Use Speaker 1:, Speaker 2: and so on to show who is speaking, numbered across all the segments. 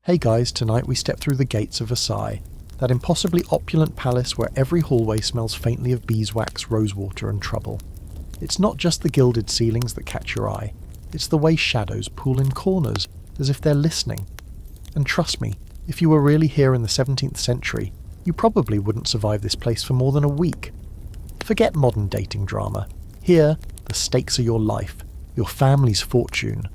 Speaker 1: Hey guys, tonight we step through the gates of Versailles, that impossibly opulent palace where every hallway smells faintly of beeswax, rosewater and trouble. It's not just the gilded ceilings that catch your eye, it's the way shadows pool in corners, as if they're listening. And trust me, if you were really here in the 17th century, you probably wouldn't survive this place for more than a week. Forget modern dating drama. Here, the stakes are your life, your family's fortune,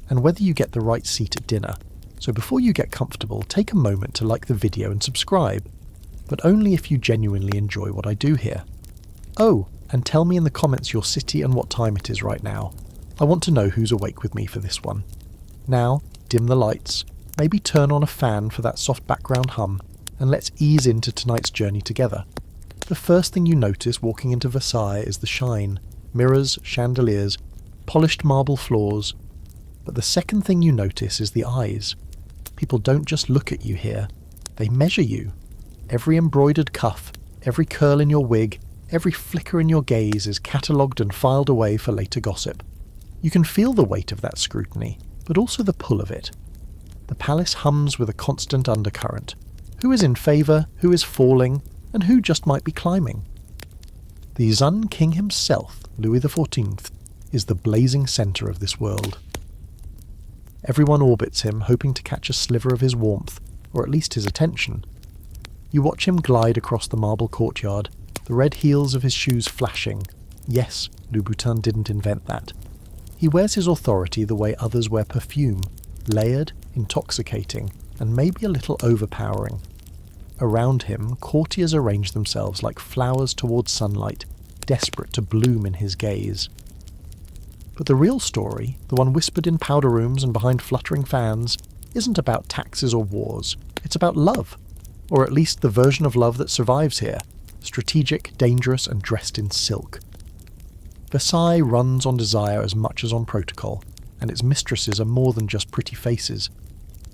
Speaker 1: and whether you get the right seat at dinner. So before you get comfortable, take a moment to like the video and subscribe, but only if you genuinely enjoy what I do here. Oh, and tell me in the comments your city and what time it is right now. I want to know who's awake with me for this one. Now, dim the lights, maybe turn on a fan for that soft background hum, and let's ease into tonight's journey together. The first thing you notice walking into Versailles is the shine, mirrors, chandeliers, polished marble floors. But the second thing you notice is the eyes. People don't just look at you here, they measure you. Every embroidered cuff, every curl in your wig, every flicker in your gaze is catalogued and filed away for later gossip. You can feel the weight of that scrutiny, but also the pull of it. The palace hums with a constant undercurrent. Who is in favour, who is falling, and who just might be climbing? The Sun King himself, Louis XIV, is the blazing centre of this world. Everyone orbits him, hoping to catch a sliver of his warmth, or at least his attention. You watch him glide across the marble courtyard, the red heels of his shoes flashing. Yes, Louboutin didn't invent that. He wears his authority the way others wear perfume, layered, intoxicating, and maybe a little overpowering. Around him, courtiers arrange themselves like flowers towards sunlight, desperate to bloom in his gaze. But the real story, the one whispered in powder rooms and behind fluttering fans, isn't about taxes or wars. It's about love. Or at least the version of love that survives here, strategic, dangerous, and dressed in silk. Versailles runs on desire as much as on protocol, and its mistresses are more than just pretty faces.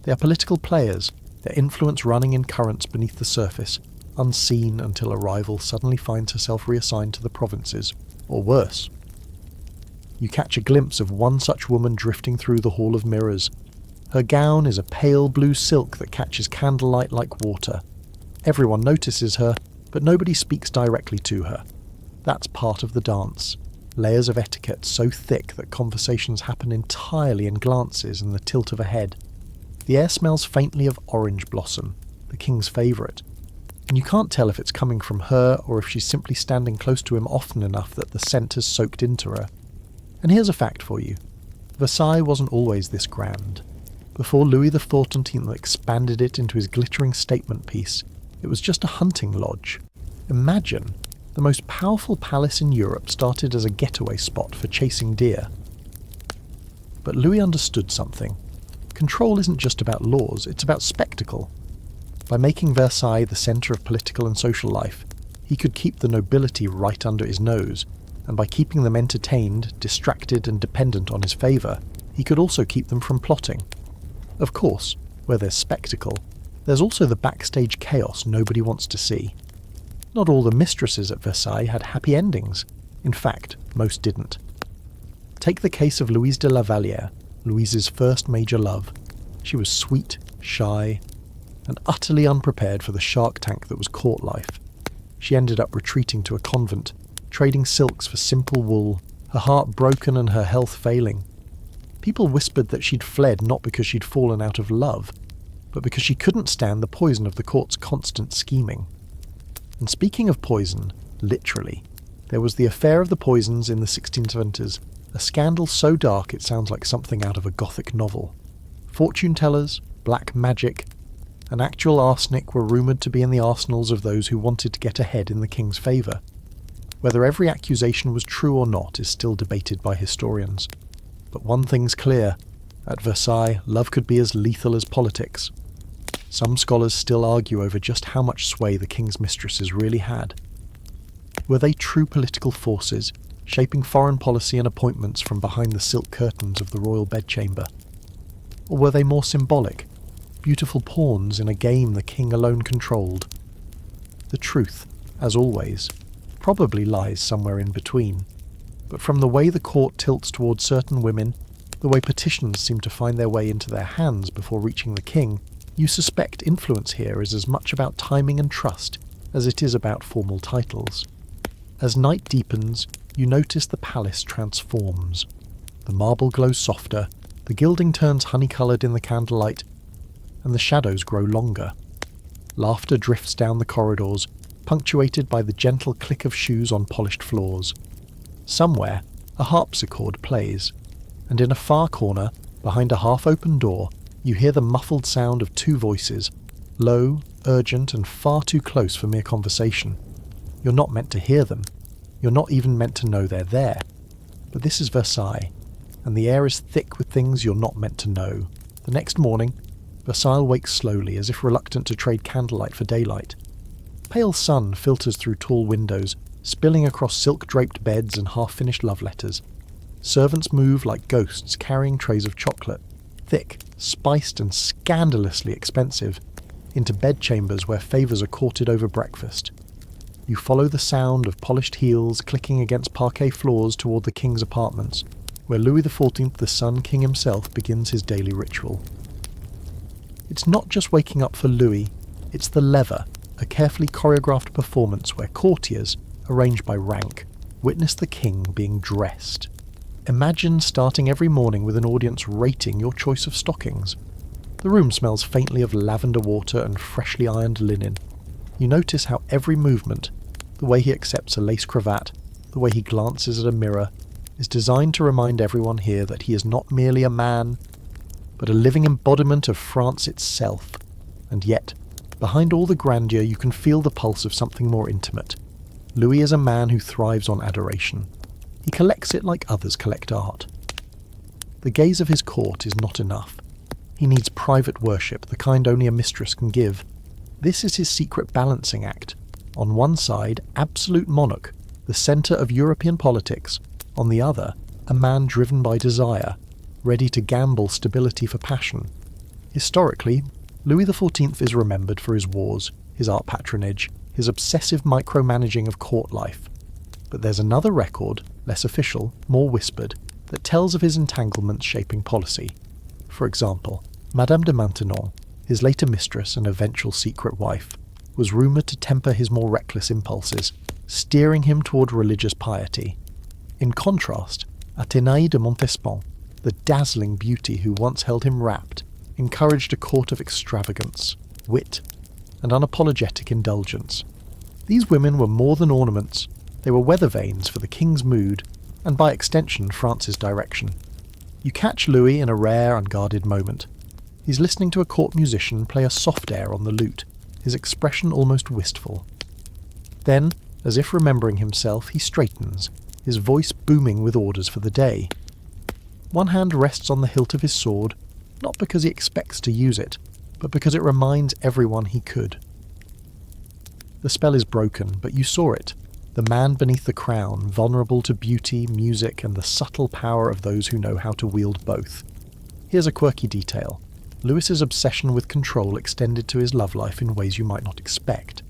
Speaker 1: They are political players, their influence running in currents beneath the surface, unseen until a rival suddenly finds herself reassigned to the provinces, or worse. You catch a glimpse of one such woman drifting through the Hall of Mirrors. Her gown is a pale blue silk that catches candlelight like water. Everyone notices her, but nobody speaks directly to her. That's part of the dance. Layers of etiquette so thick that conversations happen entirely in glances and the tilt of a head. The air smells faintly of orange blossom, the king's favourite, and you can't tell if it's coming from her or if she's simply standing close to him often enough that the scent has soaked into her. And here's a fact for you. Versailles wasn't always this grand. Before Louis XIV expanded it into his glittering statement piece, it was just a hunting lodge. Imagine, the most powerful palace in Europe started as a getaway spot for chasing deer. But Louis understood something. Control isn't just about laws, it's about spectacle. By making Versailles the centre of political and social life, he could keep the nobility right under his nose, and by keeping them entertained, distracted and dependent on his favour, he could also keep them from plotting. Of course, where there's spectacle, there's also the backstage chaos nobody wants to see. Not all the mistresses at Versailles had happy endings. In fact, most didn't. Take the case of Louise de la Vallière, Louise's first major love. She was sweet, shy, and utterly unprepared for the shark tank that was court life. She ended up retreating to a convent, trading silks for simple wool, her heart broken and her health failing. People whispered that she'd fled not because she'd fallen out of love, but because she couldn't stand the poison of the court's constant scheming. And speaking of poison, literally, there was the affair of the poisons in the 1670s, a scandal so dark it sounds like something out of a Gothic novel. Fortune-tellers, black magic, and actual arsenic were rumoured to be in the arsenals of those who wanted to get ahead in the king's favour. Whether every accusation was true or not is still debated by historians. But one thing's clear, at Versailles, love could be as lethal as politics. Some scholars still argue over just how much sway the king's mistresses really had. Were they true political forces, shaping foreign policy and appointments from behind the silk curtains of the royal bedchamber? Or were they more symbolic, beautiful pawns in a game the king alone controlled? The truth, as always, probably lies somewhere in between. But from the way the court tilts towards certain women, the way petitions seem to find their way into their hands before reaching the king, You suspect influence here is as much about timing and trust as it is about formal titles. As night deepens, you notice the palace transforms. The marble glows softer, the gilding turns honey-coloured in the candlelight, and the shadows grow longer. Laughter drifts down the corridors, punctuated by the gentle click of shoes on polished floors. Somewhere, a harpsichord plays, and in a far corner, behind a half-open door, you hear the muffled sound of two voices, low, urgent, and far too close for mere conversation. You're not meant to hear them. You're not even meant to know they're there. But this is Versailles, and the air is thick with things you're not meant to know. The next morning, Versailles wakes slowly, as if reluctant to trade candlelight for daylight. Pale sun filters through tall windows, spilling across silk-draped beds and half-finished love letters. Servants move like ghosts carrying trays of chocolate, thick, spiced and scandalously expensive, into bedchambers where favours are courted over breakfast. You follow the sound of polished heels clicking against parquet floors toward the king's apartments, where Louis XIV, the Sun King himself, begins his daily ritual. It's not just waking up for Louis, it's the lever, a carefully choreographed performance where courtiers, arranged by rank, witness the king being dressed. Imagine starting every morning with an audience rating your choice of stockings. The room smells faintly of lavender water and freshly ironed linen. You notice how every movement, the way he accepts a lace cravat, the way he glances at a mirror, is designed to remind everyone here that he is not merely a man, but a living embodiment of France itself. And yet, behind all the grandeur, you can feel the pulse of something more intimate. Louis is a man who thrives on adoration. He collects it like others collect art. The gaze of his court is not enough. He needs private worship, the kind only a mistress can give. This is his secret balancing act. On one side, absolute monarch, the centre of European politics. On the other, a man driven by desire, ready to gamble stability for passion. Historically, Louis XIV is remembered for his wars, his art patronage, his obsessive micromanaging of court life. But there's another record, less official, more whispered, that tells of his entanglements shaping policy. For example, Madame de Maintenon, his later mistress and eventual secret wife, was rumoured to temper his more reckless impulses, steering him toward religious piety. In contrast, Athena de Montespan, the dazzling beauty who once held him rapt, encouraged a court of extravagance, wit, and unapologetic indulgence. These women were more than ornaments. They were weather vanes for the king's mood, and by extension France's direction. You catch Louis in a rare, unguarded moment. He's listening to a court musician play a soft air on the lute, his expression almost wistful. Then, as if remembering himself, he straightens, his voice booming with orders for the day. One hand rests on the hilt of his sword, not because he expects to use it, but because it reminds everyone he could. The spell is broken, but you saw it. The man beneath the crown, vulnerable to beauty, music, and the subtle power of those who know how to wield both. Here's a quirky detail. Louis's obsession with control extended to his love life in ways you might not expect.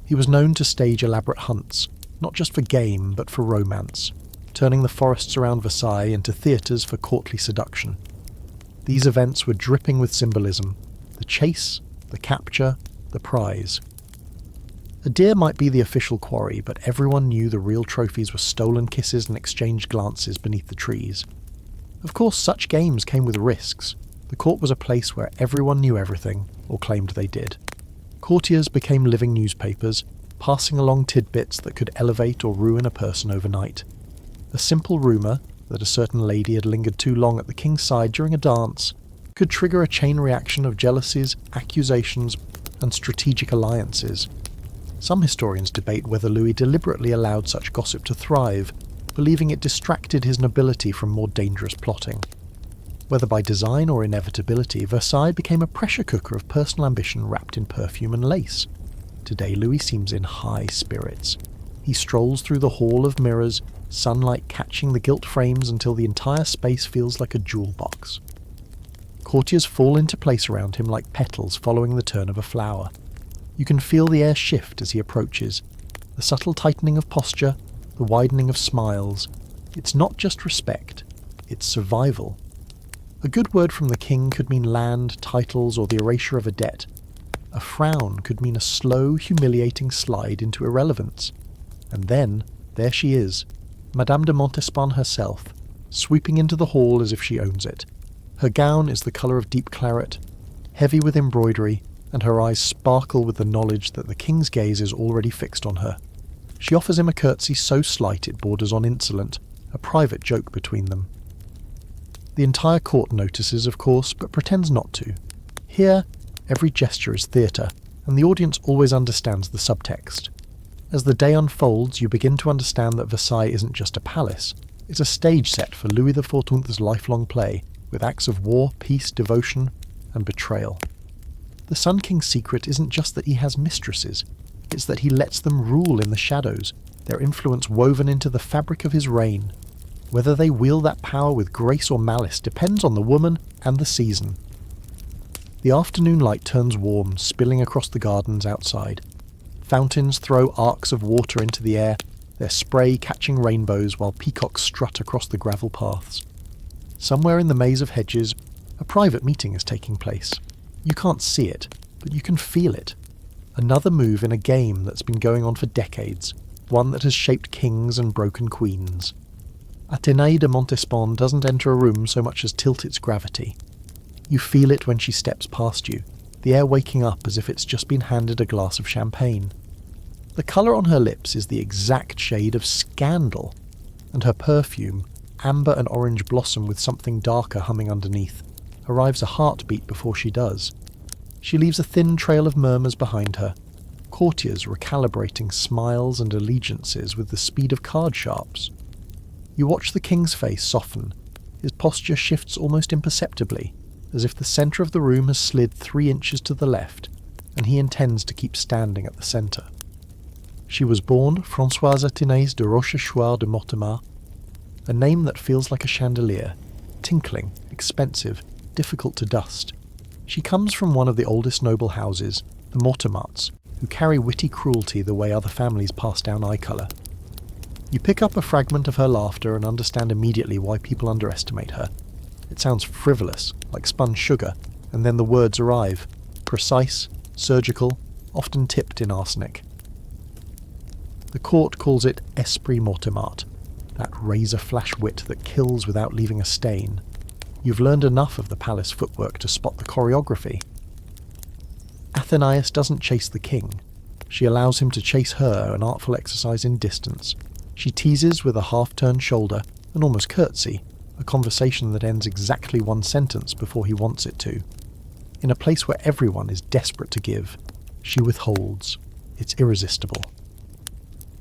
Speaker 1: He was known to stage elaborate hunts, not just for game, but for romance, turning the forests around Versailles into theatres for courtly seduction. These events were dripping with symbolism: the chase, the capture, the prize. A deer might be the official quarry, but everyone knew the real trophies were stolen kisses and exchanged glances beneath the trees. Of course, such games came with risks. The court was a place where everyone knew everything, or claimed they did. Courtiers became living newspapers, passing along tidbits that could elevate or ruin a person overnight. A simple rumour that a certain lady had lingered too long at the king's side during a dance could trigger a chain reaction of jealousies, accusations, and strategic alliances. Some historians debate whether Louis deliberately allowed such gossip to thrive, believing it distracted his nobility from more dangerous plotting. Whether by design or inevitability, Versailles became a pressure cooker of personal ambition wrapped in perfume and lace. Today, Louis seems in high spirits. He strolls through the hall of mirrors, sunlight catching the gilt frames until the entire space feels like a jewel box. Courtiers fall into place around him like petals following the turn of a flower. You can feel the air shift as he approaches, the subtle tightening of posture, the widening of smiles. It's not just respect, it's survival. A good word from the king could mean land, titles, or the erasure of a debt. A frown could mean a slow, humiliating slide into irrelevance. And then, there she is, Madame de Montespan herself, sweeping into the hall as if she owns it. Her gown is the colour of deep claret, heavy with embroidery, and her eyes sparkle with the knowledge that the king's gaze is already fixed on her. She offers him a curtsy so slight it borders on insolent, a private joke between them. The entire court notices, of course, but pretends not to. Here, every gesture is theatre, and the audience always understands the subtext. As the day unfolds, you begin to understand that Versailles isn't just a palace, it's a stage set for Louis XIV's lifelong play, with acts of war, peace, devotion, and betrayal. The Sun King's secret isn't just that he has mistresses, it's that he lets them rule in the shadows, their influence woven into the fabric of his reign. Whether they wield that power with grace or malice depends on the woman and the season. The afternoon light turns warm, spilling across the gardens outside. Fountains throw arcs of water into the air, their spray catching rainbows while peacocks strut across the gravel paths. Somewhere in the maze of hedges, a private meeting is taking place. You can't see it, but you can feel it. Another move in a game that's been going on for decades, one that has shaped kings and broken queens. Athena de Montespan doesn't enter a room so much as tilt its gravity. You feel it when she steps past you, the air waking up as if it's just been handed a glass of champagne. The colour on her lips is the exact shade of scandal, and her perfume, amber and orange blossom with something darker humming underneath, arrives a heartbeat before she does. She leaves a thin trail of murmurs behind her, courtiers recalibrating smiles and allegiances with the speed of card sharps. You watch the king's face soften. His posture shifts almost imperceptibly, as if the centre of the room has slid 3 inches to the left, and he intends to keep standing at the centre. She was born Françoise Athénée de Rochechouart de Mortemart, a name that feels like a chandelier, tinkling, expensive, difficult to dust. She comes from one of the oldest noble houses, the Mortemarts, who carry witty cruelty the way other families pass down eye colour. You pick up a fragment of her laughter and understand immediately why people underestimate her. It sounds frivolous, like spun sugar, and then the words arrive, precise, surgical, often tipped in arsenic. The court calls it esprit mortemart, that razor-flash wit that kills without leaving a stain. You've learned enough of the palace footwork to spot the choreography. Athenaeus doesn't chase the king. She allows him to chase her, an artful exercise in distance. She teases with a half-turned shoulder, an almost curtsy, a conversation that ends exactly 1 sentence before he wants it to. In a place where everyone is desperate to give, she withholds. It's irresistible.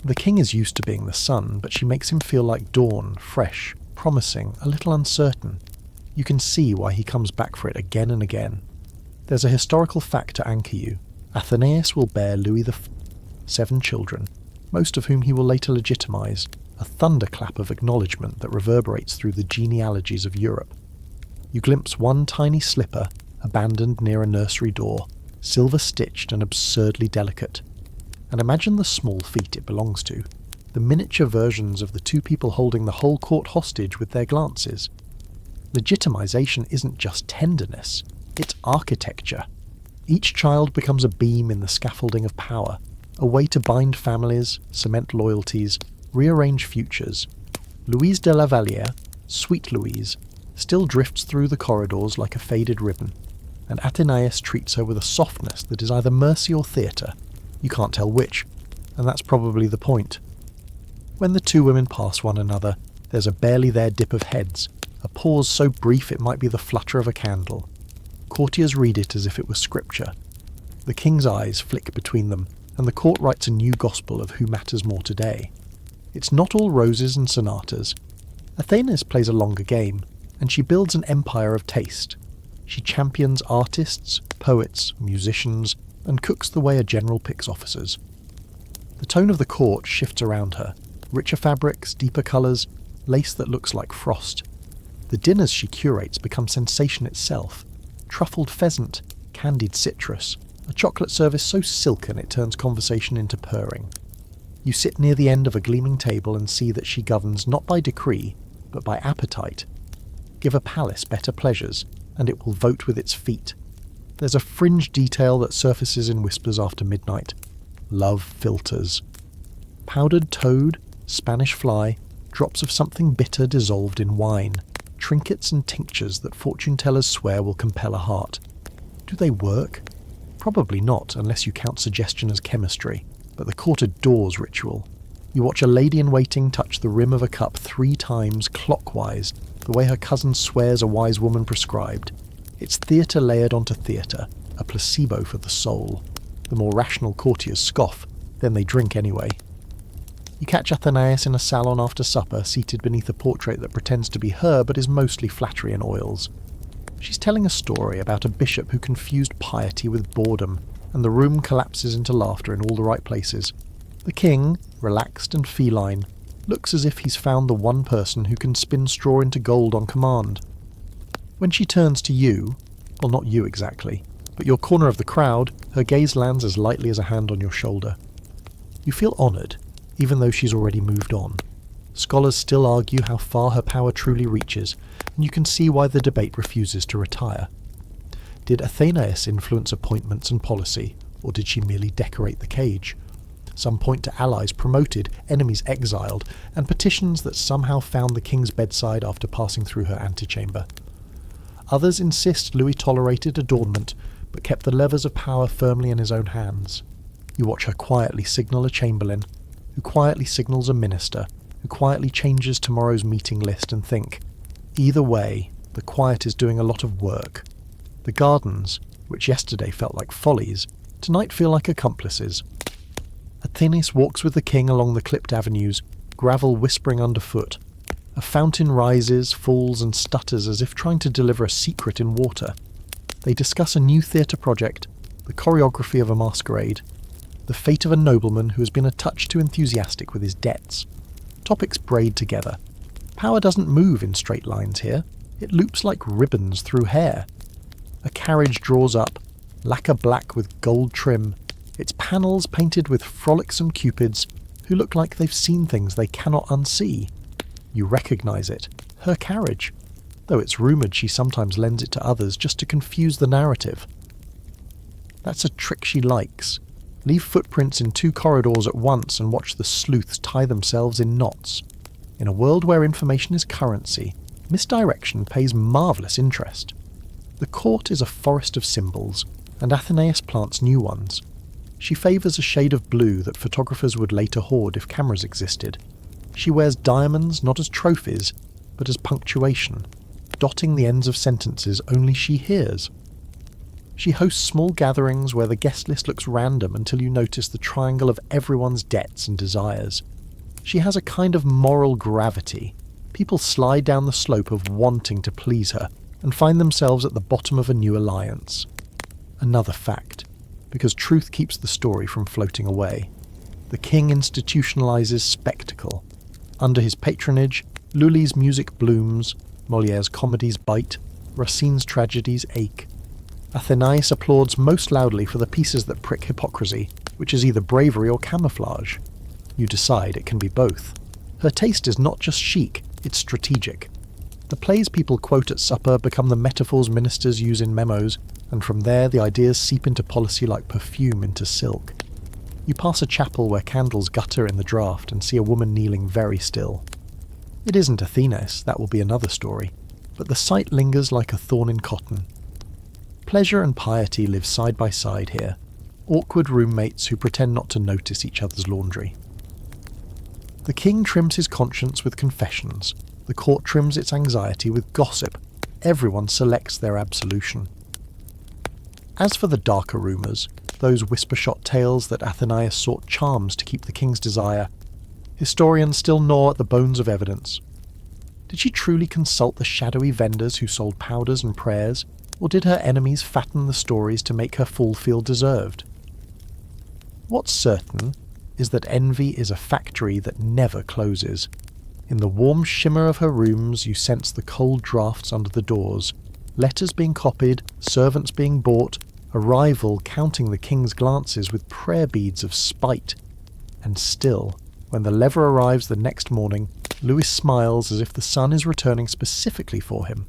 Speaker 1: The king is used to being the sun, but she makes him feel like dawn, fresh, promising, a little uncertain. You can see why he comes back for it again and again. There's a historical fact to anchor you. Athenaeus will bear Louis XIV 7 children, most of whom he will later legitimize, a thunderclap of acknowledgement that reverberates through the genealogies of Europe. You glimpse one tiny slipper, abandoned near a nursery door, silver-stitched and absurdly delicate. And imagine the small feet it belongs to, the miniature versions of the 2 people holding the whole court hostage with their glances. Legitimization isn't just tenderness, it's architecture. Each child becomes a beam in the scaffolding of power, a way to bind families, cement loyalties, rearrange futures. Louise de la Vallière, sweet Louise, still drifts through the corridors like a faded ribbon, and Athenaeus treats her with a softness that is either mercy or theatre. You can't tell which, and that's probably the point. When the 2 women pass one another, there's a barely there dip of heads, a pause so brief it might be the flutter of a candle. Courtiers read it as if it was scripture. The king's eyes flick between them, and the court writes a new gospel of who matters more today. It's not all roses and sonatas. Athenaeus plays a longer game, and she builds an empire of taste. She champions artists, poets, musicians, and cooks the way a general picks officers. The tone of the court shifts around her, richer fabrics, deeper colours, lace that looks like frost. The dinners she curates become sensation itself. Truffled pheasant, candied citrus, a chocolate service so silken it turns conversation into purring. You sit near the end of a gleaming table and see that she governs not by decree, but by appetite. Give a palace better pleasures, and it will vote with its feet. There's a fringe detail that surfaces in whispers after midnight. Love filters. Powdered toad, Spanish fly, drops of something bitter dissolved in wine, trinkets and tinctures that fortune-tellers swear will compel a heart. Do they work? Probably not, unless you count suggestion as chemistry, but the court adores ritual. You watch a lady-in-waiting touch the rim of a cup 3 times, clockwise, the way her cousin swears a wise woman prescribed. It's theatre layered onto theatre, a placebo for the soul. The more rational courtiers scoff, then they drink anyway. You catch Athenaeus in a salon after supper, seated beneath a portrait that pretends to be her but is mostly flattery and oils. She's telling a story about a bishop who confused piety with boredom, and the room collapses into laughter in all the right places. The king, relaxed and feline, looks as if he's found the one person who can spin straw into gold on command. When she turns to you, well, not you exactly, but your corner of the crowd, her gaze lands as lightly as a hand on your shoulder. You feel honoured, even though she's already moved on. Scholars still argue how far her power truly reaches, and you can see why the debate refuses to retire. Did Athenaeus influence appointments and policy, or did she merely decorate the cage? Some point to allies promoted, enemies exiled, and petitions that somehow found the king's bedside after passing through her antechamber. Others insist Louis tolerated adornment, but kept the levers of power firmly in his own hands. You watch her quietly signal a chamberlain, who quietly signals a minister, who quietly changes tomorrow's meeting list, and think, either way, the quiet is doing a lot of work. The gardens, which yesterday felt like follies, tonight feel like accomplices. Athenaeus walks with the king along the clipped avenues, gravel whispering underfoot. A fountain rises, falls and stutters as if trying to deliver a secret in water. They discuss a new theatre project, the choreography of a masquerade, the fate of a nobleman who has been a touch too enthusiastic with his debts. Topics braid together. Power doesn't move in straight lines here. It loops like ribbons through hair. A carriage draws up, lacquer black with gold trim, its panels painted with frolicsome cupids who look like they've seen things they cannot unsee. You recognise it. Her carriage. Though it's rumoured she sometimes lends it to others just to confuse the narrative. That's a trick she likes. Leave footprints in 2 corridors at once and watch the sleuths tie themselves in knots. In a world where information is currency, misdirection pays marvellous interest. The court is a forest of symbols, and Athenaeus plants new ones. She favours a shade of blue that photographers would later hoard if cameras existed. She wears diamonds not as trophies, but as punctuation, dotting the ends of sentences only she hears. She hosts small gatherings where the guest list looks random until you notice the triangle of everyone's debts and desires. She has a kind of moral gravity. People slide down the slope of wanting to please her and find themselves at the bottom of a new alliance. Another fact, because truth keeps the story from floating away. The king institutionalizes spectacle. Under his patronage, Lully's music blooms, Molière's comedies bite, Racine's tragedies ache. Athenaeus applauds most loudly for the pieces that prick hypocrisy, which is either bravery or camouflage. You decide it can be both. Her taste is not just chic, it's strategic. The plays people quote at supper become the metaphors ministers use in memos, and from there the ideas seep into policy like perfume into silk. You pass a chapel where candles gutter in the draught and see a woman kneeling very still. It isn't Athenaeus, that will be another story, but the sight lingers like a thorn in cotton. Pleasure and piety live side by side here, awkward roommates who pretend not to notice each other's laundry. The king trims his conscience with confessions, the court trims its anxiety with gossip, everyone selects their absolution. As for the darker rumours, those whisper-shot tales that Athenaeus sought charms to keep the king's desire, historians still gnaw at the bones of evidence. Did she truly consult the shadowy vendors who sold powders and prayers, or did her enemies fatten the stories to make her fall feel deserved? What's certain is that envy is a factory that never closes. In the warm shimmer of her rooms you sense the cold drafts under the doors, letters being copied, servants being bought, a rival counting the king's glances with prayer beads of spite. And still, when the lever arrives the next morning, Louis smiles as if the sun is returning specifically for him,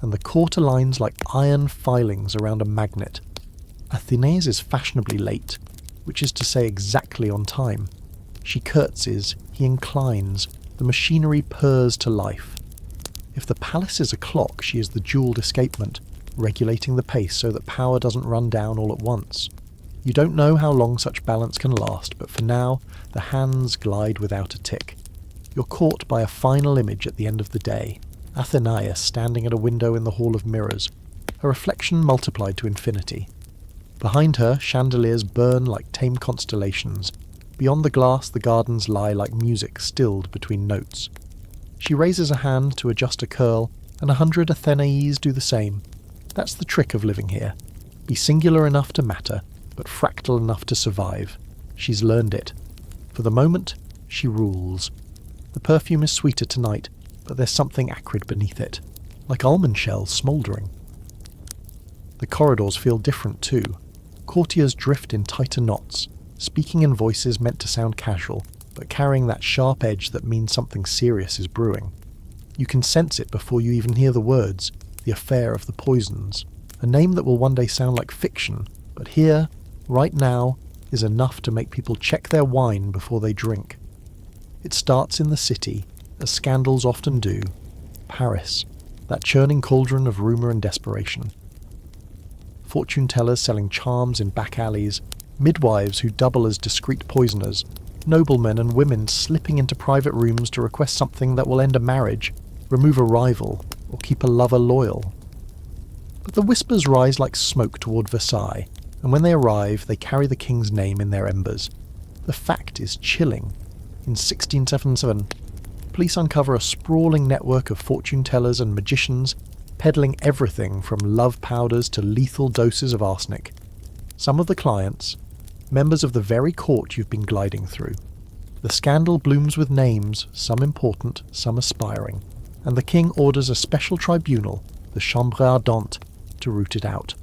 Speaker 1: and the court aligns like iron filings around a magnet. Athena's is fashionably late, which is to say exactly on time. She curtsies, he inclines, the machinery purrs to life. If the palace is a clock, she is the jewelled escapement, regulating the pace so that power doesn't run down all at once. You don't know how long such balance can last, but for now, the hands glide without a tick. You're caught by a final image at the end of the day. Athena standing at a window in the Hall of Mirrors, her reflection multiplied to infinity. Behind her, chandeliers burn like tame constellations. Beyond the glass, the gardens lie like music stilled between notes. She raises a hand to adjust a curl, and 100 Athenaes do the same. That's the trick of living here. Be singular enough to matter, but fractal enough to survive. She's learned it. For the moment, she rules. The perfume is sweeter tonight, but there's something acrid beneath it, like almond shells smouldering. The corridors feel different too. Courtiers drift in tighter knots, speaking in voices meant to sound casual, but carrying that sharp edge that means something serious is brewing. You can sense it before you even hear the words, the affair of the poisons, a name that will one day sound like fiction, but here, right now, is enough to make people check their wine before they drink. It starts in the city, as scandals often do. Paris, that churning cauldron of rumour and desperation. Fortune-tellers selling charms in back alleys, midwives who double as discreet poisoners, noblemen and women slipping into private rooms to request something that will end a marriage, remove a rival, or keep a lover loyal. But the whispers rise like smoke toward Versailles, and when they arrive, they carry the king's name in their embers. The fact is chilling. In 1677, police uncover a sprawling network of fortune-tellers and magicians, peddling everything from love powders to lethal doses of arsenic. Some of the clients, members of the very court you've been gliding through. The scandal blooms with names, some important, some aspiring, and the king orders a special tribunal, the Chambre Ardente, to root it out.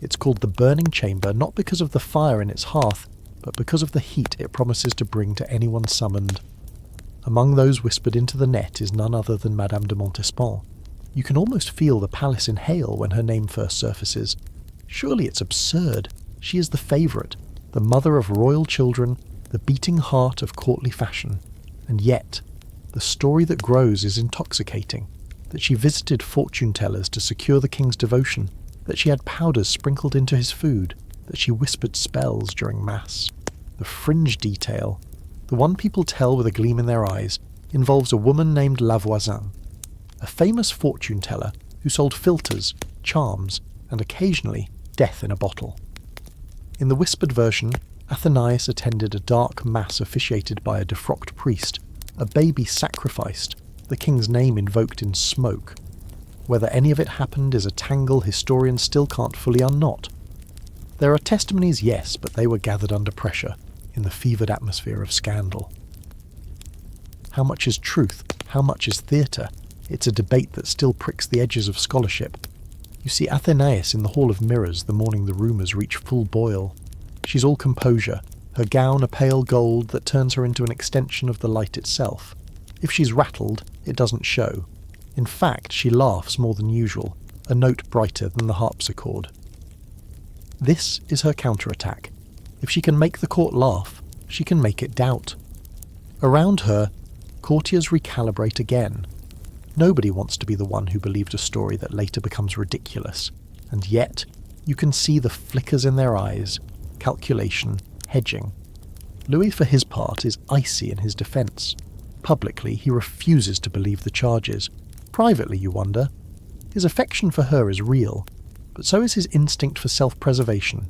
Speaker 1: It's called the Burning Chamber not because of the fire in its hearth, but because of the heat it promises to bring to anyone summoned. Among those whispered into the net is none other than Madame de Montespan. You can almost feel the palace inhale when her name first surfaces. Surely it's absurd. She is the favourite, the mother of royal children, the beating heart of courtly fashion. And yet, the story that grows is intoxicating. That she visited fortune-tellers to secure the king's devotion, that she had powders sprinkled into his food, that she whispered spells during mass. The fringe detail, the one people tell with a gleam in their eyes, involves a woman named La Voisin, a famous fortune-teller who sold philters, charms, and occasionally death in a bottle. In the whispered version, Athenaeus attended a dark mass officiated by a defrocked priest, a baby sacrificed, the king's name invoked in smoke. Whether any of it happened is a tangle historians still can't fully unknot. There are testimonies, yes, but they were gathered under pressure, in the fevered atmosphere of scandal. How much is truth? How much is theatre? It's a debate that still pricks the edges of scholarship. You see Athenaeus in the Hall of Mirrors the morning the rumours reach full boil. She's all composure, her gown a pale gold that turns her into an extension of the light itself. If she's rattled, it doesn't show. In fact, she laughs more than usual, a note brighter than the harpsichord. This is her counterattack. If she can make the court laugh, she can make it doubt. Around her, courtiers recalibrate again. Nobody wants to be the one who believed a story that later becomes ridiculous, and yet you can see the flickers in their eyes, calculation, hedging. Louis, for his part, is icy in his defence. Publicly, he refuses to believe the charges. Privately, you wonder. His affection for her is real, but so is his instinct for self-preservation.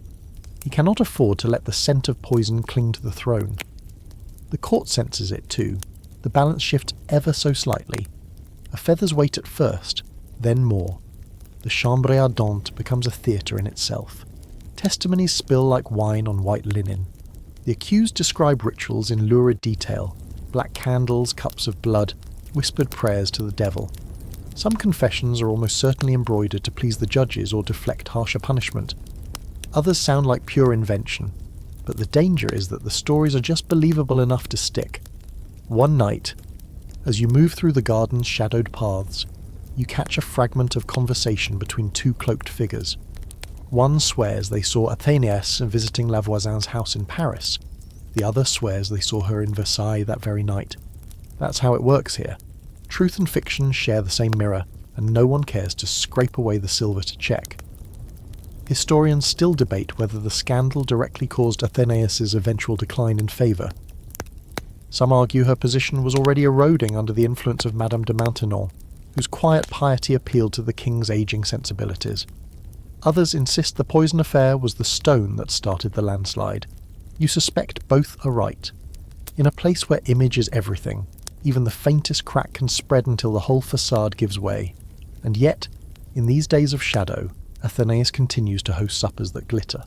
Speaker 1: He cannot afford to let the scent of poison cling to the throne. The court senses it too. The balance shifts ever so slightly. A feather's weight at first, then more. The Chambre Ardente becomes a theatre in itself. Testimonies spill like wine on white linen. The accused describe rituals in lurid detail, black candles, cups of blood, whispered prayers to the devil. Some confessions are almost certainly embroidered to please the judges or deflect harsher punishment. Others sound like pure invention, but the danger is that the stories are just believable enough to stick. One night, As you move through the garden's shadowed paths, you catch a fragment of conversation between two cloaked figures. One swears they saw Athenias visiting La Voisin's house in Paris. The other swears they saw her in Versailles that very night. That's how it works here. Truth and fiction share the same mirror, and no one cares to scrape away the silver to check. Historians still debate whether the scandal directly caused Athenaeus' eventual decline in favour. Some argue her position was already eroding under the influence of Madame de Maintenon, whose quiet piety appealed to the king's ageing sensibilities. Others insist the poison affair was the stone that started the landslide. You suspect both are right. In a place where image is everything, even the faintest crack can spread until the whole facade gives way. And yet, in these days of shadow, Athenaeus continues to host suppers that glitter.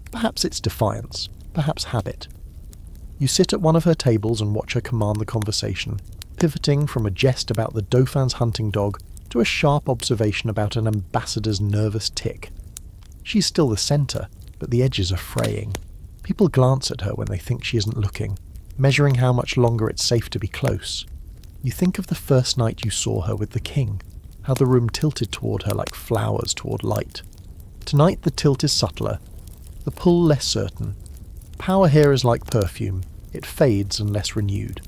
Speaker 1: Perhaps it's defiance, perhaps habit. You sit at one of her tables and watch her command the conversation, pivoting from a jest about the Dauphin's hunting dog to a sharp observation about an ambassador's nervous tic. She's still the centre, but the edges are fraying. People glance at her when they think she isn't looking, measuring how much longer it's safe to be close. You think of the first night you saw her with the king, how the room tilted toward her like flowers toward light. Tonight the tilt is subtler, the pull less certain. Power here is like perfume, it fades unless renewed.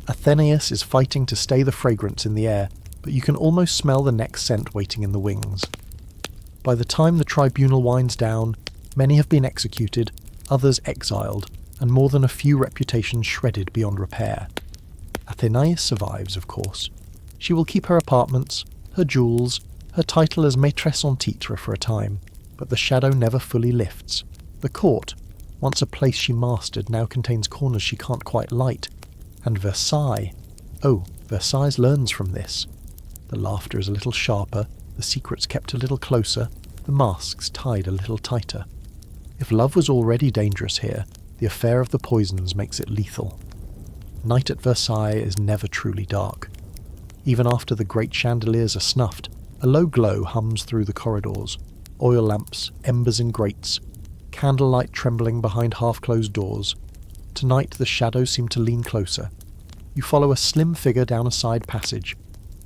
Speaker 1: Athenaeus is fighting to stay the fragrance in the air, but you can almost smell the next scent waiting in the wings. By the time the tribunal winds down, many have been executed, others exiled, and more than a few reputations shredded beyond repair. Athenaeus survives, of course. She will keep her apartments, her jewels, her title as maîtresse en titre for a time, but the shadow never fully lifts. The court, once a place she mastered, now contains corners she can't quite light. And Versailles. Oh, Versailles learns from this. The laughter is a little sharper, the secrets kept a little closer, the masks tied a little tighter. If love was already dangerous here, the affair of the poisons makes it lethal. Night at Versailles is never truly dark. Even after the great chandeliers are snuffed, a low glow hums through the corridors. Oil lamps, embers in grates, candlelight trembling behind half-closed doors. Tonight the shadows seem to lean closer. You follow a slim figure down a side passage,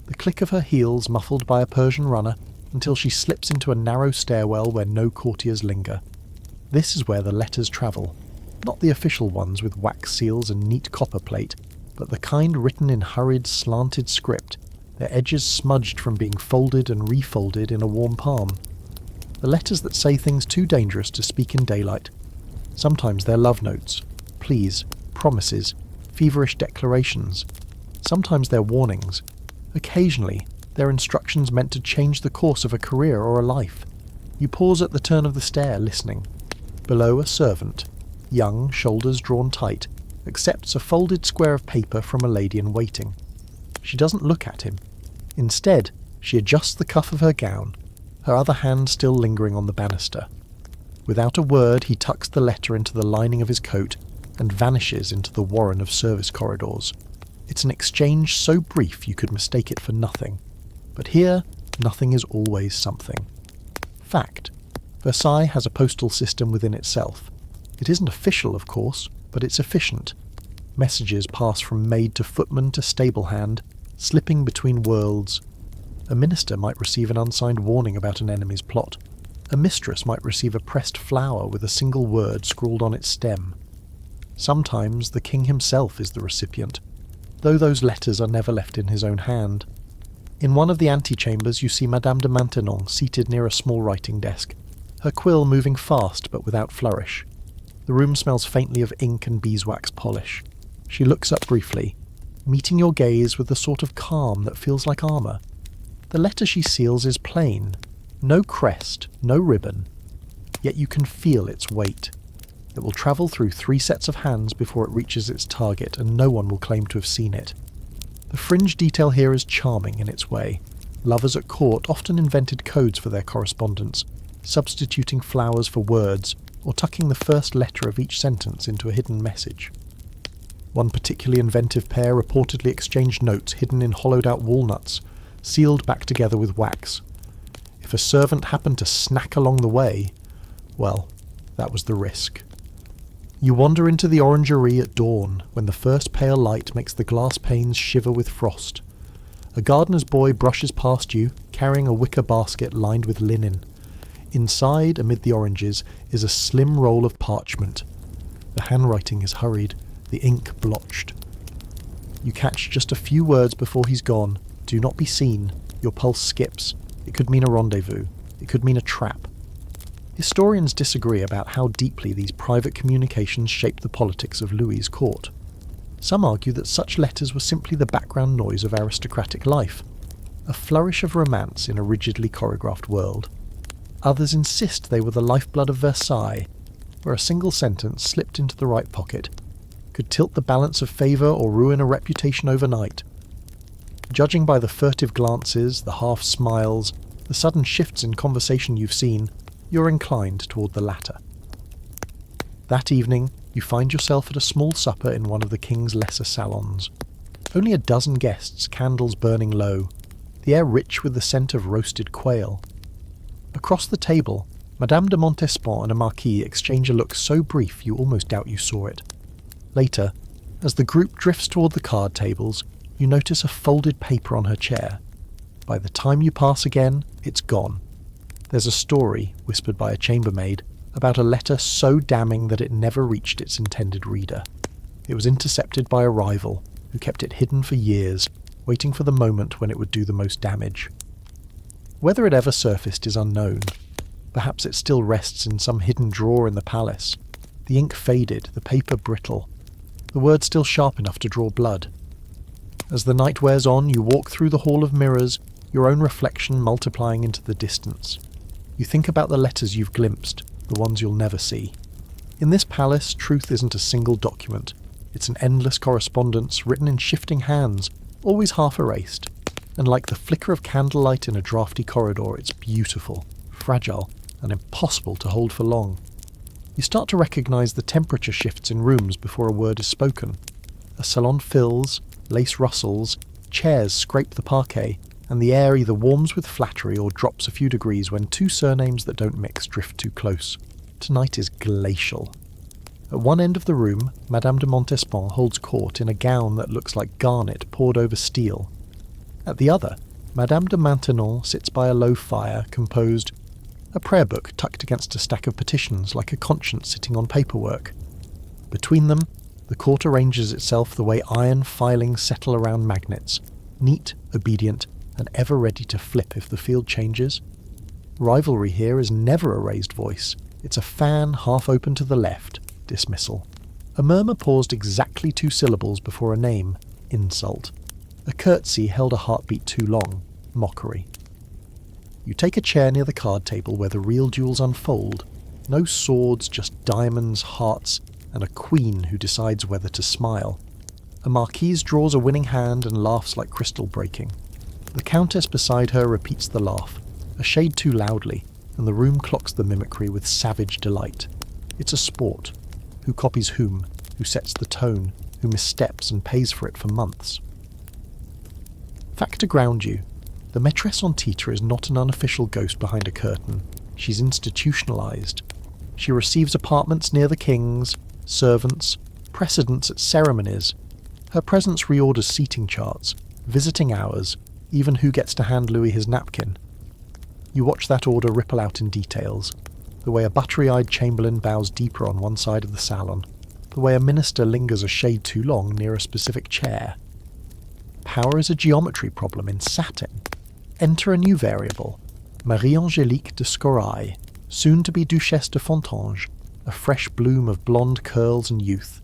Speaker 1: the click of her heels muffled by a Persian runner, until she slips into a narrow stairwell where no courtiers linger. This is where the letters travel, not the official ones with wax seals and neat copper plate, but the kind written in hurried, slanted script, their edges smudged from being folded and refolded in a warm palm. The letters that say things too dangerous to speak in daylight. Sometimes they're love notes, pleas, promises, feverish declarations. Sometimes they're warnings. Occasionally, they're instructions meant to change the course of a career or a life. You pause at the turn of the stair, listening. Below, a servant, young, shoulders drawn tight, accepts a folded square of paper from a lady in waiting. She doesn't look at him. Instead, she adjusts the cuff of her gown, her other hand still lingering on the banister. Without a word, he tucks the letter into the lining of his coat and vanishes into the warren of service corridors. It's an exchange so brief you could mistake it for nothing. But here, nothing is always something. Fact. Versailles has a postal system within itself. It isn't official, of course, but it's efficient. Messages pass from maid to footman to stable hand, slipping between worlds. A minister might receive an unsigned warning about an enemy's plot. A mistress might receive a pressed flower with a single word scrawled on its stem. Sometimes the king himself is the recipient, though those letters are never left in his own hand. In one of the antechambers you see Madame de Maintenon seated near a small writing desk, her quill moving fast but without flourish. The room smells faintly of ink and beeswax polish. She looks up briefly, meeting your gaze with the sort of calm that feels like armour. The letter she seals is plain, no crest, no ribbon, yet you can feel its weight. It will travel through 3 sets of hands before it reaches its target, and no one will claim to have seen it. The fringe detail here is charming in its way. Lovers at court often invented codes for their correspondence, substituting flowers for words, or tucking the first letter of each sentence into a hidden message. One particularly inventive pair reportedly exchanged notes hidden in hollowed-out walnuts, sealed back together with wax. If a servant happened to snack along the way, well, that was the risk. You wander into the orangerie at dawn, when the first pale light makes the glass panes shiver with frost. A gardener's boy brushes past you, carrying a wicker basket lined with linen. Inside, amid the oranges, is a slim roll of parchment. The handwriting is hurried, the ink blotched. You catch just a few words before he's gone. Do not be seen. Your pulse skips. It could mean a rendezvous. It could mean a trap. Historians disagree about how deeply these private communications shaped the politics of Louis's court. Some argue that such letters were simply the background noise of aristocratic life, a flourish of romance in a rigidly choreographed world. Others insist they were the lifeblood of Versailles, where a single sentence slipped into the right pocket could tilt the balance of favour or ruin a reputation overnight. Judging by the furtive glances, the half smiles, the sudden shifts in conversation you've seen, you're inclined toward the latter. That evening, you find yourself at a small supper in one of the king's lesser salons. Only a dozen guests, candles burning low, the air rich with the scent of roasted quail. Across the table, Madame de Montespan and a marquis exchange a look so brief you almost doubt you saw it. Later, as the group drifts toward the card tables, you notice a folded paper on her chair. By the time you pass again, it's gone. There's a story, whispered by a chambermaid, about a letter so damning that it never reached its intended reader. It was intercepted by a rival, who kept it hidden for years, waiting for the moment when it would do the most damage. Whether it ever surfaced is unknown. Perhaps it still rests in some hidden drawer in the palace. The ink faded, the paper brittle, the word still sharp enough to draw blood. As the night wears on, you walk through the hall of mirrors, your own reflection multiplying into the distance. You think about the letters you've glimpsed, the ones you'll never see. In this palace, truth isn't a single document. It's an endless correspondence written in shifting hands, always half erased. And like the flicker of candlelight in a drafty corridor, it's beautiful, fragile, and impossible to hold for long. You start to recognize the temperature shifts in rooms before a word is spoken. A salon fills, lace rustles, chairs scrape the parquet, and the air either warms with flattery or drops a few degrees when two surnames that don't mix drift too close. Tonight is glacial. At one end of the room, Madame de Montespan holds court in a gown that looks like garnet poured over steel. At the other, Madame de Maintenon sits by a low fire, composed, a prayer book tucked against a stack of petitions like a conscience sitting on paperwork. Between them, the court arranges itself the way iron filings settle around magnets, neat, obedient, and ever ready to flip if the field changes. Rivalry here is never a raised voice. It's a fan half open to the left, dismissal. A murmur paused exactly 2 syllables before a name, insult. A curtsy held a heartbeat too long, mockery. You take a chair near the card table where the real duels unfold. No swords, just diamonds, hearts, and a queen who decides whether to smile. A marquise draws a winning hand and laughs like crystal breaking. The countess beside her repeats the laugh, a shade too loudly, and the room clocks the mimicry with savage delight. It's a sport. Who copies whom? Who sets the tone? Who missteps and pays for it for months? Fact to ground you. The maîtresse en titre is not an unofficial ghost behind a curtain. She's institutionalized. She receives apartments near the kings, servants, precedence at ceremonies. Her presence reorders seating charts, visiting hours, even who gets to hand Louis his napkin. You watch that order ripple out in details. The way a buttery-eyed chamberlain bows deeper on one side of the salon. The way a minister lingers a shade too long near a specific chair. Power is a geometry problem in satin. Enter a new variable, Marie-Angélique de Scoraille, soon to be Duchesse de Fontanges, a fresh bloom of blonde curls and youth.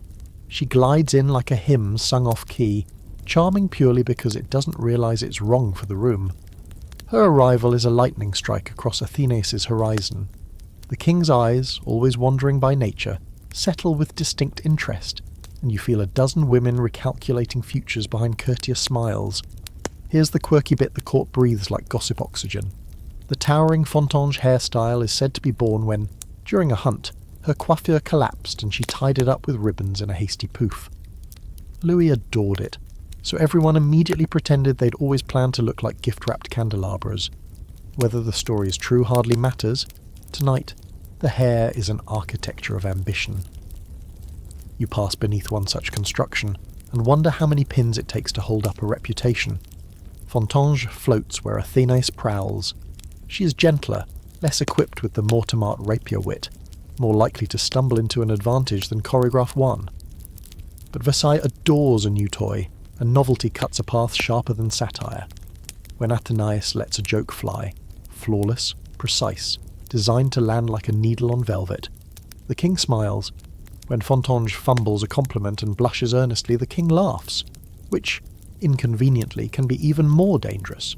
Speaker 1: She glides in like a hymn sung off-key, charming purely because it doesn't realise it's wrong for the room. Her arrival is a lightning strike across Athena's horizon. The king's eyes, always wandering by nature, settle with distinct interest, and you feel a dozen women recalculating futures behind courteous smiles. Here's the quirky bit the court breathes like gossip oxygen. The towering Fontanges hairstyle is said to be born when, during a hunt, her coiffure collapsed and she tied it up with ribbons in a hasty poof. Louis adored it, so everyone immediately pretended they'd always planned to look like gift-wrapped candelabras. Whether the story is true hardly matters. Tonight, the hair is an architecture of ambition. You pass beneath one such construction, and wonder how many pins it takes to hold up a reputation. Fontange floats where Athénais prowls. She is gentler, less equipped with the Mortemart rapier wit, more likely to stumble into an advantage than Choreograph 1. But Versailles adores a new toy, and novelty cuts a path sharper than satire. When Athénais lets a joke fly, flawless, precise, designed to land like a needle on velvet, the king smiles. When Fontange fumbles a compliment and blushes earnestly, the king laughs, which, inconveniently, can be even more dangerous.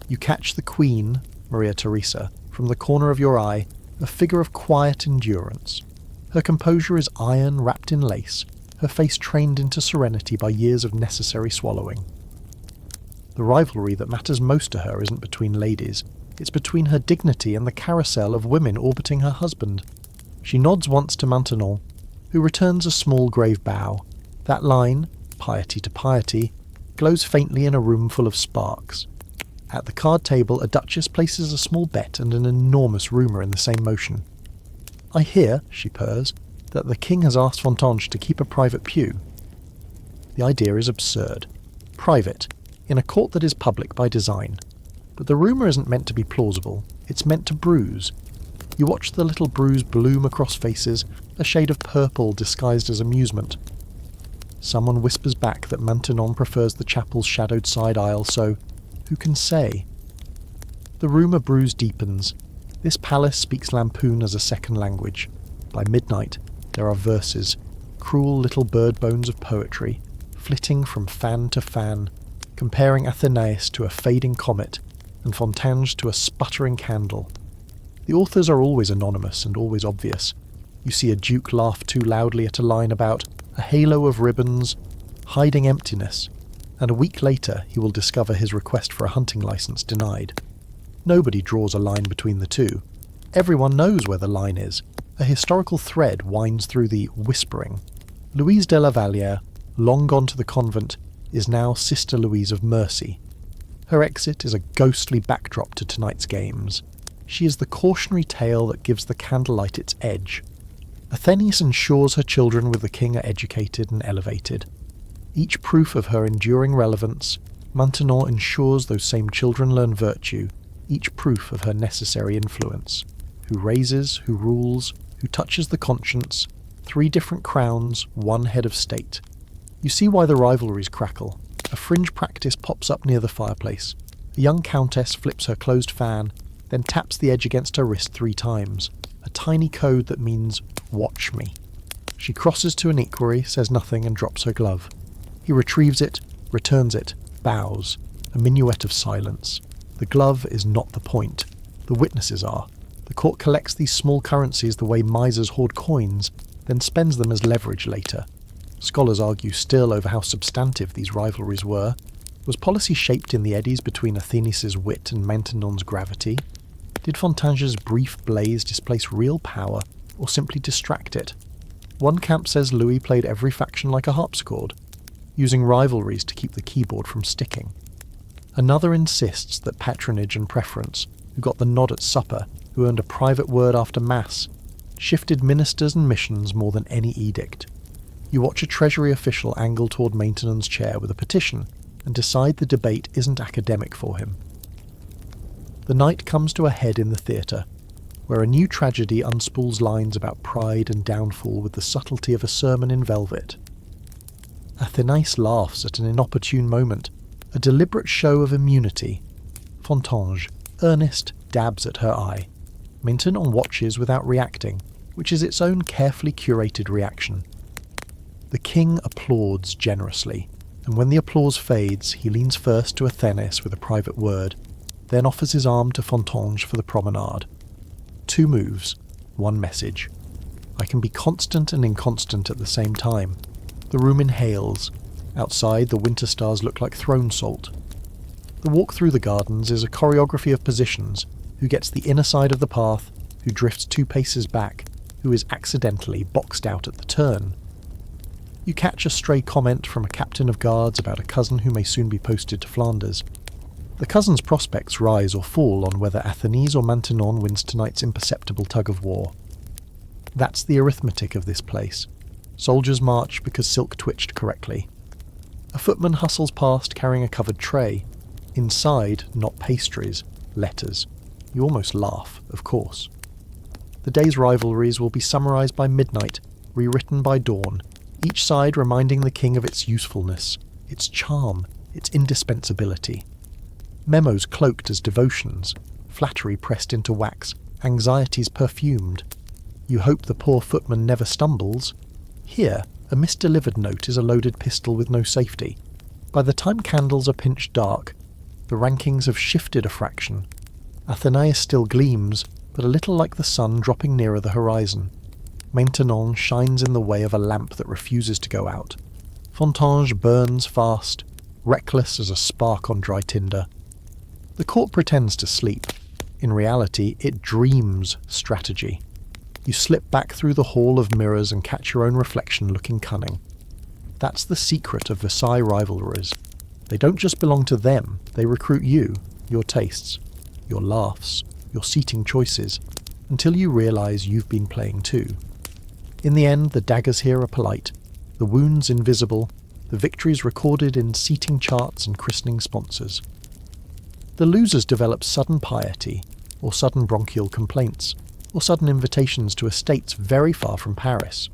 Speaker 1: You catch the queen, Maria Theresa, from the corner of your eye, a figure of quiet endurance. Her composure is iron wrapped in lace, her face trained into serenity by years of necessary swallowing. The rivalry that matters most to her isn't between ladies, it's between her dignity and the carousel of women orbiting her husband. She nods once to Maintenon, who returns a small grave bow. That line, piety to piety, glows faintly in a room full of sparks. At the card table, a duchess places a small bet and an enormous rumour in the same motion. "I hear," she purrs, "that the king has asked Fontange to keep a private pew." The idea is absurd. Private, in a court that is public by design. But the rumour isn't meant to be plausible, it's meant to bruise. You watch the little bruise bloom across faces, a shade of purple disguised as amusement. Someone whispers back that Maintenon prefers the chapel's shadowed side aisle, so who can say? The rumour bruise deepens. This palace speaks lampoon as a second language. By midnight, there are verses, cruel little bird bones of poetry, flitting from fan to fan, comparing Athénais to a fading comet, and Fontange to a sputtering candle. The authors are always anonymous and always obvious. You see a duke laugh too loudly at a line about a halo of ribbons, hiding emptiness, and a week later he will discover his request for a hunting license denied. Nobody draws a line between the two. Everyone knows where the line is. A historical thread winds through the whispering. Louise de la Vallière, long gone to the convent, is now Sister Louise of Mercy. Her exit is a ghostly backdrop to tonight's games. She is the cautionary tale that gives the candlelight its edge. Athénais ensures her children with the king are educated and elevated. Each proof of her enduring relevance, Maintenon ensures those same children learn virtue, each proof of her necessary influence. Who raises, who rules, who touches the conscience, 3 different crowns, 1 head of state. You see why the rivalries crackle. A fringe practice pops up near the fireplace. A young countess flips her closed fan, then taps the edge against her wrist 3 times. A tiny code that means, "Watch me." She crosses to an equerry, says nothing, and drops her glove. He retrieves it, returns it, bows. A minuet of silence. The glove is not the point. The witnesses are. The court collects these small currencies the way misers hoard coins, then spends them as leverage later. Scholars argue still over how substantive these rivalries were. Was policy shaped in the eddies between Athénais's wit and Maintenon's gravity? Did Fontange's brief blaze displace real power, or simply distract it? One camp says Louis played every faction like a harpsichord, using rivalries to keep the keyboard from sticking. Another insists that patronage and preference, who got the nod at supper, who earned a private word after Mass, shifted ministers and missions more than any edict. You watch a Treasury official angle toward Maintenon's chair with a petition, and decide the debate isn't academic for him. The night comes to a head in the theatre, where a new tragedy unspools lines about pride and downfall with the subtlety of a sermon in velvet. Athénais laughs at an inopportune moment, a deliberate show of immunity. Fontange, earnest, dabs at her eye. Maintenon watches without reacting, which is its own carefully curated reaction. The king applauds generously, and when the applause fades, he leans first to Athénais with a private word, then offers his arm to Fontange for the promenade. 2 moves, 1 message. I can be constant and inconstant at the same time. The room inhales. Outside, the winter stars look like throne salt. The walk through the gardens is a choreography of positions, who gets the inner side of the path, who drifts 2 paces back, who is accidentally boxed out at the turn. You catch a stray comment from a captain of guards about a cousin who may soon be posted to Flanders. The cousin's prospects rise or fall on whether Athénais or Maintenon wins tonight's imperceptible tug-of-war. That's the arithmetic of this place. Soldiers march because silk twitched correctly. A footman hustles past carrying a covered tray. Inside, not pastries, letters. You almost laugh, of course. The day's rivalries will be summarised by midnight, rewritten by dawn, each side reminding the king of its usefulness, its charm, its indispensability. Memos cloaked as devotions, flattery pressed into wax, anxieties perfumed. You hope the poor footman never stumbles. Here, a misdelivered note is a loaded pistol with no safety. By the time candles are pinched dark, the rankings have shifted a fraction. Athena still gleams, but a little like the sun dropping nearer the horizon. Maintenon shines in the way of a lamp that refuses to go out. Fontange burns fast, reckless as a spark on dry tinder. The court pretends to sleep. In reality, it dreams strategy. You slip back through the hall of mirrors and catch your own reflection looking cunning. That's the secret of Versailles rivalries. They don't just belong to them, they recruit you, your tastes, your laughs, your seating choices, until you realise you've been playing too. In the end, the daggers here are polite, the wounds invisible, the victories recorded in seating charts and christening sponsors. The losers develop sudden piety, or sudden bronchial complaints, or sudden invitations to estates very far from Paris.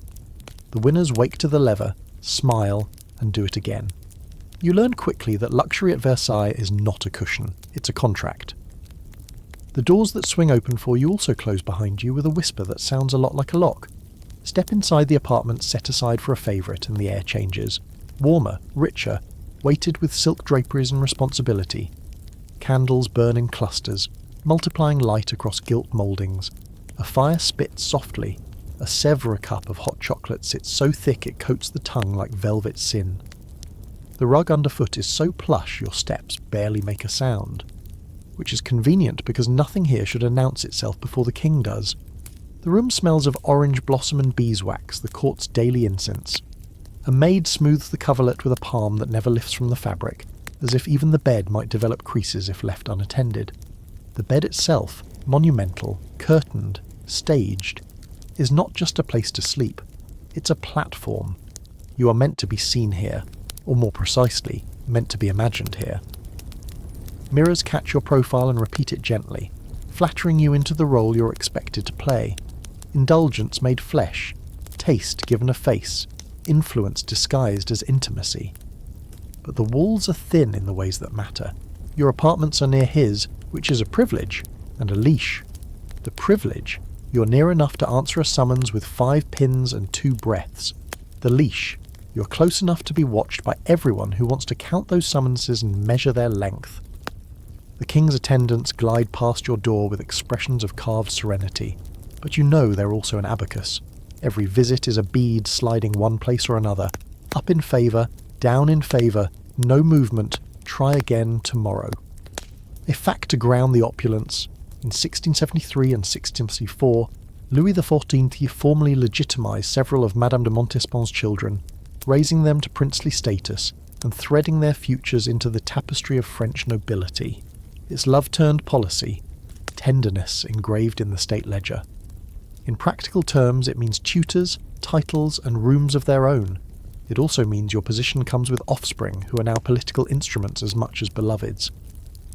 Speaker 1: The winners wake to the lever, smile, and do it again. You learn quickly that luxury at Versailles is not a cushion, it's a contract. The doors that swing open for you also close behind you with a whisper that sounds a lot like a lock. Step inside the apartment set aside for a favourite and the air changes. Warmer, richer, weighted with silk draperies and responsibility. Candles burn in clusters, multiplying light across gilt mouldings. A fire spits softly. A Sèvres cup of hot chocolate sits so thick it coats the tongue like velvet sin. The rug underfoot is so plush your steps barely make a sound. Which is convenient because nothing here should announce itself before the king does. The room smells of orange blossom and beeswax, the court's daily incense. A maid smooths the coverlet with a palm that never lifts from the fabric, as if even the bed might develop creases if left unattended. The bed itself, monumental, curtained, staged, is not just a place to sleep. It's a platform. You are meant to be seen here, or more precisely, meant to be imagined here. Mirrors catch your profile and repeat it gently, flattering you into the role you're expected to play. Indulgence made flesh, taste given a face, influence disguised as intimacy. But the walls are thin in the ways that matter. Your apartments are near his, which is a privilege, and a leash. The privilege, you're near enough to answer a summons with 5 pins and 2 breaths. The leash, you're close enough to be watched by everyone who wants to count those summonses and measure their length. The king's attendants glide past your door with expressions of carved serenity, but you know they're also an abacus. Every visit is a bead sliding one place or another. Up in favour, down in favour, no movement, try again tomorrow. A fact to ground the opulence, in 1673 and 1674, Louis XIV formally legitimised several of Madame de Montespan's children, raising them to princely status and threading their futures into the tapestry of French nobility. Its love-turned policy, tenderness engraved in the state ledger. In practical terms, it means tutors, titles, and rooms of their own. It also means your position comes with offspring who are now political instruments as much as beloveds.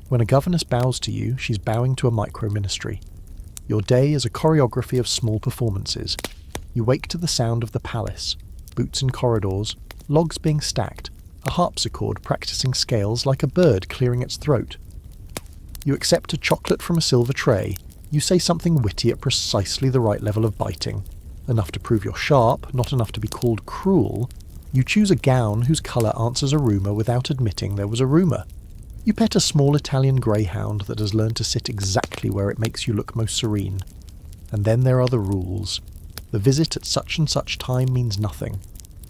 Speaker 1: When a governess bows to you, she's bowing to a micro-ministry. Your day is a choreography of small performances. You wake to the sound of the palace, boots in corridors, logs being stacked, a harpsichord practicing scales like a bird clearing its throat. You accept a chocolate from a silver tray. You say something witty at precisely the right level of biting. Enough to prove you're sharp, not enough to be called cruel. You choose a gown whose colour answers a rumour without admitting there was a rumour. You pet a small Italian greyhound that has learned to sit exactly where it makes you look most serene. And then there are the rules. The visit at such and such time means nothing.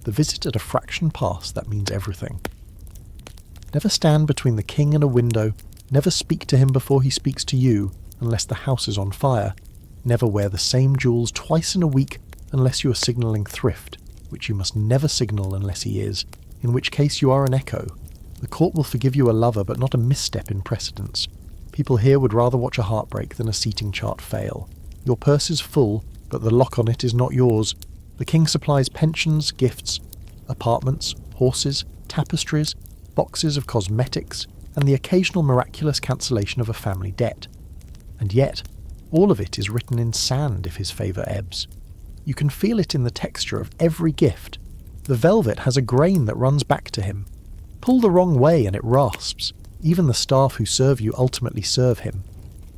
Speaker 1: The visit at a fraction past, that means everything. Never stand between the king and a window. Never speak to him before he speaks to you, unless the house is on fire. Never wear the same jewels twice in a week unless you are signalling thrift, which you must never signal unless he is, in which case you are an echo. The court will forgive you a lover but not a misstep in precedence. People here would rather watch a heartbreak than a seating chart fail. Your purse is full, but the lock on it is not yours. The king supplies pensions, gifts, apartments, horses, tapestries, boxes of cosmetics, and the occasional miraculous cancellation of a family debt. And yet, all of it is written in sand if his favour ebbs. You can feel it in the texture of every gift. The velvet has a grain that runs back to him. Pull the wrong way and it rasps. Even the staff who serve you ultimately serve him.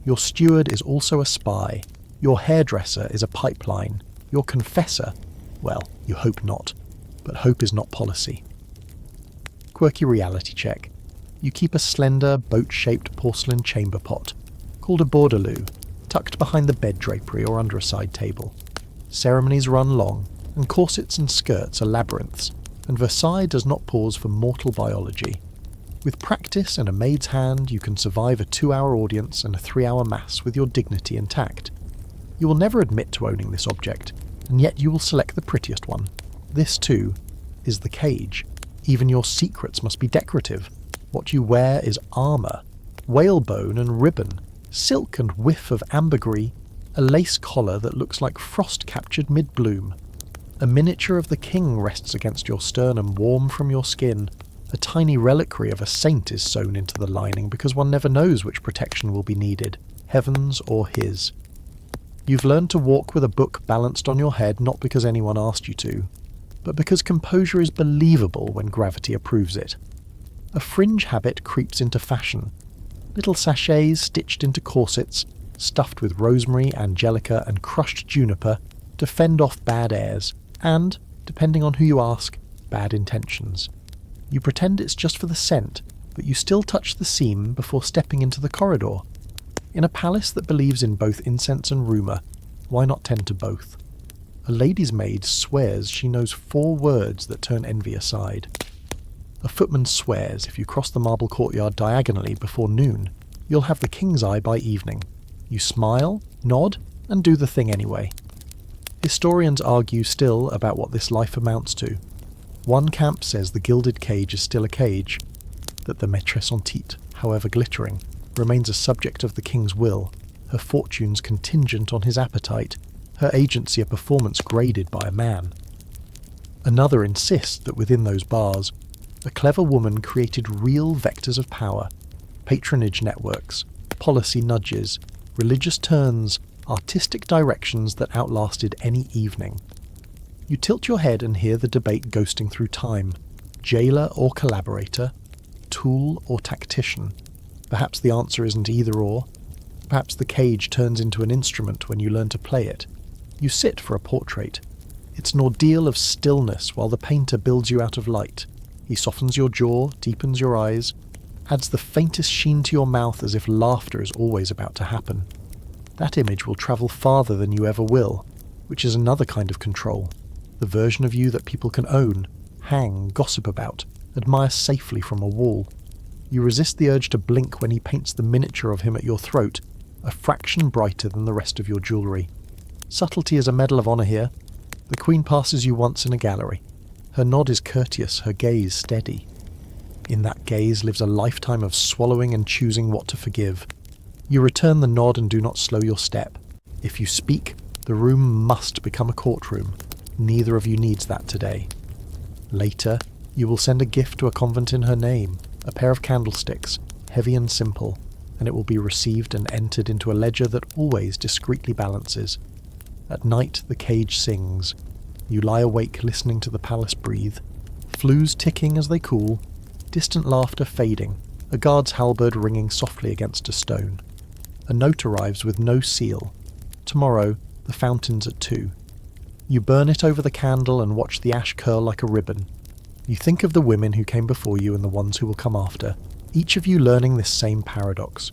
Speaker 1: Your steward is also a spy. Your hairdresser is a pipeline. Your confessor, well, you hope not. But hope is not policy. Quirky reality check. You keep a slender, boat-shaped porcelain chamber pot, called a bordeloo, tucked behind the bed drapery or under a side table. Ceremonies run long, and corsets and skirts are labyrinths, and Versailles does not pause for mortal biology. With practice and a maid's hand, you can survive a 2-hour audience and a 3-hour mass with your dignity intact. You will never admit to owning this object, and yet you will select the prettiest one. This, too, is the cage. Even your secrets must be decorative. What you wear is armour, whalebone and ribbon, silk and whiff of ambergris, a lace collar that looks like frost captured mid-bloom. A miniature of the king rests against your sternum, warm from your skin. A tiny reliquary of a saint is sewn into the lining because one never knows which protection will be needed, heaven's or his. You've learned to walk with a book balanced on your head not because anyone asked you to, but because composure is believable when gravity approves it. A fringe habit creeps into fashion. Little sachets stitched into corsets, stuffed with rosemary, angelica and crushed juniper to fend off bad airs and, depending on who you ask, bad intentions. You pretend it's just for the scent, but you still touch the seam before stepping into the corridor. In a palace that believes in both incense and rumour, why not tend to both? A lady's maid swears she knows 4 words that turn envy aside. A footman swears if you cross the marble courtyard diagonally before noon, you'll have the king's eye by evening. You smile, nod, and do the thing anyway. Historians argue still about what this life amounts to. One camp says the gilded cage is still a cage, that the maîtresse en titre, however glittering, remains a subject of the king's will, her fortunes contingent on his appetite, her agency a performance graded by a man. Another insists that within those bars, a clever woman created real vectors of power, patronage networks, policy nudges, religious turns, artistic directions that outlasted any evening. You tilt your head and hear the debate ghosting through time. Jailer or collaborator? Tool or tactician? Perhaps the answer isn't either or. Perhaps the cage turns into an instrument when you learn to play it. You sit for a portrait. It's an ordeal of stillness while the painter builds you out of light. He softens your jaw, deepens your eyes, adds the faintest sheen to your mouth as if laughter is always about to happen. That image will travel farther than you ever will, which is another kind of control. The version of you that people can own, hang, gossip about, admire safely from a wall. You resist the urge to blink when he paints the miniature of him at your throat, a fraction brighter than the rest of your jewellery. Subtlety is a medal of honour here. The queen passes you once in a gallery. Her nod is courteous, her gaze steady. In that gaze lives a lifetime of swallowing and choosing what to forgive. You return the nod and do not slow your step. If you speak, the room must become a courtroom. Neither of you needs that today. Later, you will send a gift to a convent in her name, a pair of candlesticks, heavy and simple, and it will be received and entered into a ledger that always discreetly balances. At night the cage sings. You lie awake listening to the palace breathe, flues ticking as they cool, distant laughter fading, a guard's halberd ringing softly against a stone. A note arrives with no seal. Tomorrow, the fountain's at 2. You burn it over the candle and watch the ash curl like a ribbon. You think of the women who came before you and the ones who will come after, each of you learning this same paradox.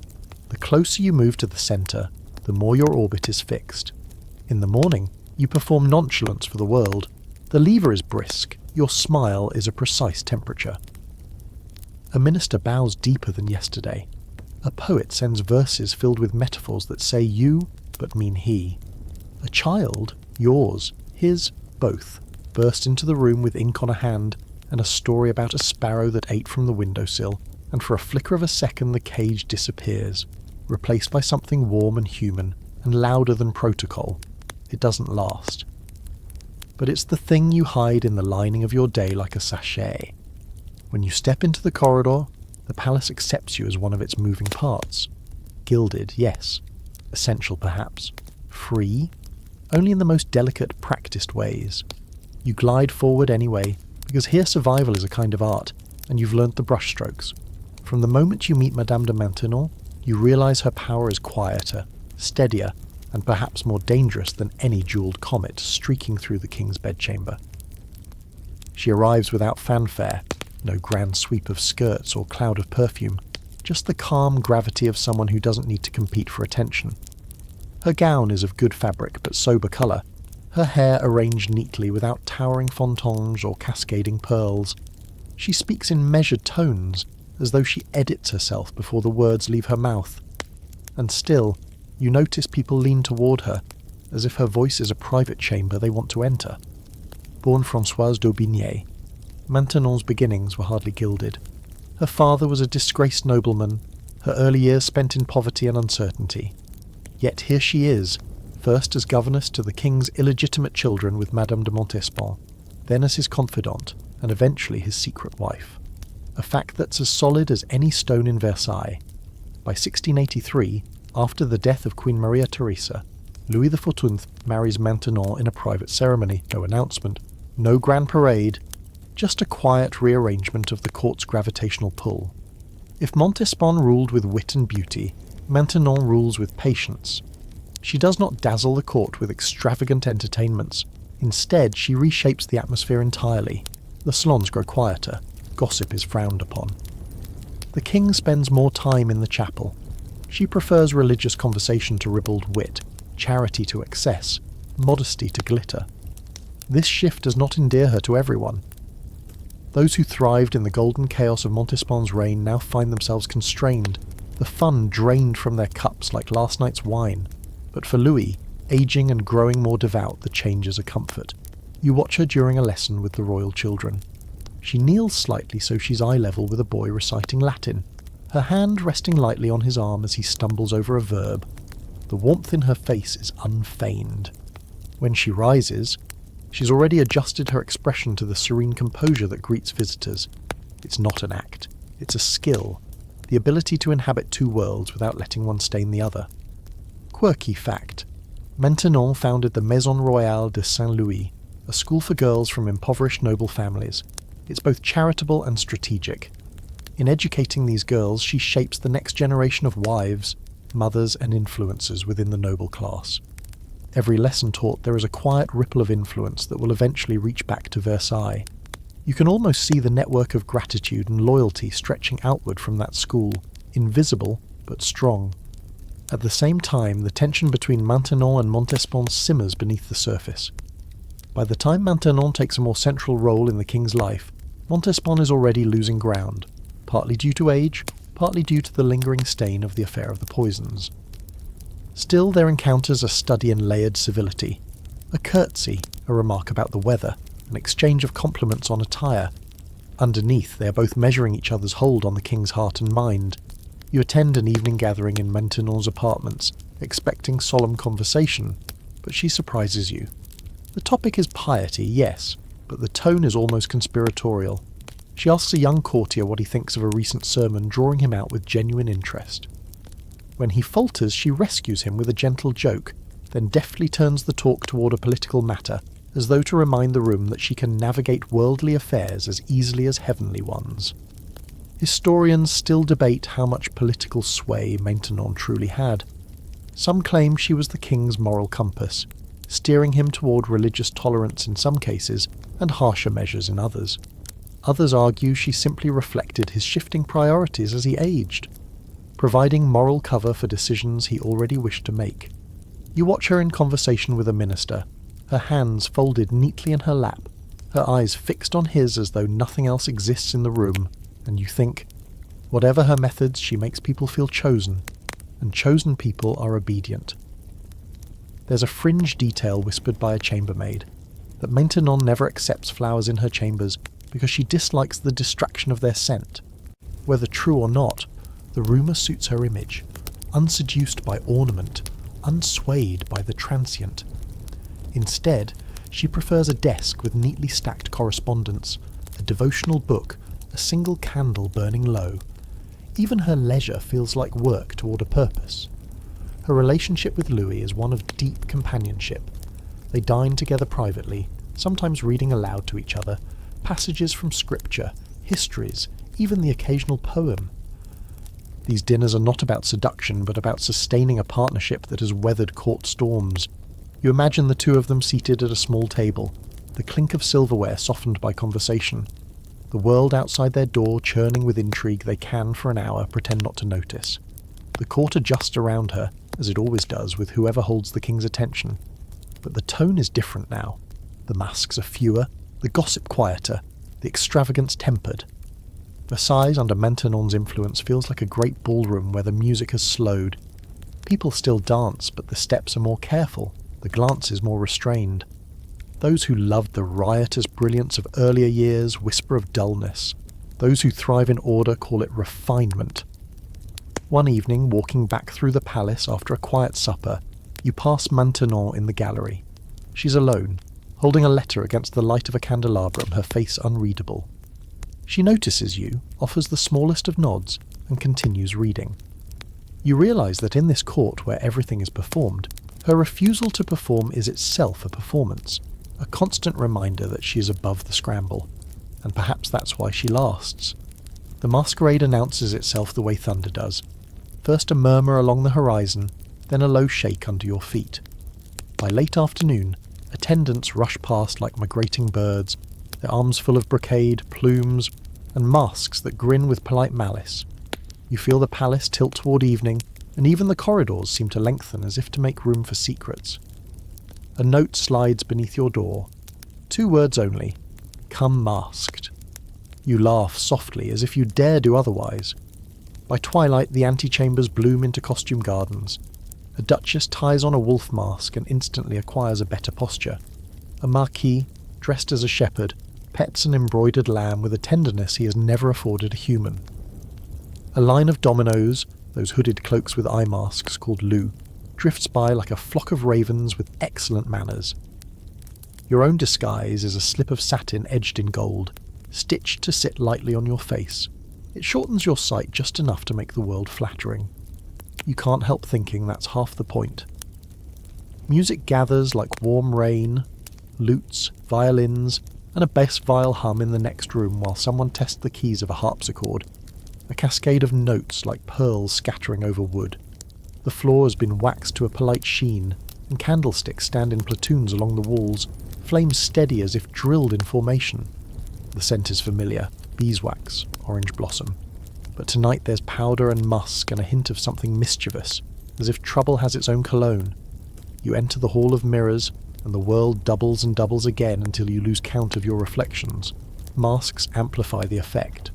Speaker 1: The closer you move to the centre, the more your orbit is fixed. In the morning, you perform nonchalance for the world. The lever is brisk, your smile is a precise temperature. A minister bows deeper than yesterday. A poet sends verses filled with metaphors that say you, but mean he. A child, yours, his, both, burst into the room with ink on a hand and a story about a sparrow that ate from the windowsill, and for a flicker of a second the cage disappears, replaced by something warm and human, and louder than protocol. It doesn't last. but it's the thing you hide in the lining of your day like a sachet. When you step into the corridor, the palace accepts you as one of its moving parts. Gilded, yes. Essential, perhaps. Free? Only in the most delicate, practiced ways. You glide forward anyway, because here survival is a kind of art, and you've learnt the brushstrokes. From the moment you meet Madame de Maintenon, you realise her power is quieter, steadier, and perhaps more dangerous than any jewelled comet streaking through the king's bedchamber. She arrives without fanfare, no grand sweep of skirts or cloud of perfume, just the calm gravity of someone who doesn't need to compete for attention. Her gown is of good fabric but sober colour, her hair arranged neatly without towering fontanges or cascading pearls. She speaks in measured tones, as though she edits herself before the words leave her mouth. And still, you notice people lean toward her, as if her voice is a private chamber they want to enter. Born Françoise d'Aubigné, Maintenon's beginnings were hardly gilded. Her father was a disgraced nobleman, her early years spent in poverty and uncertainty. Yet here she is, first as governess to the king's illegitimate children with Madame de Montespan, then as his confidante, and eventually his secret wife. A fact that's as solid as any stone in Versailles. By 1683, after the death of Queen Maria Theresa, Louis XIV marries Maintenon in a private ceremony, no announcement, no grand parade, just a quiet rearrangement of the court's gravitational pull. If Montespan ruled with wit and beauty, Maintenon rules with patience. She does not dazzle the court with extravagant entertainments. Instead, she reshapes the atmosphere entirely. The salons grow quieter. Gossip is frowned upon. The king spends more time in the chapel. She prefers religious conversation to ribald wit, charity to excess, modesty to glitter. This shift does not endear her to everyone. Those who thrived in the golden chaos of Montespan's reign now find themselves constrained, the fun drained from their cups like last night's wine. But for Louis, aging and growing more devout, the change is a comfort. You watch her during a lesson with the royal children. She kneels slightly so she's eye level with a boy reciting Latin, her hand resting lightly on his arm as he stumbles over a verb. The warmth in her face is unfeigned. When she rises, she's already adjusted her expression to the serene composure that greets visitors. It's not an act, it's a skill, the ability to inhabit two worlds without letting one stain the other. Quirky fact: Maintenon founded the Maison Royale de Saint-Louis, a school for girls from impoverished noble families. It's both charitable and strategic. In educating these girls, she shapes the next generation of wives, mothers and influencers within the noble class. Every lesson taught, there is a quiet ripple of influence that will eventually reach back to Versailles. You can almost see the network of gratitude and loyalty stretching outward from that school, invisible but strong. At the same time, the tension between Maintenon and Montespan simmers beneath the surface. By the time Maintenon takes a more central role in the king's life, Montespan is already losing ground, partly due to age, partly due to the lingering stain of the affair of the poisons. Still, their encounters are study in layered civility. A curtsy, a remark about the weather, an exchange of compliments on attire. Underneath, they are both measuring each other's hold on the king's heart and mind. You attend an evening gathering in Maintenon's apartments, expecting solemn conversation, but she surprises you. The topic is piety, yes, but the tone is almost conspiratorial. She asks a young courtier what he thinks of a recent sermon, drawing him out with genuine interest. When he falters, she rescues him with a gentle joke, then deftly turns the talk toward a political matter, as though to remind the room that she can navigate worldly affairs as easily as heavenly ones. Historians still debate how much political sway Maintenon truly had. Some claim she was the king's moral compass, steering him toward religious tolerance in some cases and harsher measures in others. Others argue she simply reflected his shifting priorities as he aged, providing moral cover for decisions he already wished to make. You watch her in conversation with a minister, her hands folded neatly in her lap, her eyes fixed on his as though nothing else exists in the room, and you think, whatever her methods, she makes people feel chosen, and chosen people are obedient. There's a fringe detail whispered by a chambermaid, that Maintenon never accepts flowers in her chambers because she dislikes the distraction of their scent. Whether true or not, the rumour suits her image, unseduced by ornament, unswayed by the transient. Instead, She prefers a desk with neatly stacked correspondence, a devotional book, a single candle burning low. Even her leisure feels like work toward a purpose. Her relationship with Louis is one of deep companionship. They dine together privately, sometimes reading aloud to each other, passages from scripture, histories, even the occasional poem. These dinners are not about seduction, but about sustaining a partnership that has weathered court storms. You imagine the two of them seated at a small table, the clink of silverware softened by conversation. The world outside their door churning with intrigue they can, for an hour, pretend not to notice. The court adjusts around her, as it always does with whoever holds the king's attention. But the tone is different now. The masks are fewer, the gossip quieter, the extravagance tempered. Versailles under Maintenon's influence feels like a great ballroom where the music has slowed. People still dance, but the steps are more careful, the glance is more restrained. Those who loved the riotous brilliance of earlier years whisper of dullness. Those who thrive in order call it refinement. One evening, walking back through the palace after a quiet supper, you pass Maintenon in the gallery. She's alone, holding a letter against the light of a candelabrum, her face unreadable. She notices you, offers the smallest of nods, and continues reading. You realise that in this court where everything is performed, her refusal to perform is itself a performance, a constant reminder that she is above the scramble, and perhaps that's why she lasts. The masquerade announces itself the way thunder does. First a murmur along the horizon, then a low shake under your feet. By late afternoon, attendants rush past like migrating birds, their arms full of brocade, plumes, and masks that grin with polite malice. You feel the palace tilt toward evening, and even the corridors seem to lengthen as if to make room for secrets. A note slides beneath your door. 2 words only. Come masked. You laugh softly, as if you dare do otherwise. By twilight, the antechambers bloom into costume gardens. A duchess ties on a wolf mask and instantly acquires a better posture. A marquis, dressed as a shepherd, pets an embroidered lamb with a tenderness he has never afforded a human. A line of dominoes, those hooded cloaks with eye masks called loups, drifts by like a flock of ravens with excellent manners. Your own disguise is a slip of satin edged in gold, stitched to sit lightly on your face. It shortens your sight just enough to make the world flattering. You can't help thinking that's half the point. Music gathers like warm rain, lutes, violins, and a bass viol hum in the next room while someone tests the keys of a harpsichord, a cascade of notes like pearls scattering over wood. The floor has been waxed to a polite sheen, and candlesticks stand in platoons along the walls, flames steady as if drilled in formation. The scent is familiar, beeswax, orange blossom. But tonight there's powder and musk and a hint of something mischievous, as if trouble has its own cologne. You enter the hall of mirrors, and the world doubles and doubles again until you lose count of your reflections. Masks amplify the effect.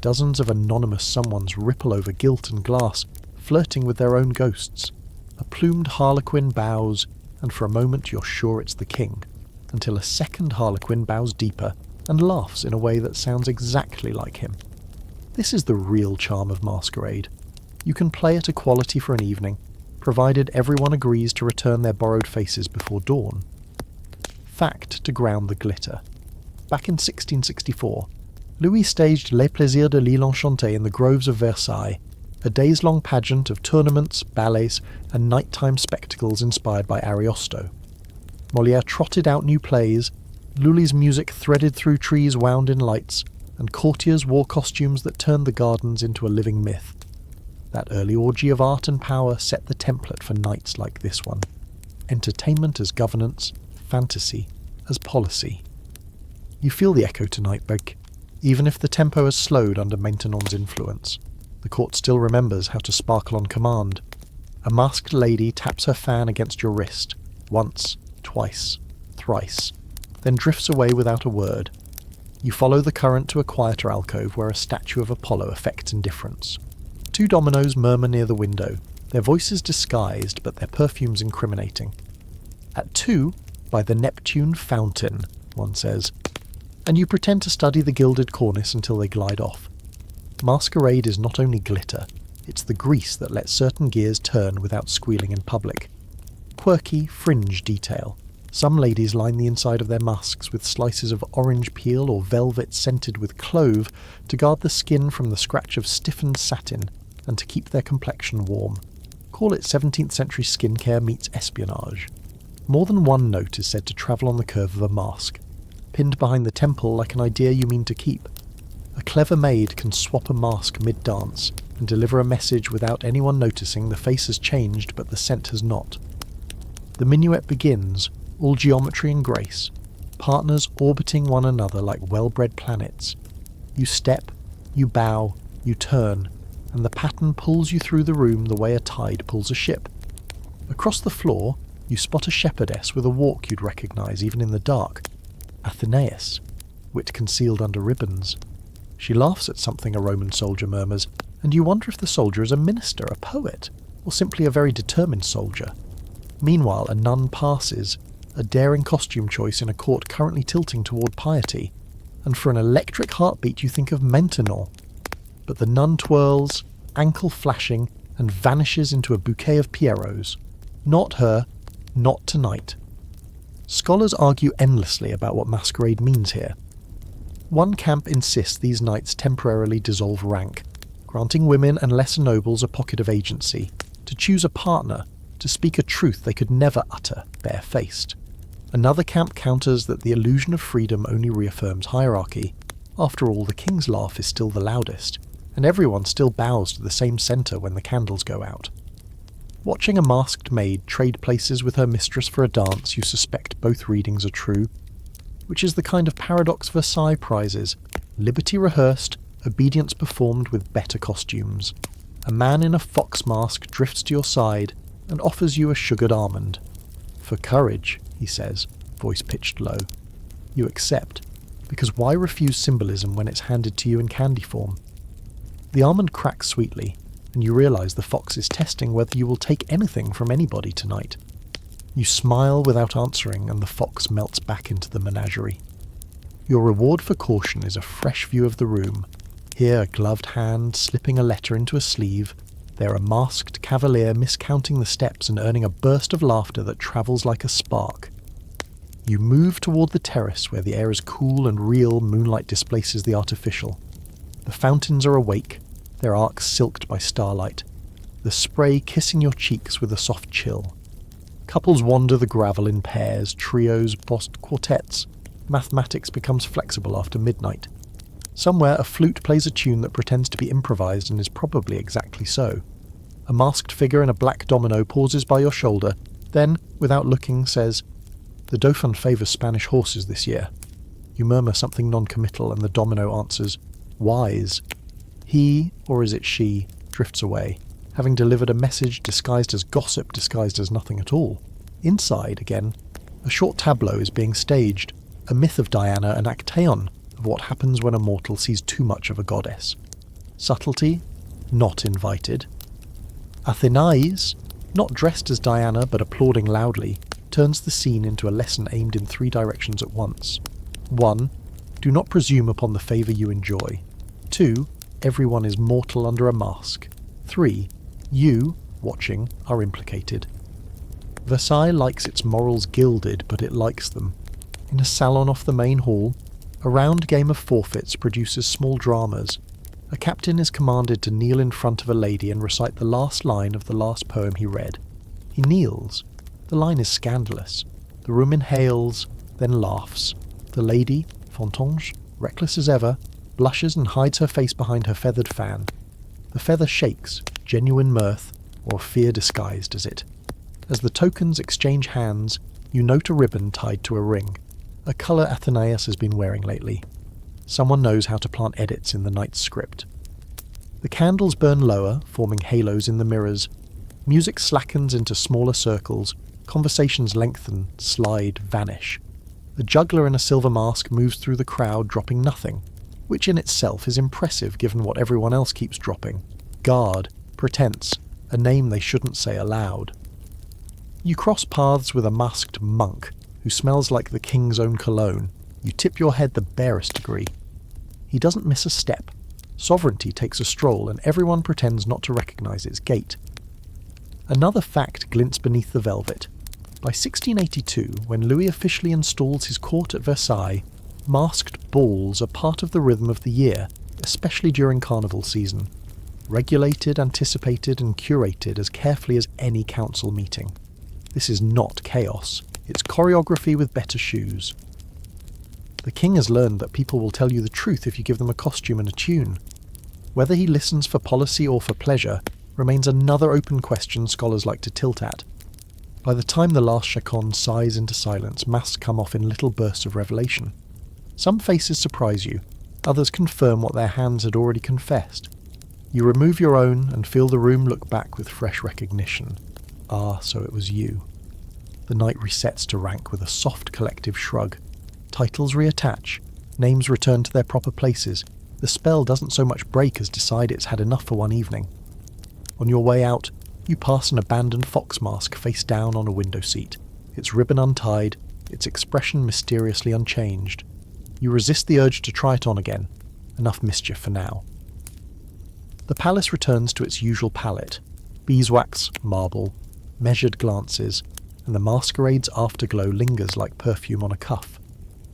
Speaker 1: Dozens of anonymous someones ripple over gilt and glass, flirting with their own ghosts. A plumed harlequin bows, and for a moment you're sure it's the king, until a second harlequin bows deeper and laughs in a way that sounds exactly like him. This is the real charm of masquerade. You can play at a quality for an evening, provided everyone agrees to return their borrowed faces before dawn. Fact to ground the glitter. Back in 1664, Louis staged Les Plaisirs de l'Île Enchantée in the groves of Versailles, a days-long pageant of tournaments, ballets, and nighttime spectacles inspired by Ariosto. Molière trotted out new plays, Lully's music threaded through trees wound in lights, and courtiers wore costumes that turned the gardens into a living myth. That early orgy of art and power set the template for nights like this one. Entertainment as governance, fantasy as policy. You feel the echo tonight, Beg, even if the tempo has slowed under Maintenon's influence. The court still remembers how to sparkle on command. A masked lady taps her fan against your wrist, once, twice, thrice, then drifts away without a word. You follow the current to a quieter alcove where a statue of Apollo affects indifference. 2 dominoes murmur near the window, their voices disguised but their perfumes incriminating. At 2, by the Neptune fountain, one says, and you pretend to study the gilded cornice until they glide off. Masquerade is not only glitter, it's the grease that lets certain gears turn without squealing in public. Quirky, fringe detail. Some ladies line the inside of their masks with slices of orange peel or velvet scented with clove to guard the skin from the scratch of stiffened satin and to keep their complexion warm. Call it 17th century skincare meets espionage. More than one note is said to travel on the curve of a mask, pinned behind the temple like an idea you mean to keep. A clever maid can swap a mask mid-dance and deliver a message without anyone noticing the face has changed but the scent has not. The minuet begins, all geometry and grace, partners orbiting one another like well-bred planets. You step, you bow, you turn, and the pattern pulls you through the room the way a tide pulls a ship. Across the floor, you spot a shepherdess with a walk you'd recognise even in the dark. Athenaeus, wit concealed under ribbons. She laughs at something a Roman soldier murmurs, and you wonder if the soldier is a minister, a poet, or simply a very determined soldier. Meanwhile, a nun passes, a daring costume choice in a court currently tilting toward Piety, and for an electric heartbeat you think of Maintenon. But the nun twirls, ankle flashing, and vanishes into a bouquet of pierrots. Not her, not tonight. Scholars argue endlessly about what masquerade means here. One camp insists these nights temporarily dissolve rank, granting women and lesser nobles a pocket of agency, to choose a partner, to speak a truth they could never utter barefaced. Another camp counters that the illusion of freedom only reaffirms hierarchy. After all, the king's laugh is still the loudest, and everyone still bows to the same centre when the candles go out. Watching a masked maid trade places with her mistress for a dance, you suspect both readings are true, which is the kind of paradox Versailles prizes: liberty rehearsed, obedience performed with better costumes. A man in a fox mask drifts to your side and offers you a sugared almond. For courage, he says, voice pitched low. You accept, because why refuse symbolism when it's handed to you in candy form? The almond cracks sweetly, and you realise the fox is testing whether you will take anything from anybody tonight. You smile without answering, and the fox melts back into the menagerie. Your reward for caution is a fresh view of the room. Here a gloved hand slipping a letter into a sleeve, there a masked cavalier miscounting the steps and earning a burst of laughter that travels like a spark. You move toward the terrace where the air is cool and real moonlight displaces the artificial. The fountains are awake, their arcs silked by starlight, the spray kissing your cheeks with a soft chill. Couples wander the gravel in pairs, trios, bossed quartets. Mathematics becomes flexible after midnight. Somewhere a flute plays a tune that pretends to be improvised and is probably exactly so. A masked figure in a black domino pauses by your shoulder, then, without looking, says, "The Dauphin favours Spanish horses this year." You murmur something non-committal and the domino answers, "Wise." He, or is it she, drifts away, having delivered a message disguised as gossip, disguised as nothing at all. Inside, again, a short tableau is being staged, a myth of Diana and Actaeon, of what happens when a mortal sees too much of a goddess. Subtlety, not invited. Athenaeus, not dressed as Diana but applauding loudly, turns the scene into a lesson aimed in 3 directions at once. 1. Do not presume upon the favour you enjoy. 2. Everyone is mortal under a mask. 3. You, watching, are implicated. Versailles likes its morals gilded, but it likes them. In a salon off the main hall, a round game of forfeits produces small dramas. A captain is commanded to kneel in front of a lady and recite the last line of the last poem he read. He kneels. The line is scandalous. The room inhales, then laughs. The lady, Fontange, reckless as ever, blushes and hides her face behind her feathered fan. The feather shakes, genuine mirth, or fear disguised as it. As the tokens exchange hands, you note a ribbon tied to a ring, a colour Athenaeus has been wearing lately. Someone knows how to plant edits in the night's script. The candles burn lower, forming halos in the mirrors. Music slackens into smaller circles, conversations lengthen, slide, vanish. The juggler in a silver mask moves through the crowd, dropping nothing, which in itself is impressive given what everyone else keeps dropping. Guard, pretense, a name they shouldn't say aloud. You cross paths with a masked monk, who smells like the king's own cologne. You tip your head the barest degree. He doesn't miss a step. Sovereignty takes a stroll, and everyone pretends not to recognise its gait. Another fact glints beneath the velvet. By 1682, when Louis officially installs his court at Versailles, masked balls are part of the rhythm of the year, especially during carnival season, regulated, anticipated and curated as carefully as any council meeting. This is not chaos, it's choreography with better shoes. The king has learned that people will tell you the truth if you give them a costume and a tune. Whether he listens for policy or for pleasure remains another open question scholars like to tilt at. By the time the last chaconne sighs into silence, masks come off in little bursts of revelation. Some faces surprise you, others confirm what their hands had already confessed. You remove your own and feel the room look back with fresh recognition. Ah, so it was you. The night resets to rank with a soft collective shrug. Titles reattach, names return to their proper places. The spell doesn't so much break as decide it's had enough for one evening. On your way out, you pass an abandoned fox mask face down on a window seat, its ribbon untied, its expression mysteriously unchanged. You resist the urge to try it on again. Enough mischief for now. The palace returns to its usual palette: beeswax, marble, measured glances, and the masquerade's afterglow lingers like perfume on a cuff.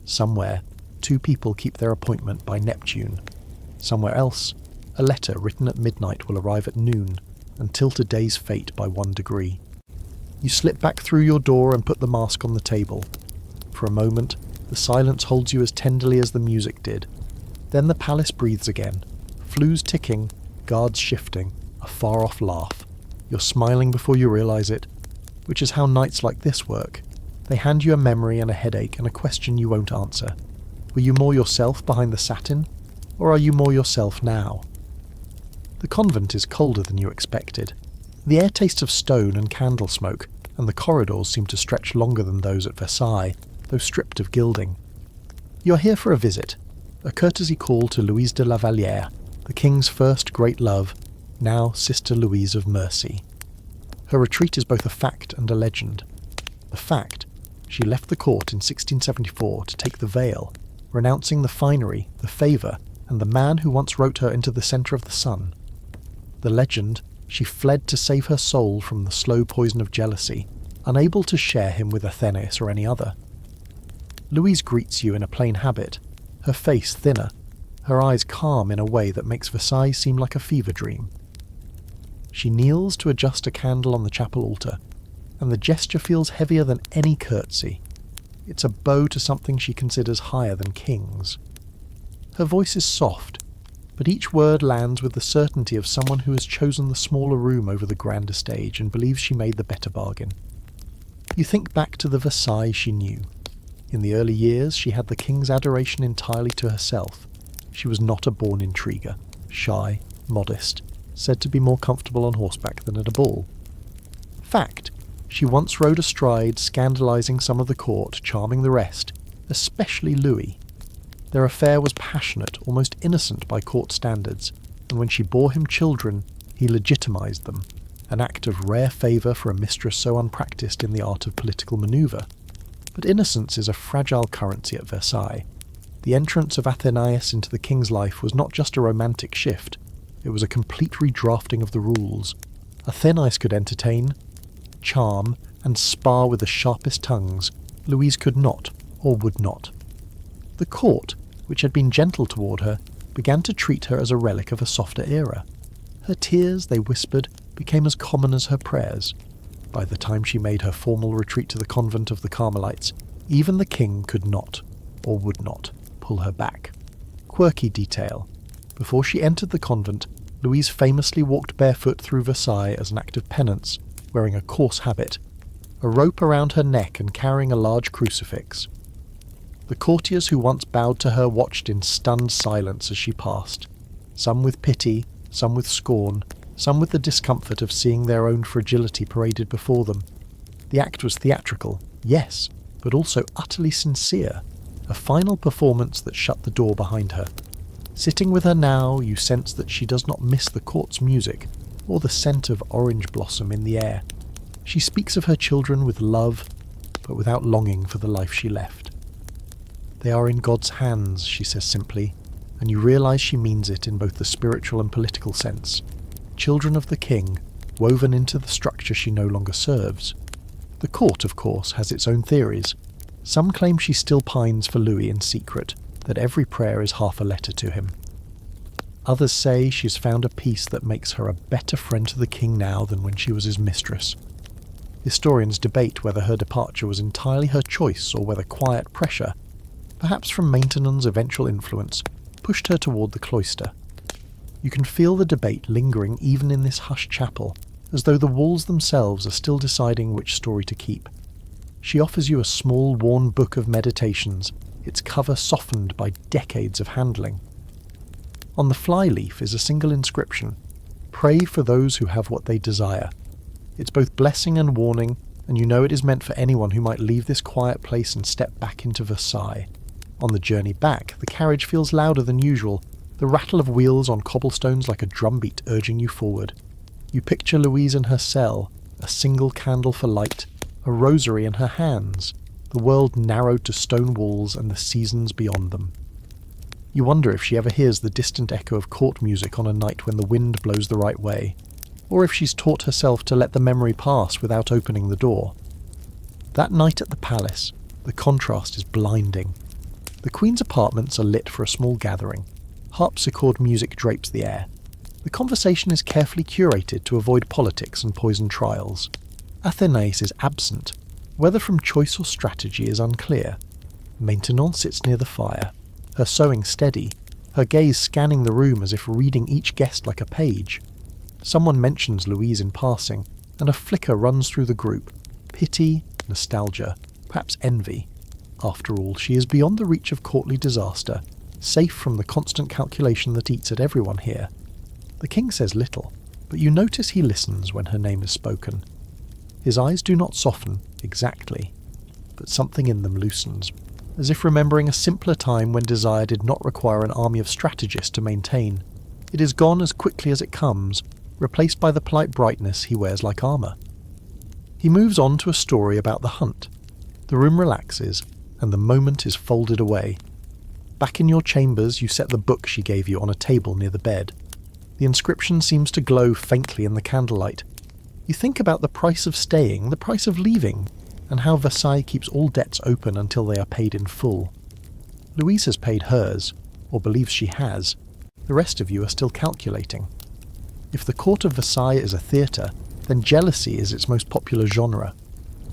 Speaker 1: Somewhere, two people keep their appointment by Neptune. Somewhere else, a letter written at midnight will arrive at noon and tilt a day's fate by 1 degree. You slip back through your door and put the mask on the table. For a moment, the silence holds you as tenderly as the music did. Then the palace breathes again, flues ticking, guards shifting, a far-off laugh. You're smiling before you realise it, which is how nights like this work. They hand you a memory and a headache and a question you won't answer. Were you more yourself behind the satin, or are you more yourself now? The convent is colder than you expected. The air tastes of stone and candle smoke, and the corridors seem to stretch longer than those at Versailles, though stripped of gilding. You're here for a visit, a courtesy call to Louise de la Vallière, the king's first great love, now Sister Louise of Mercy. Her retreat is both a fact and a legend. The fact: she left the court in 1674 to take the veil, renouncing the finery, the favour, and the man who once wrote her into the centre of the sun. The legend: she fled to save her soul from the slow poison of jealousy, unable to share him with Athenius or any other. Louise greets you in a plain habit, her face thinner, her eyes calm in a way that makes Versailles seem like a fever dream. She kneels to adjust a candle on the chapel altar, and the gesture feels heavier than any curtsy. It's a bow to something she considers higher than kings. Her voice is soft, but each word lands with the certainty of someone who has chosen the smaller room over the grander stage and believes she made the better bargain. You think back to the Versailles she knew. In the early years, she had the king's adoration entirely to herself. She was not a born intriguer, shy, modest, said to be more comfortable on horseback than at a ball. Fact: she once rode astride, scandalising some of the court, charming the rest, especially Louis. Their affair was passionate, almost innocent by court standards, and when she bore him children, he legitimised them, an act of rare favour for a mistress so unpractised in the art of political manoeuvre. But innocence is a fragile currency at Versailles. The entrance of Athenius into the king's life was not just a romantic shift, it was a complete redrafting of the rules. Athenius could entertain, charm, and spar with the sharpest tongues. Louise could not, or would not. The court, which had been gentle toward her, began to treat her as a relic of a softer era. Her tears, they whispered, became as common as her prayers. By the time she made her formal retreat to the convent of the Carmelites, even the king could not, or would not, pull her back. Quirky detail: before she entered the convent, Louise famously walked barefoot through Versailles as an act of penance, wearing a coarse habit, a rope around her neck and carrying a large crucifix. The courtiers who once bowed to her watched in stunned silence as she passed, some with pity, some with scorn, some with the discomfort of seeing their own fragility paraded before them. The act was theatrical, yes, but also utterly sincere, a final performance that shut the door behind her. Sitting with her now, you sense that she does not miss the court's music, or the scent of orange blossom in the air. She speaks of her children with love, but without longing for the life she left. They are in God's hands, she says simply, and you realise she means it in both the spiritual and political sense. Children of the king, woven into the structure she no longer serves. The court, of course, has its own theories. Some claim she still pines for Louis in secret, that every prayer is half a letter to him. Others say she's found a peace that makes her a better friend to the king now than when she was his mistress. Historians debate whether her departure was entirely her choice or whether quiet pressure, perhaps from Maintenon's eventual influence, pushed her toward the cloister. You can feel the debate lingering even in this hushed chapel, as though the walls themselves are still deciding which story to keep. She offers you a small, worn book of meditations, its cover softened by decades of handling. On the flyleaf is a single inscription: "Pray for those who have what they desire." It's both blessing and warning, and you know it is meant for anyone who might leave this quiet place and step back into Versailles. On the journey back, the carriage feels louder than usual, the rattle of wheels on cobblestones like a drumbeat urging you forward. You picture Louise in her cell, a single candle for light, a rosary in her hands, the world narrowed to stone walls and the seasons beyond them. You wonder if she ever hears the distant echo of court music on a night when the wind blows the right way, or if she's taught herself to let the memory pass without opening the door. That night at the palace, the contrast is blinding. The Queen's apartments are lit for a small gathering. Harpsichord music drapes the air. The conversation is carefully curated to avoid politics and poison trials. Athena is absent. Whether from choice or strategy is unclear. Maintenon sits near the fire, her sewing steady, her gaze scanning the room as if reading each guest like a page. Someone mentions Louise in passing, and a flicker runs through the group. Pity, nostalgia, perhaps envy. After all, she is beyond the reach of courtly disaster, safe from the constant calculation that eats at everyone here. The king says little, but you notice he listens when her name is spoken. His eyes do not soften, exactly, but something in them loosens, as if remembering a simpler time when desire did not require an army of strategists to maintain. It is gone as quickly as it comes, replaced by the polite brightness he wears like armour. He moves on to a story about the hunt. The room relaxes, and the moment is folded away. Back in your chambers, you set the book she gave you on a table near the bed. The inscription seems to glow faintly in the candlelight. You think about the price of staying, the price of leaving, and how Versailles keeps all debts open until they are paid in full. Louise has paid hers, or believes she has. The rest of you are still calculating. If the court of Versailles is a theatre, then jealousy is its most popular genre,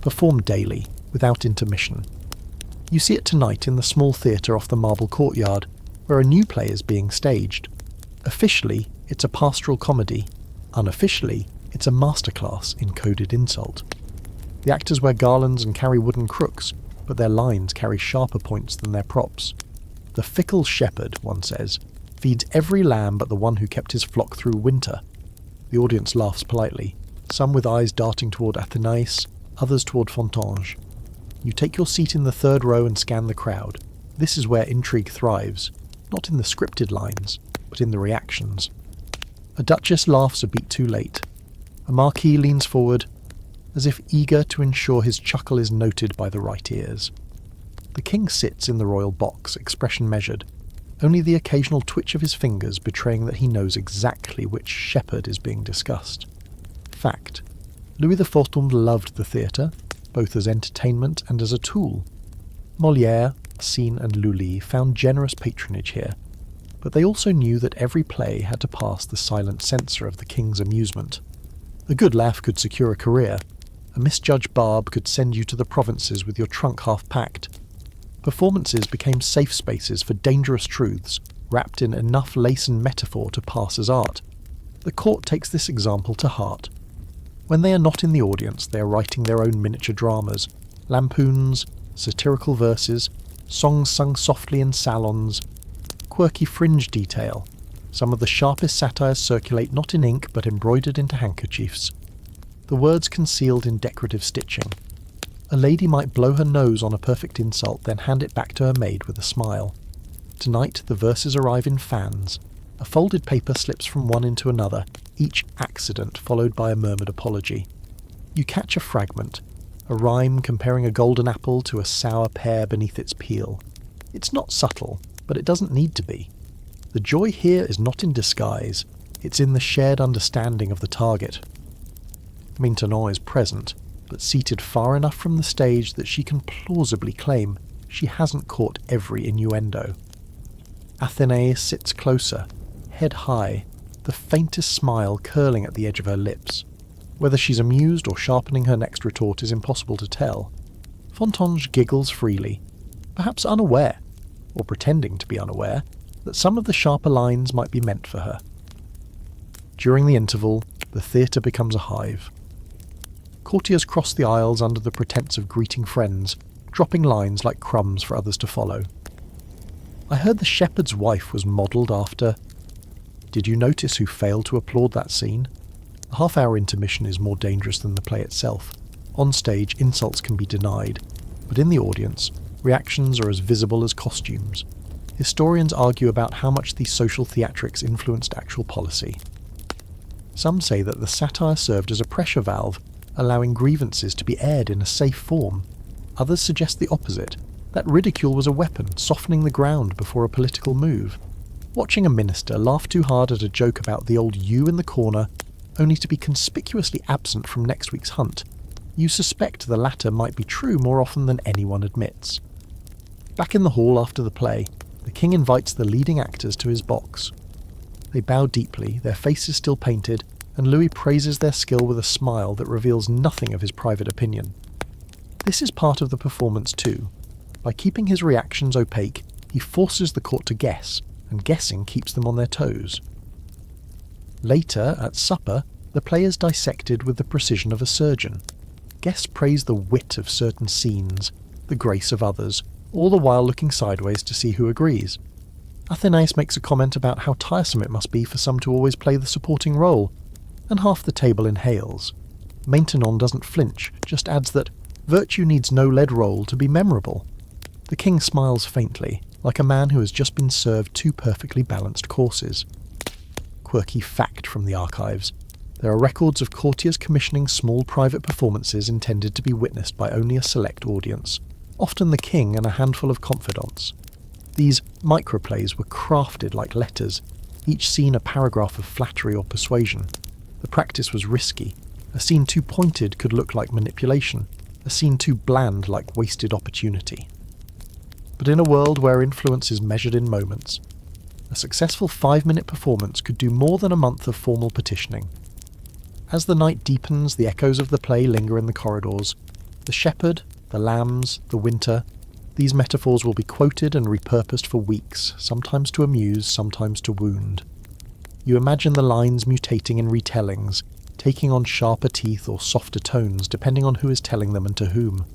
Speaker 1: performed daily, without intermission. You see it tonight in the small theatre off the marble courtyard, where a new play is being staged. Officially, it's a pastoral comedy. Unofficially, it's a masterclass in coded insult. The actors wear garlands and carry wooden crooks, but their lines carry sharper points than their props. The fickle shepherd, one says, feeds every lamb but the one who kept his flock through winter. The audience laughs politely, some with eyes darting toward Athénaïs, others toward Fontange. You take your seat in the third row and scan the crowd. This is where intrigue thrives, not in the scripted lines, but in the reactions. A duchess laughs a beat too late. A marquis leans forward, as if eager to ensure his chuckle is noted by the right ears. The king sits in the royal box, expression measured, only the occasional twitch of his fingers betraying that he knows exactly which shepherd is being discussed. Fact: Louis XIV loved the theatre, both as entertainment and as a tool. Molière, Racine and Lully found generous patronage here, but they also knew that every play had to pass the silent censor of the king's amusement. A good laugh could secure a career. A misjudged barb could send you to the provinces with your trunk half-packed. Performances became safe spaces for dangerous truths, wrapped in enough lace and metaphor to pass as art. The court takes this example to heart. When they are not in the audience, they are writing their own miniature dramas, lampoons, satirical verses, songs sung softly in salons, quirky fringe detail. Some of the sharpest satires circulate not in ink but embroidered into handkerchiefs. The words concealed in decorative stitching. A lady might blow her nose on a perfect insult, then hand it back to her maid with a smile. Tonight the verses arrive in fans. A folded paper slips from one into another, each accident followed by a murmured apology. You catch a fragment, a rhyme comparing a golden apple to a sour pear beneath its peel. It's not subtle, but it doesn't need to be. The joy here is not in disguise, it's in the shared understanding of the target. Maintenon is present, but seated far enough from the stage that she can plausibly claim she hasn't caught every innuendo. Athena sits closer, head high, the faintest smile curling at the edge of her lips. Whether she's amused or sharpening her next retort is impossible to tell. Fontange giggles freely, perhaps unaware, or pretending to be unaware, that some of the sharper lines might be meant for her. During the interval, the theatre becomes a hive. Courtiers cross the aisles under the pretence of greeting friends, dropping lines like crumbs for others to follow. I heard the shepherd's wife was modelled after... Did you notice who failed to applaud that scene? The half-hour intermission is more dangerous than the play itself. On stage, insults can be denied, but in the audience, reactions are as visible as costumes. Historians argue about how much these social theatrics influenced actual policy. Some say that the satire served as a pressure valve, allowing grievances to be aired in a safe form. Others suggest the opposite, that ridicule was a weapon, softening the ground before a political move. Watching a minister laugh too hard at a joke about the old ewe in the corner, only to be conspicuously absent from next week's hunt, you suspect the latter might be true more often than anyone admits. Back in the hall after the play, the king invites the leading actors to his box. They bow deeply, their faces still painted, and Louis praises their skill with a smile that reveals nothing of his private opinion. This is part of the performance too. By keeping his reactions opaque, he forces the court to guess, and guessing keeps them on their toes. Later, at supper, the play is dissected with the precision of a surgeon. Guests praise the wit of certain scenes, the grace of others, all the while looking sideways to see who agrees. Athena makes a comment about how tiresome it must be for some to always play the supporting role, and half the table inhales. Maintenon doesn't flinch, just adds that virtue needs no lead role to be memorable. The king smiles faintly, like a man who has just been served two perfectly balanced courses. Quirky fact from the archives. There are records of courtiers commissioning small private performances intended to be witnessed by only a select audience, often the king and a handful of confidants. These microplays were crafted like letters, each scene a paragraph of flattery or persuasion. The practice was risky. A scene too pointed could look like manipulation, a scene too bland like wasted opportunity. But in a world where influence is measured in moments, a successful 5-minute performance could do more than a month of formal petitioning. As the night deepens, the echoes of the play linger in the corridors. The shepherd, the lambs, the winter, these metaphors will be quoted and repurposed for weeks, sometimes to amuse, sometimes to wound. You imagine the lines mutating in retellings, taking on sharper teeth or softer tones depending on who is telling them and to whom.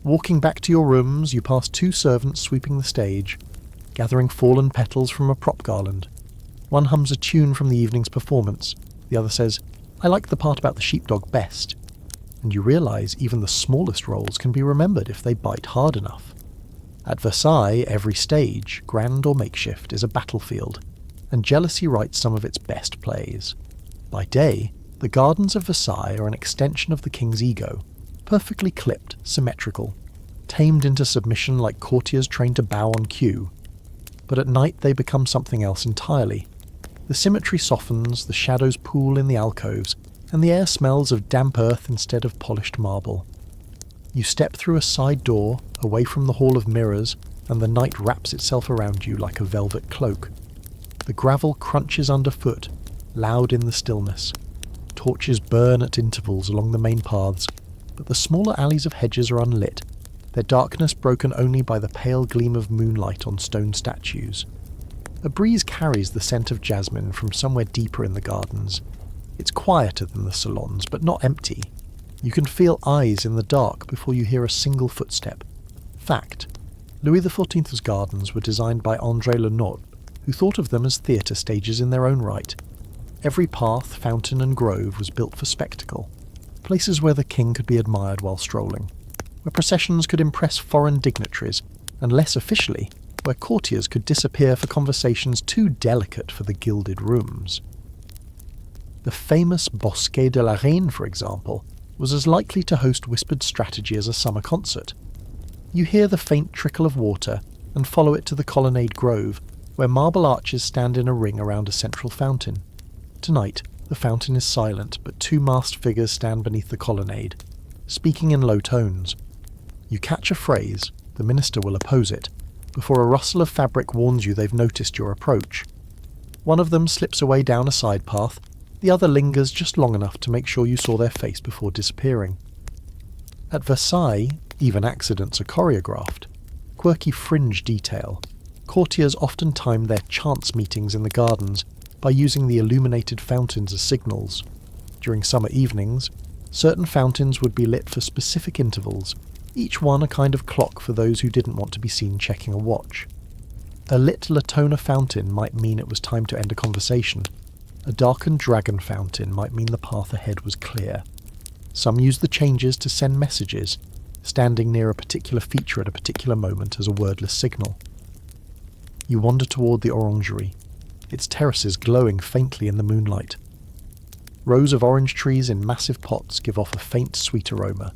Speaker 1: Walking back to your rooms, you pass 2 servants sweeping the stage, gathering fallen petals from a prop garland. One hums a tune from the evening's performance, the other says, "I like the part about the sheepdog best," and you realise even the smallest roles can be remembered if they bite hard enough. At Versailles, every stage, grand or makeshift, is a battlefield, and jealousy writes some of its best plays. By day, the gardens of Versailles are an extension of the king's ego, perfectly clipped, symmetrical, tamed into submission like courtiers trained to bow on cue. But at night they become something else entirely. The symmetry softens, the shadows pool in the alcoves, and the air smells of damp earth instead of polished marble. You step through a side door, away from the hall of mirrors, and the night wraps itself around you like a velvet cloak. The gravel crunches underfoot, loud in the stillness. Torches burn at intervals along the main paths, but the smaller alleys of hedges are unlit, their darkness broken only by the pale gleam of moonlight on stone statues. A breeze carries the scent of jasmine from somewhere deeper in the gardens. It's quieter than the salons, but not empty. You can feel eyes in the dark before you hear a single footstep. Fact: Louis XIV's gardens were designed by André Lenotre, who thought of them as theatre stages in their own right. Every path, fountain and grove was built for spectacle, places where the king could be admired while strolling, where processions could impress foreign dignitaries, and less officially, where courtiers could disappear for conversations too delicate for the gilded rooms. The famous Bosquet de la Reine, for example, was as likely to host whispered strategy as a summer concert. You hear the faint trickle of water and follow it to the colonnade grove, where marble arches stand in a ring around a central fountain. Tonight, the fountain is silent, but 2 masked figures stand beneath the colonnade, speaking in low tones. You catch a phrase, the minister will oppose it, before a rustle of fabric warns you they've noticed your approach. One of them slips away down a side path, the other lingers just long enough to make sure you saw their face before disappearing. At Versailles, even accidents are choreographed. Quirky fringe detail. Courtiers often time their chance meetings in the gardens by using the illuminated fountains as signals. During summer evenings, certain fountains would be lit for specific intervals, each one a kind of clock for those who didn't want to be seen checking a watch. A lit Latona fountain might mean it was time to end a conversation. A darkened dragon fountain might mean the path ahead was clear. Some use the changes to send messages, standing near a particular feature at a particular moment as a wordless signal. You wander toward the orangery, its terraces glowing faintly in the moonlight. Rows of orange trees in massive pots give off a faint sweet aroma.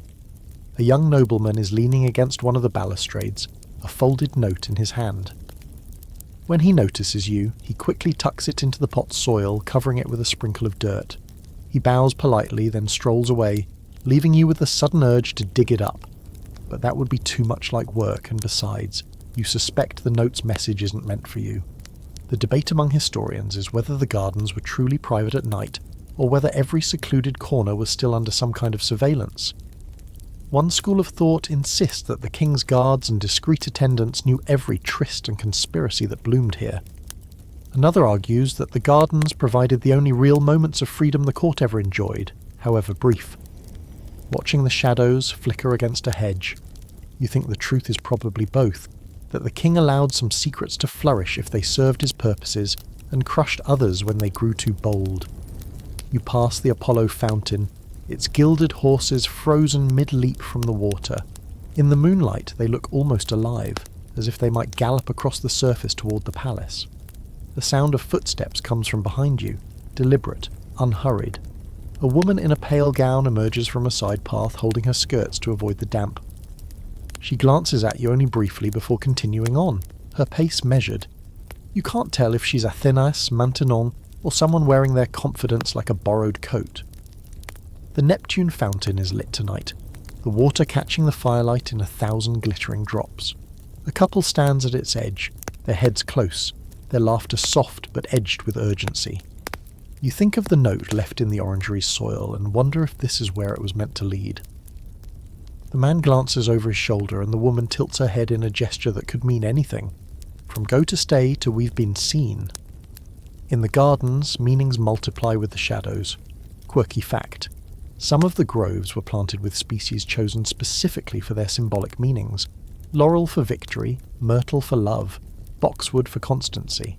Speaker 1: A young nobleman is leaning against one of the balustrades, a folded note in his hand. When he notices you, he quickly tucks it into the pot's soil, covering it with a sprinkle of dirt. He bows politely, then strolls away, leaving you with the sudden urge to dig it up. But that would be too much like work, and besides, you suspect the note's message isn't meant for you. The debate among historians is whether the gardens were truly private at night, or whether every secluded corner was still under some kind of surveillance. One school of thought insists that the king's guards and discreet attendants knew every tryst and conspiracy that bloomed here. Another argues that the gardens provided the only real moments of freedom the court ever enjoyed, however brief. Watching the shadows flicker against a hedge, you think the truth is probably both, that the king allowed some secrets to flourish if they served his purposes, and crushed others when they grew too bold. You pass the Apollo fountain, its gilded horses frozen mid-leap from the water. In the moonlight they look almost alive, as if they might gallop across the surface toward the palace. The sound of footsteps comes from behind you, deliberate, unhurried. A woman in a pale gown emerges from a side path, holding her skirts to avoid the damp. She glances at you only briefly before continuing on, her pace measured. You can't tell if she's Athena, Maintenon, or someone wearing their confidence like a borrowed coat. The Neptune fountain is lit tonight, the water catching the firelight in 1,000 glittering drops. A couple stands at its edge, their heads close, their laughter soft but edged with urgency. You think of the note left in the orangery's soil and wonder if this is where it was meant to lead. The man glances over his shoulder and the woman tilts her head in a gesture that could mean anything, from go to stay to we've been seen. In the gardens, meanings multiply with the shadows. Quirky fact: some of the groves were planted with species chosen specifically for their symbolic meanings. Laurel for victory, myrtle for love, boxwood for constancy.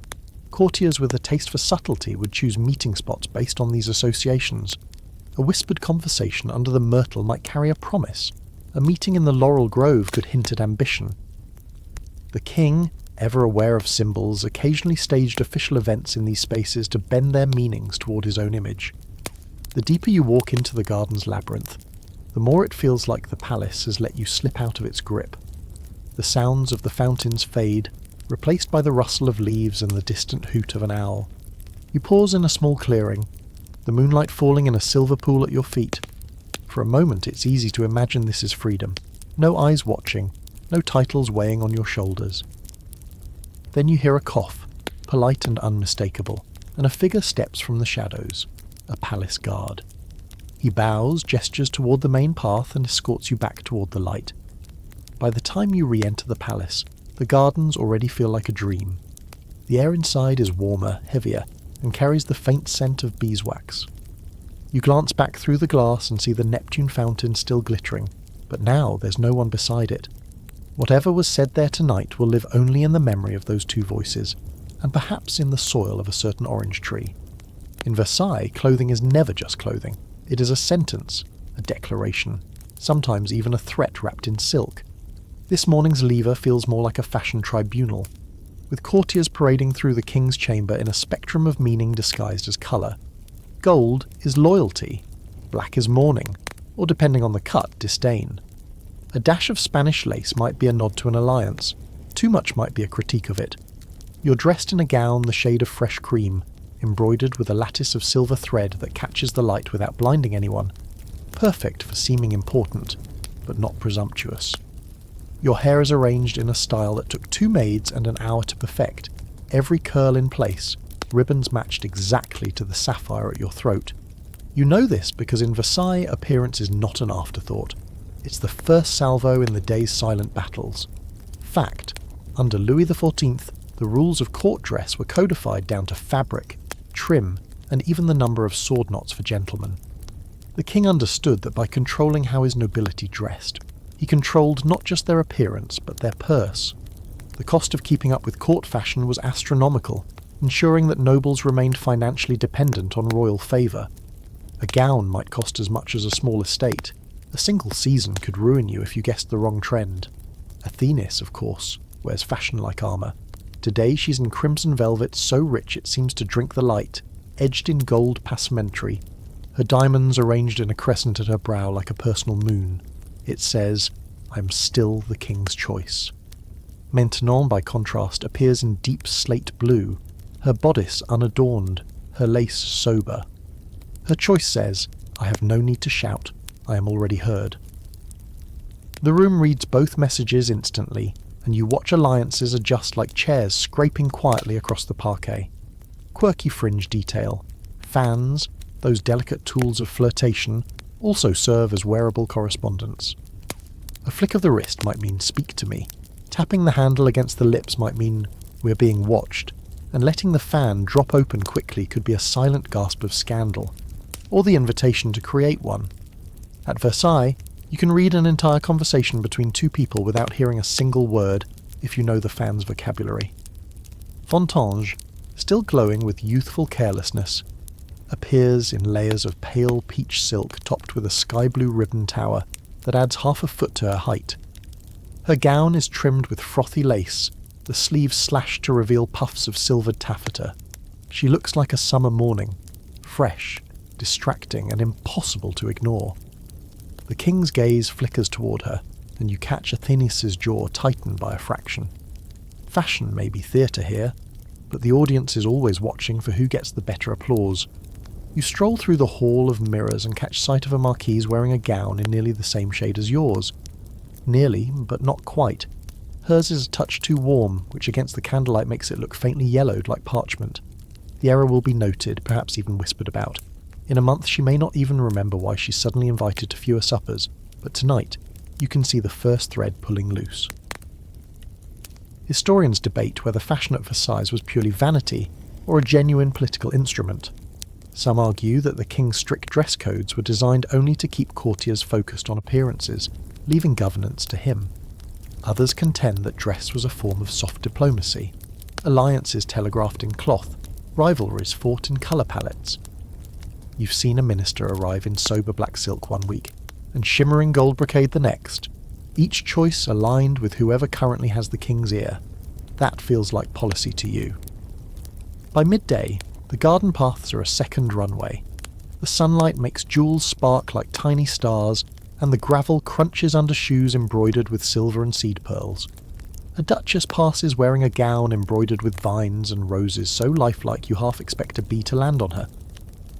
Speaker 1: Courtiers with a taste for subtlety would choose meeting spots based on these associations. A whispered conversation under the myrtle might carry a promise. A meeting in the laurel grove could hint at ambition. The king, ever aware of symbols, occasionally staged official events in these spaces to bend their meanings toward his own image. The deeper you walk into the garden's labyrinth, the more it feels like the palace has let you slip out of its grip. The sounds of the fountains fade, replaced by the rustle of leaves and the distant hoot of an owl. You pause in a small clearing, the moonlight falling in a silver pool at your feet. For a moment it's easy to imagine this is freedom. No eyes watching, no titles weighing on your shoulders. Then you hear a cough, polite and unmistakable, and a figure steps from the shadows, a palace guard. He bows, gestures toward the main path, and escorts you back toward the light. By the time you re-enter the palace, the gardens already feel like a dream. The air inside is warmer, heavier, and carries the faint scent of beeswax. You glance back through the glass and see the Neptune fountain still glittering, but now there's no one beside it. Whatever was said there tonight will live only in the memory of those two voices, and perhaps in the soil of a certain orange tree. In Versailles, clothing is never just clothing. It is a sentence, a declaration, sometimes even a threat wrapped in silk. This morning's lever feels more like a fashion tribunal, with courtiers parading through the king's chamber in a spectrum of meaning disguised as colour. Gold is loyalty, black is mourning, or depending on the cut, disdain. A dash of Spanish lace might be a nod to an alliance, too much might be a critique of it. You're dressed in a gown the shade of fresh cream, embroidered with a lattice of silver thread that catches the light without blinding anyone. perfect for seeming important, but not presumptuous. Your hair is arranged in a style that took 2 maids and an hour to perfect, every curl in place, ribbons matched exactly to the sapphire at your throat. You know this because in Versailles appearance is not an afterthought. It's the first salvo in the day's silent battles. Fact, under Louis XIV, the rules of court dress were codified down to fabric, trim, and even the number of sword knots for gentlemen. The king understood that by controlling how his nobility dressed, he controlled not just their appearance, but their purse. The cost of keeping up with court fashion was astronomical, ensuring that nobles remained financially dependent on royal favour. A gown might cost as much as a small estate. A single season could ruin you if you guessed the wrong trend. Athena, of course, wears fashion-like armour. Today she's in crimson velvet so rich it seems to drink the light, edged in gold passementerie. Her diamonds arranged in a crescent at her brow like a personal moon. It says, "I'm still the king's choice." Maintenon, by contrast, appears in deep slate blue, her bodice unadorned, her lace sober. Her choice says, "I have no need to shout, I am already heard." The room reads both messages instantly, and you watch alliances adjust like chairs scraping quietly across the parquet. Quirky fringe detail, fans, those delicate tools of flirtation, also serve as wearable correspondence. A flick of the wrist might mean "speak to me," tapping the handle against the lips might mean "we're being watched," and letting the fan drop open quickly could be a silent gasp of scandal, or the invitation to create one. At Versailles, you can read an entire conversation between 2 people without hearing a single word, if you know the fan's vocabulary. Fontange, still glowing with youthful carelessness, appears in layers of pale peach silk topped with a sky-blue ribbon tower that adds half a foot to her height. Her gown is trimmed with frothy lace, the sleeves slashed to reveal puffs of silvered taffeta. She looks like a summer morning, fresh, distracting, and impossible to ignore. The king's gaze flickers toward her, and you catch Athena's jaw tighten by a fraction. Fashion may be theatre here, but the audience is always watching for who gets the better applause. You stroll through the hall of mirrors and catch sight of a marquise wearing a gown in nearly the same shade as yours. Nearly, but not quite. Hers is a touch too warm, which against the candlelight makes it look faintly yellowed like parchment. The error will be noted, perhaps even whispered about. In a month she may not even remember why she's suddenly invited to fewer suppers, but tonight you can see the first thread pulling loose. Historians debate whether fashion at Versailles was purely vanity or a genuine political instrument. Some argue that the king's strict dress codes were designed only to keep courtiers focused on appearances, leaving governance to him. Others contend that dress was a form of soft diplomacy, alliances telegraphed in cloth, rivalries fought in colour palettes. You've seen a minister arrive in sober black silk one week, and shimmering gold brocade the next, each choice aligned with whoever currently has the king's ear. That feels like policy to you. By midday, the garden paths are a second runway. The sunlight makes jewels spark like tiny stars, and the gravel crunches under shoes embroidered with silver and seed pearls. A duchess passes wearing a gown embroidered with vines and roses so lifelike you half expect a bee to land on her.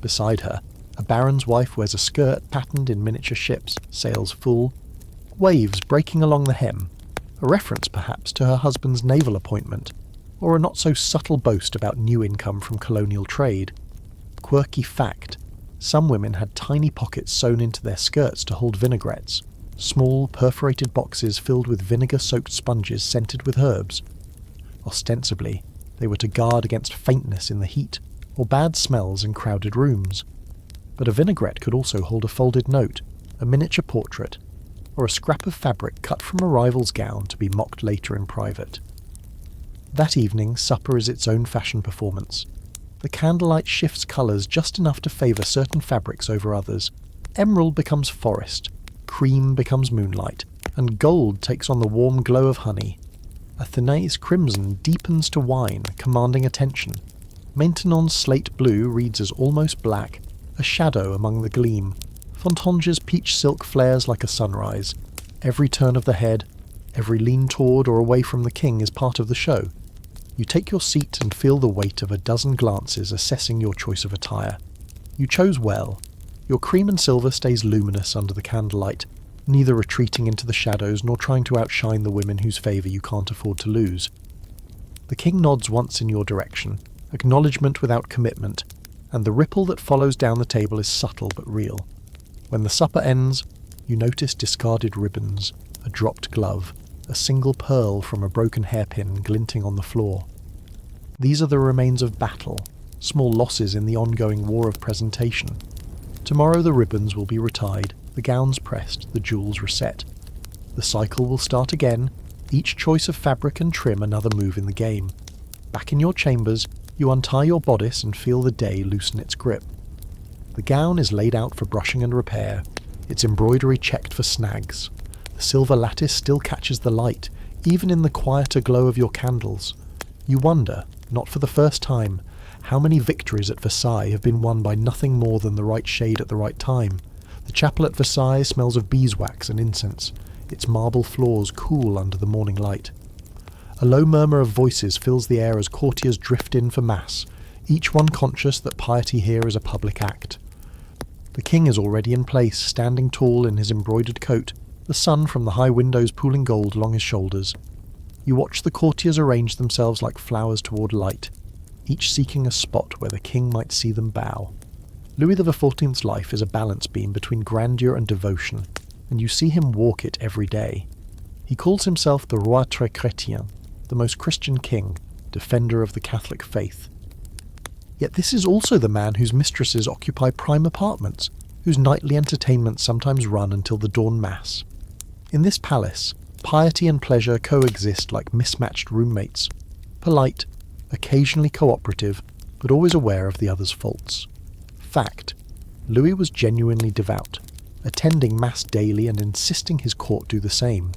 Speaker 1: Beside her, a baron's wife wears a skirt patterned in miniature ships, sails full, waves breaking along the hem, a reference perhaps to her husband's naval appointment, or a not-so-subtle boast about new income from colonial trade. Quirky fact, some women had tiny pockets sewn into their skirts to hold vinaigrettes, small perforated boxes filled with vinegar-soaked sponges scented with herbs. Ostensibly, they were to guard against faintness in the heat, or bad smells in crowded rooms. But a vinaigrette could also hold a folded note, a miniature portrait, or a scrap of fabric cut from a rival's gown to be mocked later in private. That evening, supper is its own fashion performance. The candlelight shifts colours just enough to favour certain fabrics over others. Emerald becomes forest, cream becomes moonlight, and gold takes on the warm glow of honey. Athena's crimson deepens to wine, commanding attention. Maintenon's slate blue reads as almost black, a shadow among the gleam. Fontange's peach silk flares like a sunrise. Every turn of the head, every lean toward or away from the king is part of the show. You take your seat and feel the weight of a dozen glances assessing your choice of attire. You chose well. Your cream and silver stays luminous under the candlelight, neither retreating into the shadows nor trying to outshine the women whose favour you can't afford to lose. The king nods once in your direction, acknowledgement without commitment, and the ripple that follows down the table is subtle but real. When the supper ends, you notice discarded ribbons, a dropped glove, a single pearl from a broken hairpin glinting on the floor. These are the remains of battle, small losses in the ongoing war of presentation. Tomorrow the ribbons will be retied, the gowns pressed, the jewels reset. The cycle will start again, each choice of fabric and trim another move in the game. Back in your chambers, you untie your bodice and feel the day loosen its grip. The gown is laid out for brushing and repair, its embroidery checked for snags. The silver lattice still catches the light, even in the quieter glow of your candles. You wonder, not for the first time, how many victories at Versailles have been won by nothing more than the right shade at the right time. The chapel at Versailles smells of beeswax and incense, its marble floors cool under the morning light. A low murmur of voices fills the air as courtiers drift in for mass, each one conscious that piety here is a public act. The king is already in place, standing tall in his embroidered coat, the sun from the high windows pooling gold along his shoulders. You watch the courtiers arrange themselves like flowers toward light, each seeking a spot where the king might see them bow. Louis XIV's life is a balance beam between grandeur and devotion, and you see him walk it every day. He calls himself the roi très chrétien, the most Christian king, defender of the Catholic faith. Yet this is also the man whose mistresses occupy prime apartments, whose nightly entertainments sometimes run until the dawn mass. In this palace, piety and pleasure coexist like mismatched roommates, polite, occasionally cooperative, but always aware of the other's faults. Fact: Louis was genuinely devout, attending mass daily and insisting his court do the same.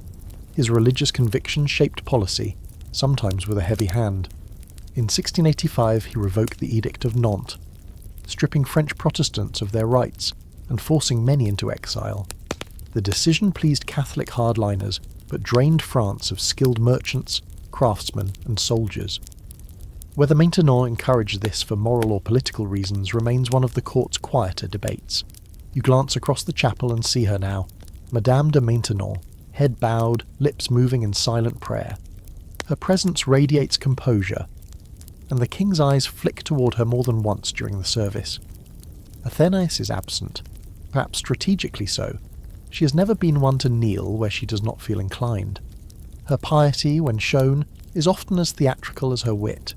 Speaker 1: His religious convictions shaped policy, sometimes with a heavy hand. In 1685 he revoked the Edict of Nantes, stripping French Protestants of their rights and forcing many into exile. The decision pleased Catholic hardliners, but drained France of skilled merchants, craftsmen and soldiers. Whether Maintenon encouraged this for moral or political reasons remains one of the court's quieter debates. You glance across the chapel and see her now, Madame de Maintenon, head bowed, lips moving in silent prayer. Her presence radiates composure, and the king's eyes flick toward her more than once during the service. Athena is absent, perhaps strategically so. She has never been one to kneel where she does not feel inclined. Her piety, when shown, is often as theatrical as her wit.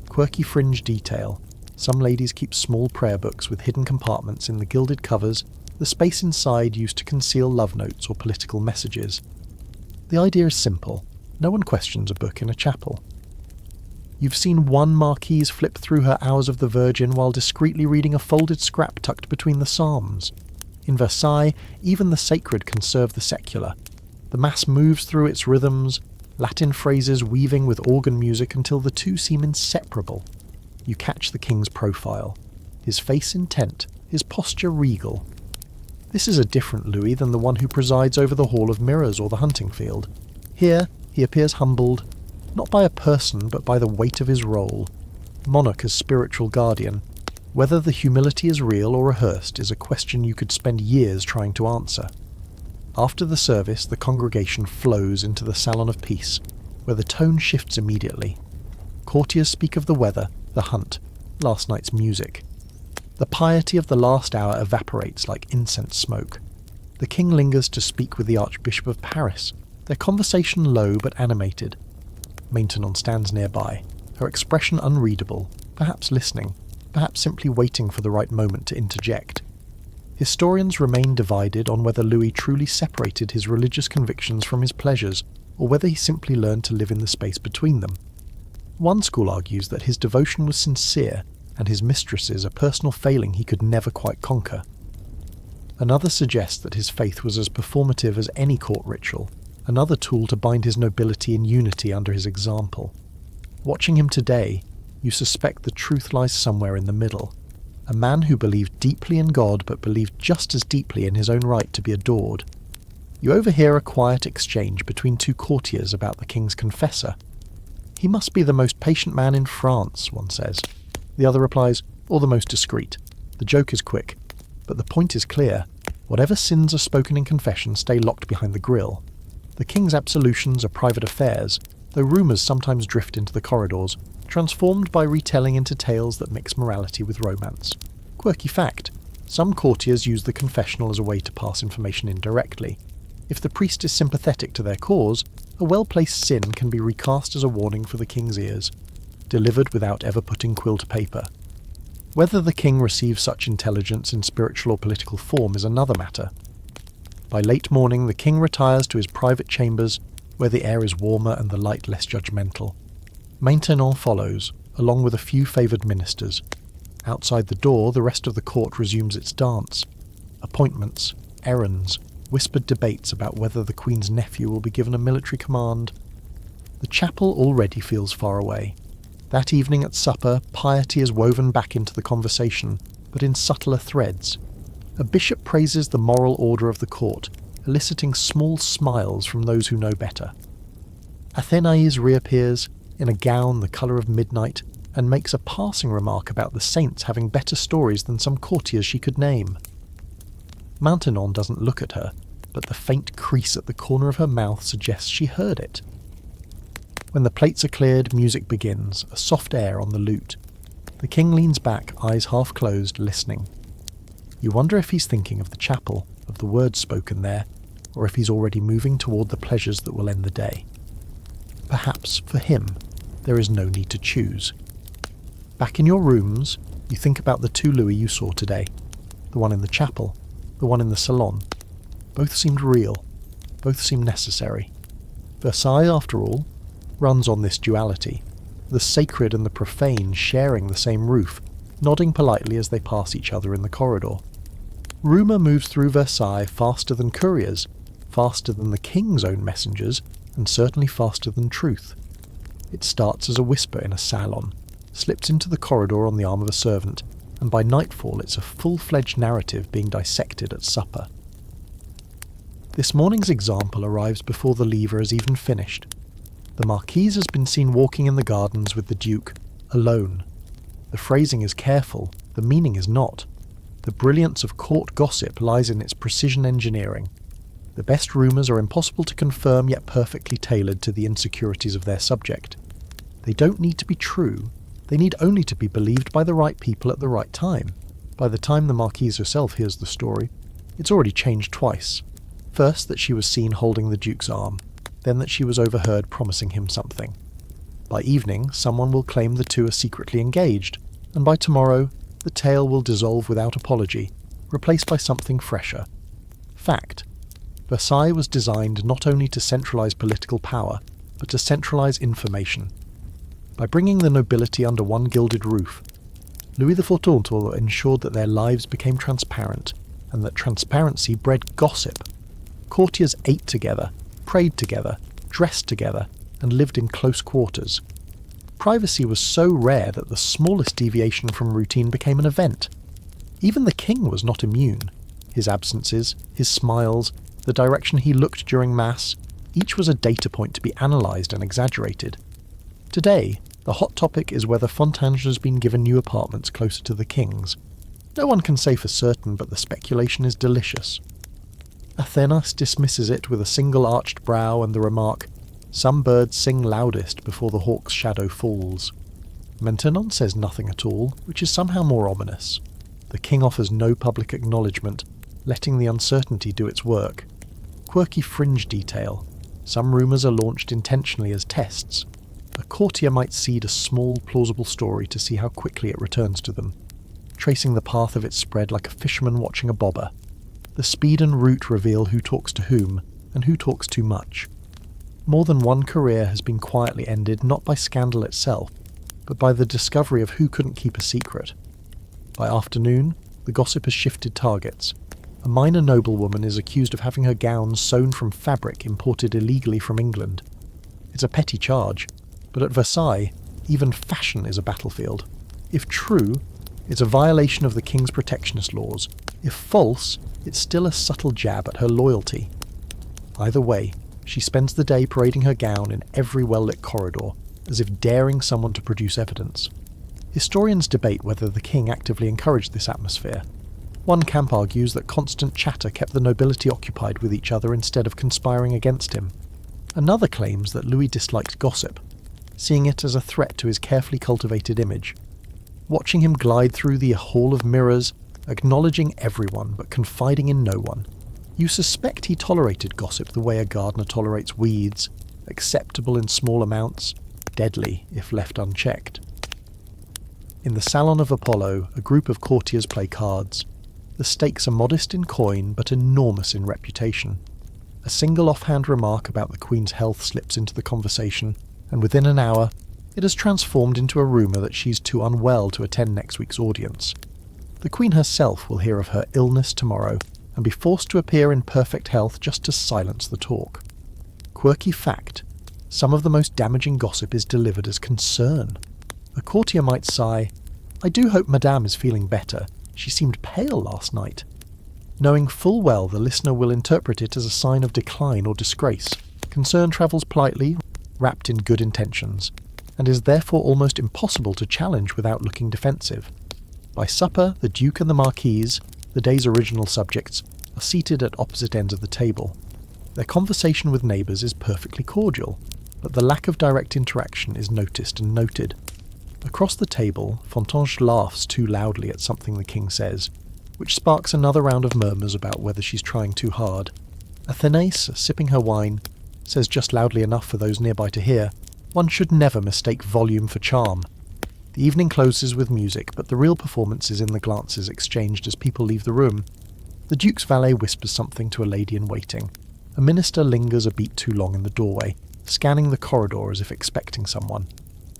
Speaker 1: Quirky fringe detail. Some ladies keep small prayer books with hidden compartments in the gilded covers, the space inside used to conceal love notes or political messages. The idea is simple. No one questions a book in a chapel. You've seen one marquise flip through her Hours of the Virgin while discreetly reading a folded scrap tucked between the Psalms. In Versailles, even the sacred can serve the secular. The mass moves through its rhythms, Latin phrases weaving with organ music until the two seem inseparable. You catch the king's profile, his face intent, his posture regal. This is a different Louis than the one who presides over the Hall of Mirrors or the hunting field. Here, he appears humbled, not by a person but by the weight of his role. Monarch as spiritual guardian. Whether the humility is real or rehearsed is a question you could spend years trying to answer. After the service, the congregation flows into the Salon of Peace, where the tone shifts immediately. Courtiers speak of the weather, the hunt, last night's music. The piety of the last hour evaporates like incense smoke. The king lingers to speak with the Archbishop of Paris, their conversation low but animated. Maintenon stands nearby, her expression unreadable, perhaps listening, perhaps simply waiting for the right moment to interject. Historians remain divided on whether Louis truly separated his religious convictions from his pleasures, or whether he simply learned to live in the space between them. One school argues that his devotion was sincere, and his mistresses a personal failing he could never quite conquer. Another suggests that his faith was as performative as any court ritual, another tool to bind his nobility in unity under his example. Watching him today, you suspect the truth lies somewhere in the middle. A man who believed deeply in God but believed just as deeply in his own right to be adored. You overhear a quiet exchange between two courtiers about the king's confessor. "He must be the most patient man in France," one says. The other replies, "or the most discreet." The joke is quick. But the point is clear. Whatever sins are spoken in confession stay locked behind the grille. The king's absolutions are private affairs, though rumours sometimes drift into the corridors, transformed by retelling into tales that mix morality with romance. Quirky fact: some courtiers use the confessional as a way to pass information indirectly. If the priest is sympathetic to their cause, a well-placed sin can be recast as a warning for the king's ears, delivered without ever putting quill to paper. Whether the king receives such intelligence in spiritual or political form is another matter. By late morning, the king retires to his private chambers, where the air is warmer and the light less judgmental. Maintenon follows, along with a few favoured ministers. Outside the door, the rest of the court resumes its dance. Appointments, errands, whispered debates about whether the Queen's nephew will be given a military command. The chapel already feels far away. That evening at supper, piety is woven back into the conversation, but in subtler threads. A bishop praises the moral order of the court, eliciting small smiles from those who know better. Athena reappears, in a gown the colour of midnight, and makes a passing remark about the saints having better stories than some courtiers she could name. Maintenon doesn't look at her, but the faint crease at the corner of her mouth suggests she heard it. When the plates are cleared, music begins, a soft air on the lute. The king leans back, eyes half closed, listening. You wonder if he's thinking of the chapel, of the words spoken there, or if he's already moving toward the pleasures that will end the day. Perhaps, for him, there is no need to choose. Back in your rooms, you think about the 2 louis you saw today. The one in the chapel, the one in the salon. Both seemed real. Both seemed necessary. Versailles, after all, runs on this duality, the sacred and the profane sharing the same roof, nodding politely as they pass each other in the corridor. Rumour moves through Versailles faster than couriers, faster than the king's own messengers, and certainly faster than truth. It starts as a whisper in a salon, slips into the corridor on the arm of a servant, and by nightfall it's a full-fledged narrative being dissected at supper. This morning's example arrives before the lever is even finished. The marquise has been seen walking in the gardens with the duke, alone. The phrasing is careful, the meaning is not. The brilliance of court gossip lies in its precision engineering. The best rumours are impossible to confirm yet perfectly tailored to the insecurities of their subject. They don't need to be true, they need only to be believed by the right people at the right time. By the time the marquise herself hears the story, it's already changed twice. First that she was seen holding the duke's arm, then that she was overheard promising him something. By evening, someone will claim the two are secretly engaged, and by tomorrow, the tale will dissolve without apology, replaced by something fresher. Fact: Versailles was designed not only to centralise political power, but to centralise information. By bringing the nobility under one gilded roof, Louis XIV ensured that their lives became transparent, and that transparency bred gossip. Courtiers ate together, prayed together, dressed together, and lived in close quarters. Privacy was so rare that the smallest deviation from routine became an event. Even the king was not immune. His absences, his smiles, the direction he looked during Mass, each was a data point to be analysed and exaggerated. Today, the hot topic is whether Fontaine has been given new apartments closer to the king's. No one can say for certain, but the speculation is delicious. Athenas dismisses it with a single arched brow and the remark, "Some birds sing loudest before the hawk's shadow falls." Maintenon says nothing at all, which is somehow more ominous. The king offers no public acknowledgement, letting the uncertainty do its work. Quirky fringe detail. Some rumours are launched intentionally as tests. A courtier might seed a small, plausible story to see how quickly it returns to them, tracing the path of its spread like a fisherman watching a bobber. The speed and route reveal who talks to whom, and who talks too much. More than one career has been quietly ended not by scandal itself, but by the discovery of who couldn't keep a secret. By afternoon, the gossip has shifted targets. A minor noblewoman is accused of having her gowns sewn from fabric imported illegally from England. It's a petty charge, but at Versailles, even fashion is a battlefield. If true, it's a violation of the king's protectionist laws. If false, it's still a subtle jab at her loyalty. Either way, she spends the day parading her gown in every well-lit corridor, as if daring someone to produce evidence. Historians debate whether the king actively encouraged this atmosphere. One camp argues that constant chatter kept the nobility occupied with each other instead of conspiring against him. Another claims that Louis disliked gossip, seeing it as a threat to his carefully cultivated image. Watching him glide through the hall of mirrors, acknowledging everyone but confiding in no one, you suspect he tolerated gossip the way a gardener tolerates weeds, acceptable in small amounts, deadly if left unchecked. In the Salon of Apollo, a group of courtiers play cards. The stakes are modest in coin but enormous in reputation. A single offhand remark about the Queen's health slips into the conversation, and within an hour, it has transformed into a rumour that she's too unwell to attend next week's audience. The Queen herself will hear of her illness tomorrow and be forced to appear in perfect health just to silence the talk. Quirky fact, some of the most damaging gossip is delivered as concern. A courtier might sigh, "I do hope Madame is feeling better. She seemed pale last night," knowing full well the listener will interpret it as a sign of decline or disgrace. Concern travels politely, wrapped in good intentions, and is therefore almost impossible to challenge without looking defensive. By supper, the Duke and the Marquise, the day's original subjects, are seated at opposite ends of the table. Their conversation with neighbours is perfectly cordial, but the lack of direct interaction is noticed and noted. Across the table, Fontange laughs too loudly at something the king says, which sparks another round of murmurs about whether she's trying too hard. Athénée, sipping her wine, says just loudly enough for those nearby to hear, "One should never mistake volume for charm." The evening closes with music, but the real performance is in the glances exchanged as people leave the room. The Duke's valet whispers something to a lady in waiting. A minister lingers a beat too long in the doorway, scanning the corridor as if expecting someone.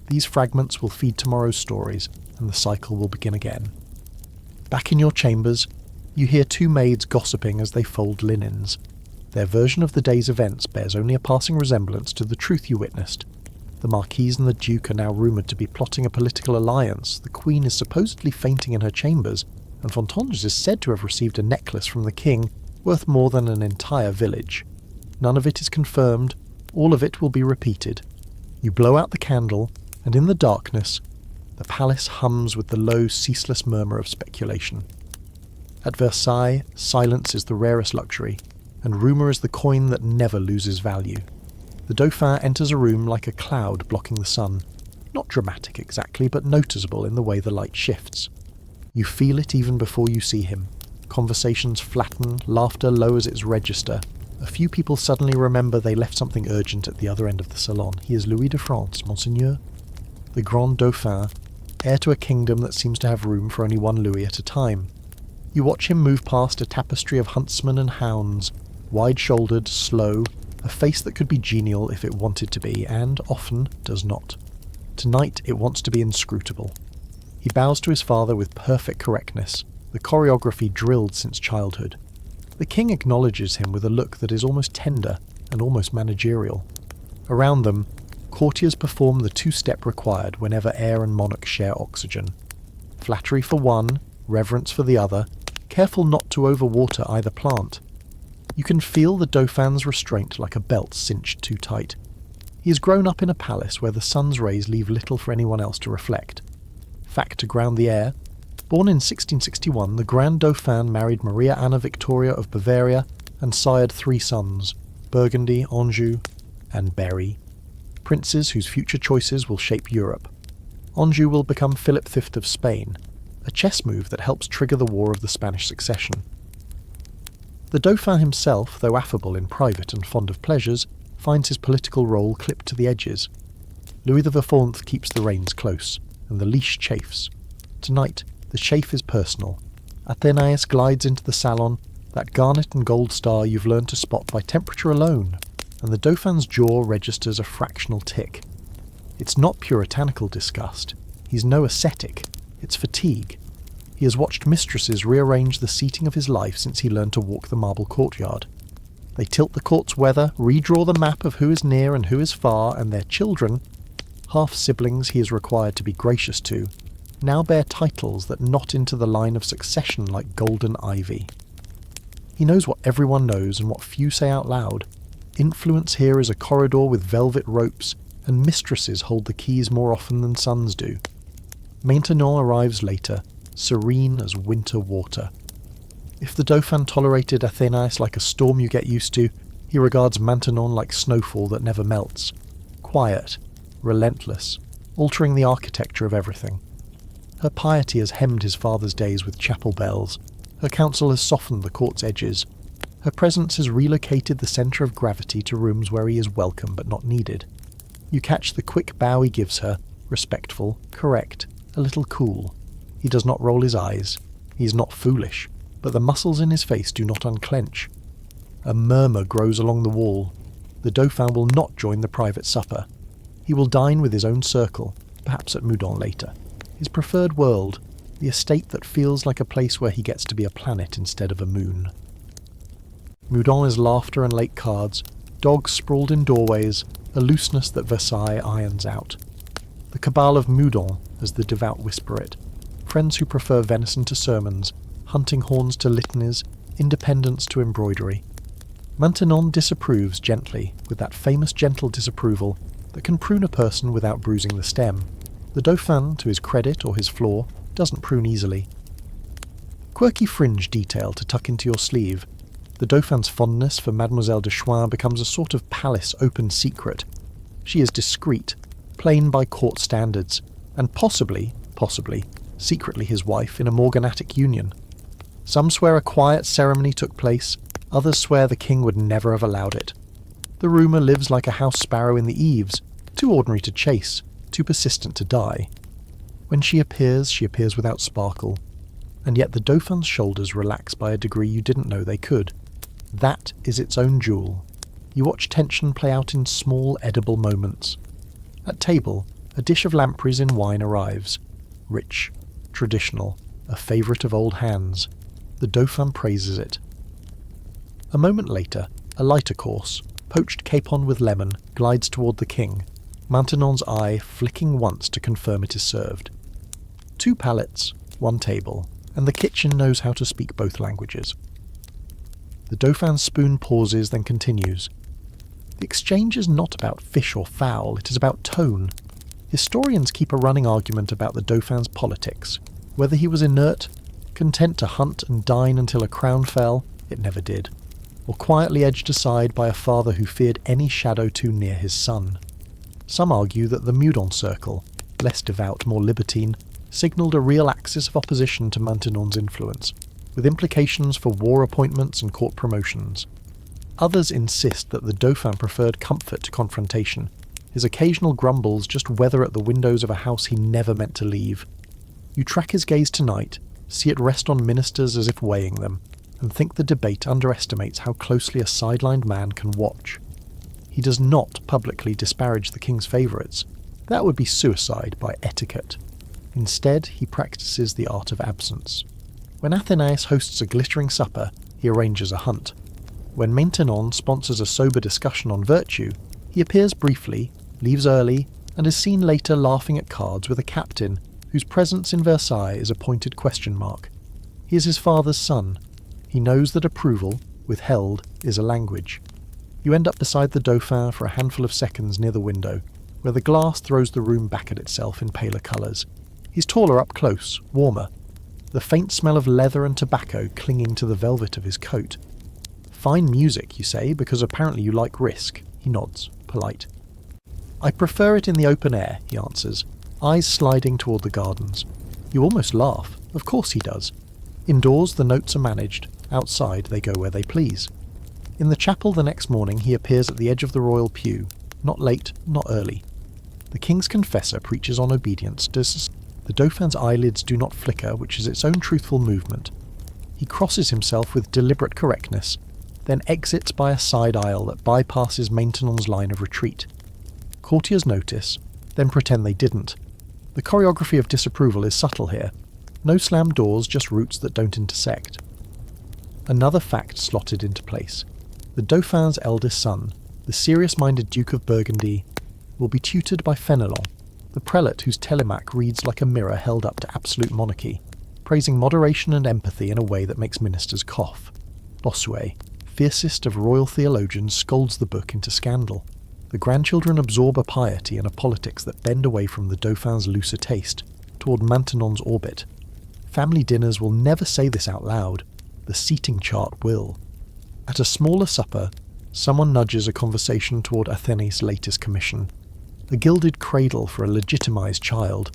Speaker 1: These fragments will feed tomorrow's stories, and the cycle will begin again. Back in your chambers, you hear two maids gossiping as they fold linens. Their version of the day's events bears only a passing resemblance to the truth you witnessed. The Marquise and the Duke are now rumoured to be plotting a political alliance, the Queen is supposedly fainting in her chambers, and Fontanges is said to have received a necklace from the King worth more than an entire village. None of it is confirmed, all of it will be repeated. You blow out the candle, and in the darkness, the palace hums with the low, ceaseless murmur of speculation. At Versailles, silence is the rarest luxury, and rumour is the coin that never loses value. The Dauphin enters a room like a cloud blocking the sun. Not dramatic exactly, but noticeable in the way the light shifts. You feel it even before you see him. Conversations flatten, laughter lowers its register. A few people suddenly remember they left something urgent at the other end of the salon. He is Louis de France, Monseigneur. The Grand Dauphin, heir to a kingdom that seems to have room for only one Louis at a time. You watch him move past a tapestry of huntsmen and hounds, wide-shouldered, slow, a face that could be genial if it wanted to be, and often does not. Tonight it wants to be inscrutable. He bows to his father with perfect correctness, the choreography drilled since childhood. The king acknowledges him with a look that is almost tender and almost managerial. Around them, courtiers perform the two-step required whenever heir and monarch share oxygen. Flattery for one, reverence for the other, careful not to overwater either plant. You can feel the Dauphin's restraint like a belt cinched too tight. He has grown up in a palace where the sun's rays leave little for anyone else to reflect. Fact to ground the air, born in 1661, the Grand Dauphin married Maria Anna Victoria of Bavaria and sired 3 sons, Burgundy, Anjou, and Berry, princes whose future choices will shape Europe. Anjou will become Philip V of Spain, a chess move that helps trigger the War of the Spanish Succession. The Dauphin himself, though affable in private and fond of pleasures, finds his political role clipped to the edges. Louis XIV keeps the reins close, and the leash chafes. Tonight, the chafe is personal. Athénée glides into the salon, that garnet and gold star you've learned to spot by temperature alone, and the Dauphin's jaw registers a fractional tick. It's not puritanical disgust. He's no ascetic. It's fatigue. He has watched mistresses rearrange the seating of his life since he learned to walk the marble courtyard. They tilt the court's weather, redraw the map of who is near and who is far, and their children, half-siblings he is required to be gracious to, now bear titles that knot into the line of succession like golden ivy. He knows what everyone knows and what few say out loud. Influence here is a corridor with velvet ropes, and mistresses hold the keys more often than sons do. Maintenon arrives later, serene as winter water. If the Dauphin tolerated Athena like a storm you get used to, he regards Maintenon like snowfall that never melts. Quiet, relentless, altering the architecture of everything. Her piety has hemmed his father's days with chapel bells. Her counsel has softened the court's edges. Her presence has relocated the centre of gravity to rooms where he is welcome but not needed. You catch the quick bow he gives her, respectful, correct, a little cool. He does not roll his eyes. He is not foolish, but the muscles in his face do not unclench. A murmur grows along the wall. The Dauphin will not join the private supper. He will dine with his own circle, perhaps at Meudon later. His preferred world, the estate that feels like a place where he gets to be a planet instead of a moon. Meudon is laughter and late cards, dogs sprawled in doorways, a looseness that Versailles irons out. The cabal of Meudon, as the devout whisper it. Friends who prefer venison to sermons, hunting horns to litanies, independence to embroidery. Maintenon disapproves gently, with that famous gentle disapproval that can prune a person without bruising the stem. The Dauphin, to his credit or his flaw, doesn't prune easily. Quirky fringe detail to tuck into your sleeve. The Dauphin's fondness for Mademoiselle de Chouin becomes a sort of palace open secret. She is discreet, plain by court standards, and possibly, secretly his wife in a morganatic union. Some swear a quiet ceremony took place, others swear the king would never have allowed it. The rumour lives like a house sparrow in the eaves, too ordinary to chase, too persistent to die. When she appears without sparkle, and yet the Dauphin's shoulders relax by a degree you didn't know they could. That is its own jewel. You watch tension play out in small, edible moments. At table, a dish of lampreys in wine arrives. Rich, traditional, a favourite of old hands. The Dauphin praises it. A moment later, a lighter course, poached capon with lemon, glides toward the king, Maintenon's eye flicking once to confirm it is served. 2 palates, 1 table, and the kitchen knows how to speak both languages. The Dauphin's spoon pauses, then continues. The exchange is not about fish or fowl, it is about tone. Historians keep a running argument about the Dauphin's politics. Whether he was inert, content to hunt and dine until a crown fell, it never did, or quietly edged aside by a father who feared any shadow too near his son. Some argue that the Meudon circle, less devout, more libertine, signalled a real axis of opposition to Maintenon's influence, with implications for war appointments and court promotions. Others insist that the Dauphin preferred comfort to confrontation. His occasional grumbles just weather at the windows of a house he never meant to leave. You track his gaze tonight, see it rest on ministers as if weighing them, and think the debate underestimates how closely a sidelined man can watch. He does not publicly disparage the king's favourites. That would be suicide by etiquette. Instead, he practices the art of absence. When Athena hosts a glittering supper, he arranges a hunt. When Maintenon sponsors a sober discussion on virtue, he appears briefly, leaves early, and is seen later laughing at cards with a captain whose presence in Versailles is a pointed question mark. He is his father's son. He knows that approval, withheld, is a language. You end up beside the Dauphin for a handful of seconds near the window, where the glass throws the room back at itself in paler colours. He's taller up close, warmer. The faint smell of leather and tobacco clinging to the velvet of his coat. Fine music, you say, because apparently you like risk. He nods, polite. I prefer it in the open air, he answers, eyes sliding toward the gardens. You almost laugh. Of course he does. Indoors the notes are managed, outside they go where they please. In the chapel the next morning he appears at the edge of the royal pew, not late, not early. The king's confessor preaches on obedience. The Dauphin's eyelids do not flicker, which is its own truthful movement. He crosses himself with deliberate correctness, then exits by a side aisle that bypasses Maintenon's line of retreat. Courtiers notice, then pretend they didn't. The choreography of disapproval is subtle here. No slammed doors, just routes that don't intersect. Another fact slotted into place. The Dauphin's eldest son, the serious-minded Duke of Burgundy, will be tutored by Fénelon, the prelate whose telemaque reads like a mirror held up to absolute monarchy, praising moderation and empathy in a way that makes ministers cough. Bossuet, fiercest of royal theologians, scolds the book into scandal. The grandchildren absorb a piety and a politics that bend away from the Dauphin's looser taste, toward Maintenon's orbit. Family dinners will never say this out loud. the seating chart will. At a smaller supper, someone nudges a conversation toward Athene's latest commission. A gilded cradle for a legitimized child,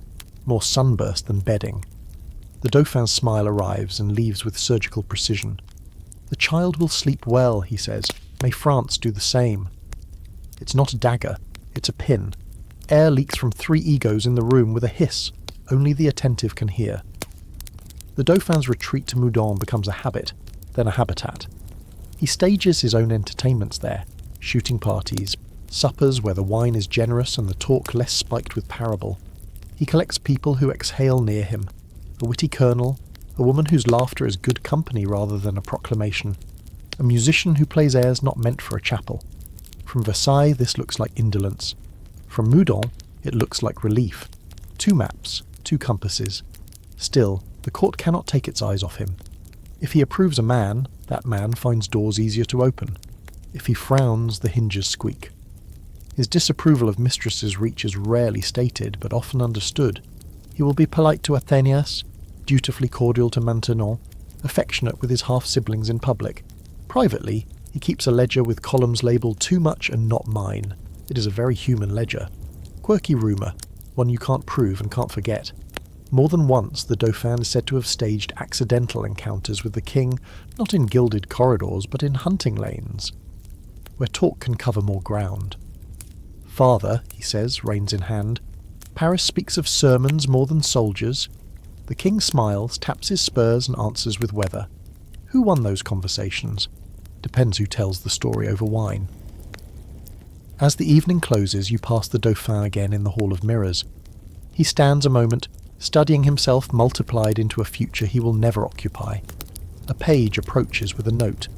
Speaker 1: more sunburst than bedding. The Dauphin's smile arrives and leaves with surgical precision. The child will sleep well, he says. May France do the same. It's not a dagger, it's a pin. Air leaks from 3 egos in the room with a hiss only the attentive can hear. The Dauphin's retreat to Meudon becomes a habit, then a habitat. He stages his own entertainments there, shooting parties, suppers where the wine is generous and the talk less spiked with parable. He collects people who exhale near him, a witty colonel, a woman whose laughter is good company rather than a proclamation, a musician who plays airs not meant for a chapel. From Versailles this looks like indolence. From Meudon it looks like relief. 2 maps, 2 compasses. Still, the court cannot take its eyes off him. If he approves a man, that man finds doors easier to open. If he frowns, the hinges squeak. His disapproval of Mistresses reaches rarely stated, but often understood. He will be polite to Athenaeus, dutifully cordial to Maintenon, affectionate with his half-siblings in public. Privately, he keeps a ledger with columns labelled too much and not mine. It is a very human ledger. Quirky rumour, one you can't prove and can't forget. More than once the Dauphin is said to have staged accidental encounters with the king, not in gilded corridors but in hunting lanes, where talk can cover more ground. Father, he says, reins in hand, Paris speaks of sermons more than soldiers. The king smiles, taps his spurs and answers with weather. Who won those conversations? Depends who tells the story over wine. As the evening closes, you pass the Dauphin again in the Hall of Mirrors. He stands a moment, studying himself multiplied into a future he will never occupy. A page approaches with a note.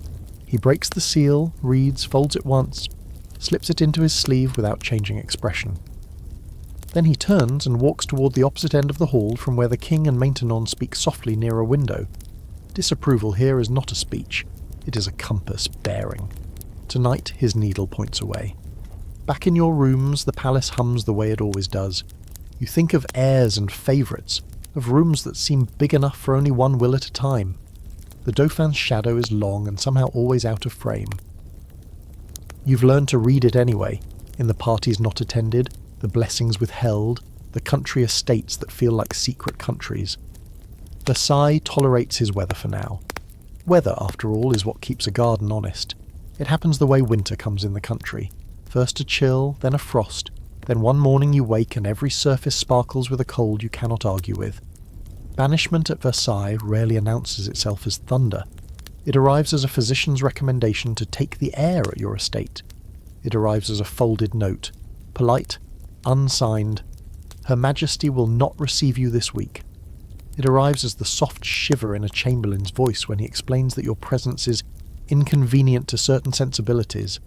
Speaker 1: He breaks the seal, reads, folds it once, slips it into his sleeve without changing expression. Then he turns and walks toward the opposite end of the hall from where the king and Maintenon speak softly near a window. Disapproval here is not a speech, it is a compass bearing. Tonight his needle points away. Back in your rooms the palace hums the way it always does. You think of heirs and favourites, of rooms that seem big enough for only one will at a time. The Dauphin's shadow is long and somehow always out of frame. You've learned to read it anyway, in the parties not attended, the blessings withheld, the country estates that feel like secret countries. Versailles tolerates his weather for now. Weather, after all, is what keeps a garden honest. It happens the way winter comes in the country. First a chill, then a frost, then one morning you wake and every surface sparkles with a cold you cannot argue with. Banishment at Versailles rarely announces itself as thunder. It arrives as a physician's recommendation to take the air at your estate. It arrives as a folded note, polite, unsigned. Her Majesty will not receive you this week. It arrives as the soft shiver in a chamberlain's voice when he explains that your presence is inconvenient to certain sensibilities.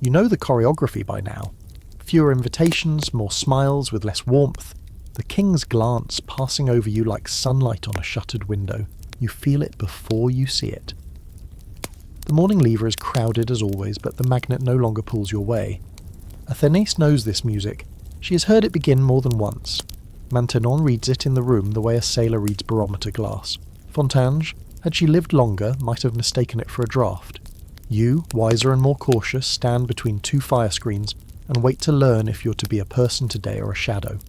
Speaker 1: You know the choreography by now. Fewer invitations, more smiles with less warmth. The king's glance passing over you like sunlight on a shuttered window. You feel it before you see it. The morning lever is crowded as always, but the magnet no longer pulls your way. Athenaeus knows this music. She has heard it begin more than once. Maintenon reads it in the room the way a sailor reads barometer glass. Fontange, had she lived longer, might have mistaken it for a draught. You, wiser and more cautious, stand between 2 fire screens and wait to learn if you're to be a person today or a shadow.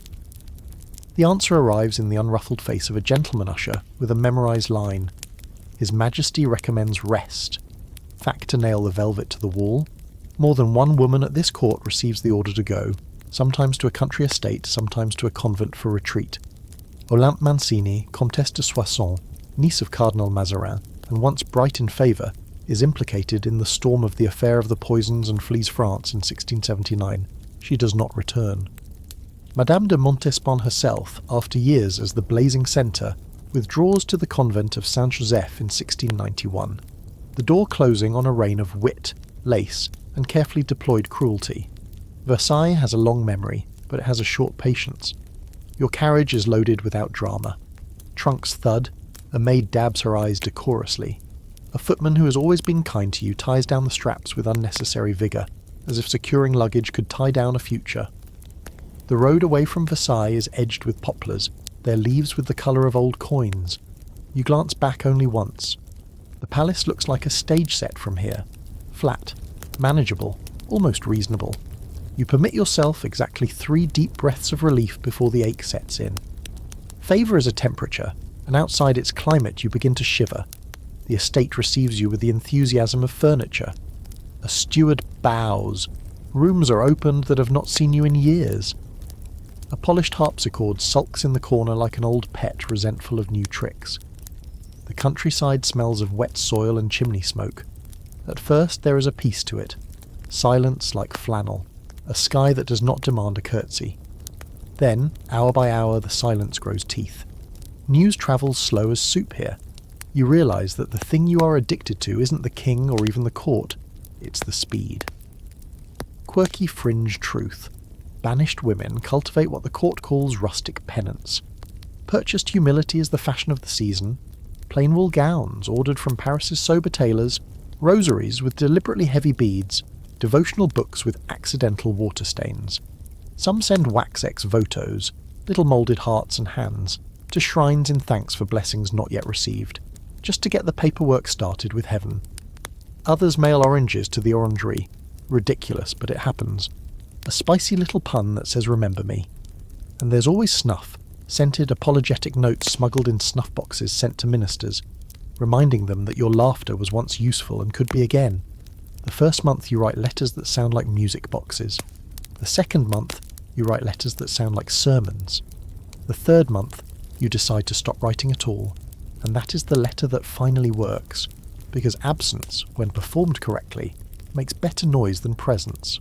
Speaker 1: The answer arrives in the unruffled face of a gentleman usher with a memorised line. His Majesty recommends rest. Fact to nail the velvet to the wall. More than one woman at this court receives the order to go, sometimes to a country estate, sometimes to a convent for retreat. Olympe Mancini, Comtesse de Soissons, niece of Cardinal Mazarin, and once bright in favour, is implicated in the storm of the affair of the poisons and flees France in 1679. She does not return. Madame de Montespan herself, after years as the blazing centre, withdraws to the convent of Saint-Joseph in 1691, the door closing on a reign of wit, lace, and carefully deployed cruelty. Versailles has a long memory, but it has a short patience. Your carriage is loaded without drama. Trunks thud, a maid dabs her eyes decorously. A footman who has always been kind to you ties down the straps with unnecessary vigour, as if securing luggage could tie down a future. The road away from Versailles is edged with poplars, their leaves with the colour of old coins. You glance back only once. The palace looks like a stage set from here. Flat, manageable, almost reasonable. You permit yourself exactly 3 deep breaths of relief before the ache sets in. Favour is a temperature, and outside its climate you begin to shiver. The estate receives you with the enthusiasm of furniture. A steward bows. Rooms are opened that have not seen you in years. A polished harpsichord sulks in the corner like an old pet resentful of new tricks. The countryside smells of wet soil and chimney smoke. At first there is a peace to it. Silence like flannel. A sky that does not demand a curtsy. Then, hour by hour, the silence grows teeth. News travels slow as soup here. You realise that the thing you are addicted to isn't the king or even the court, it's the speed. Quirky fringe truth. Banished women cultivate what the court calls rustic penance. Purchased humility is the fashion of the season. Plain wool gowns ordered from Paris's sober tailors, rosaries with deliberately heavy beads, devotional books with accidental water stains. Some send wax ex votos, little moulded hearts and hands, to shrines in thanks for blessings not yet received, just to get the paperwork started with heaven. Others mail oranges to the orangery. Ridiculous, but it happens. A spicy little pun that says remember me. And there's always snuff, scented apologetic notes smuggled in snuff boxes sent to ministers, reminding them that your laughter was once useful and could be again. The first month you write letters that sound like music boxes. The second month you write letters that sound like sermons. The third month you decide to stop writing at all, and that is the letter that finally works, because absence, when performed correctly, makes better noise than presence.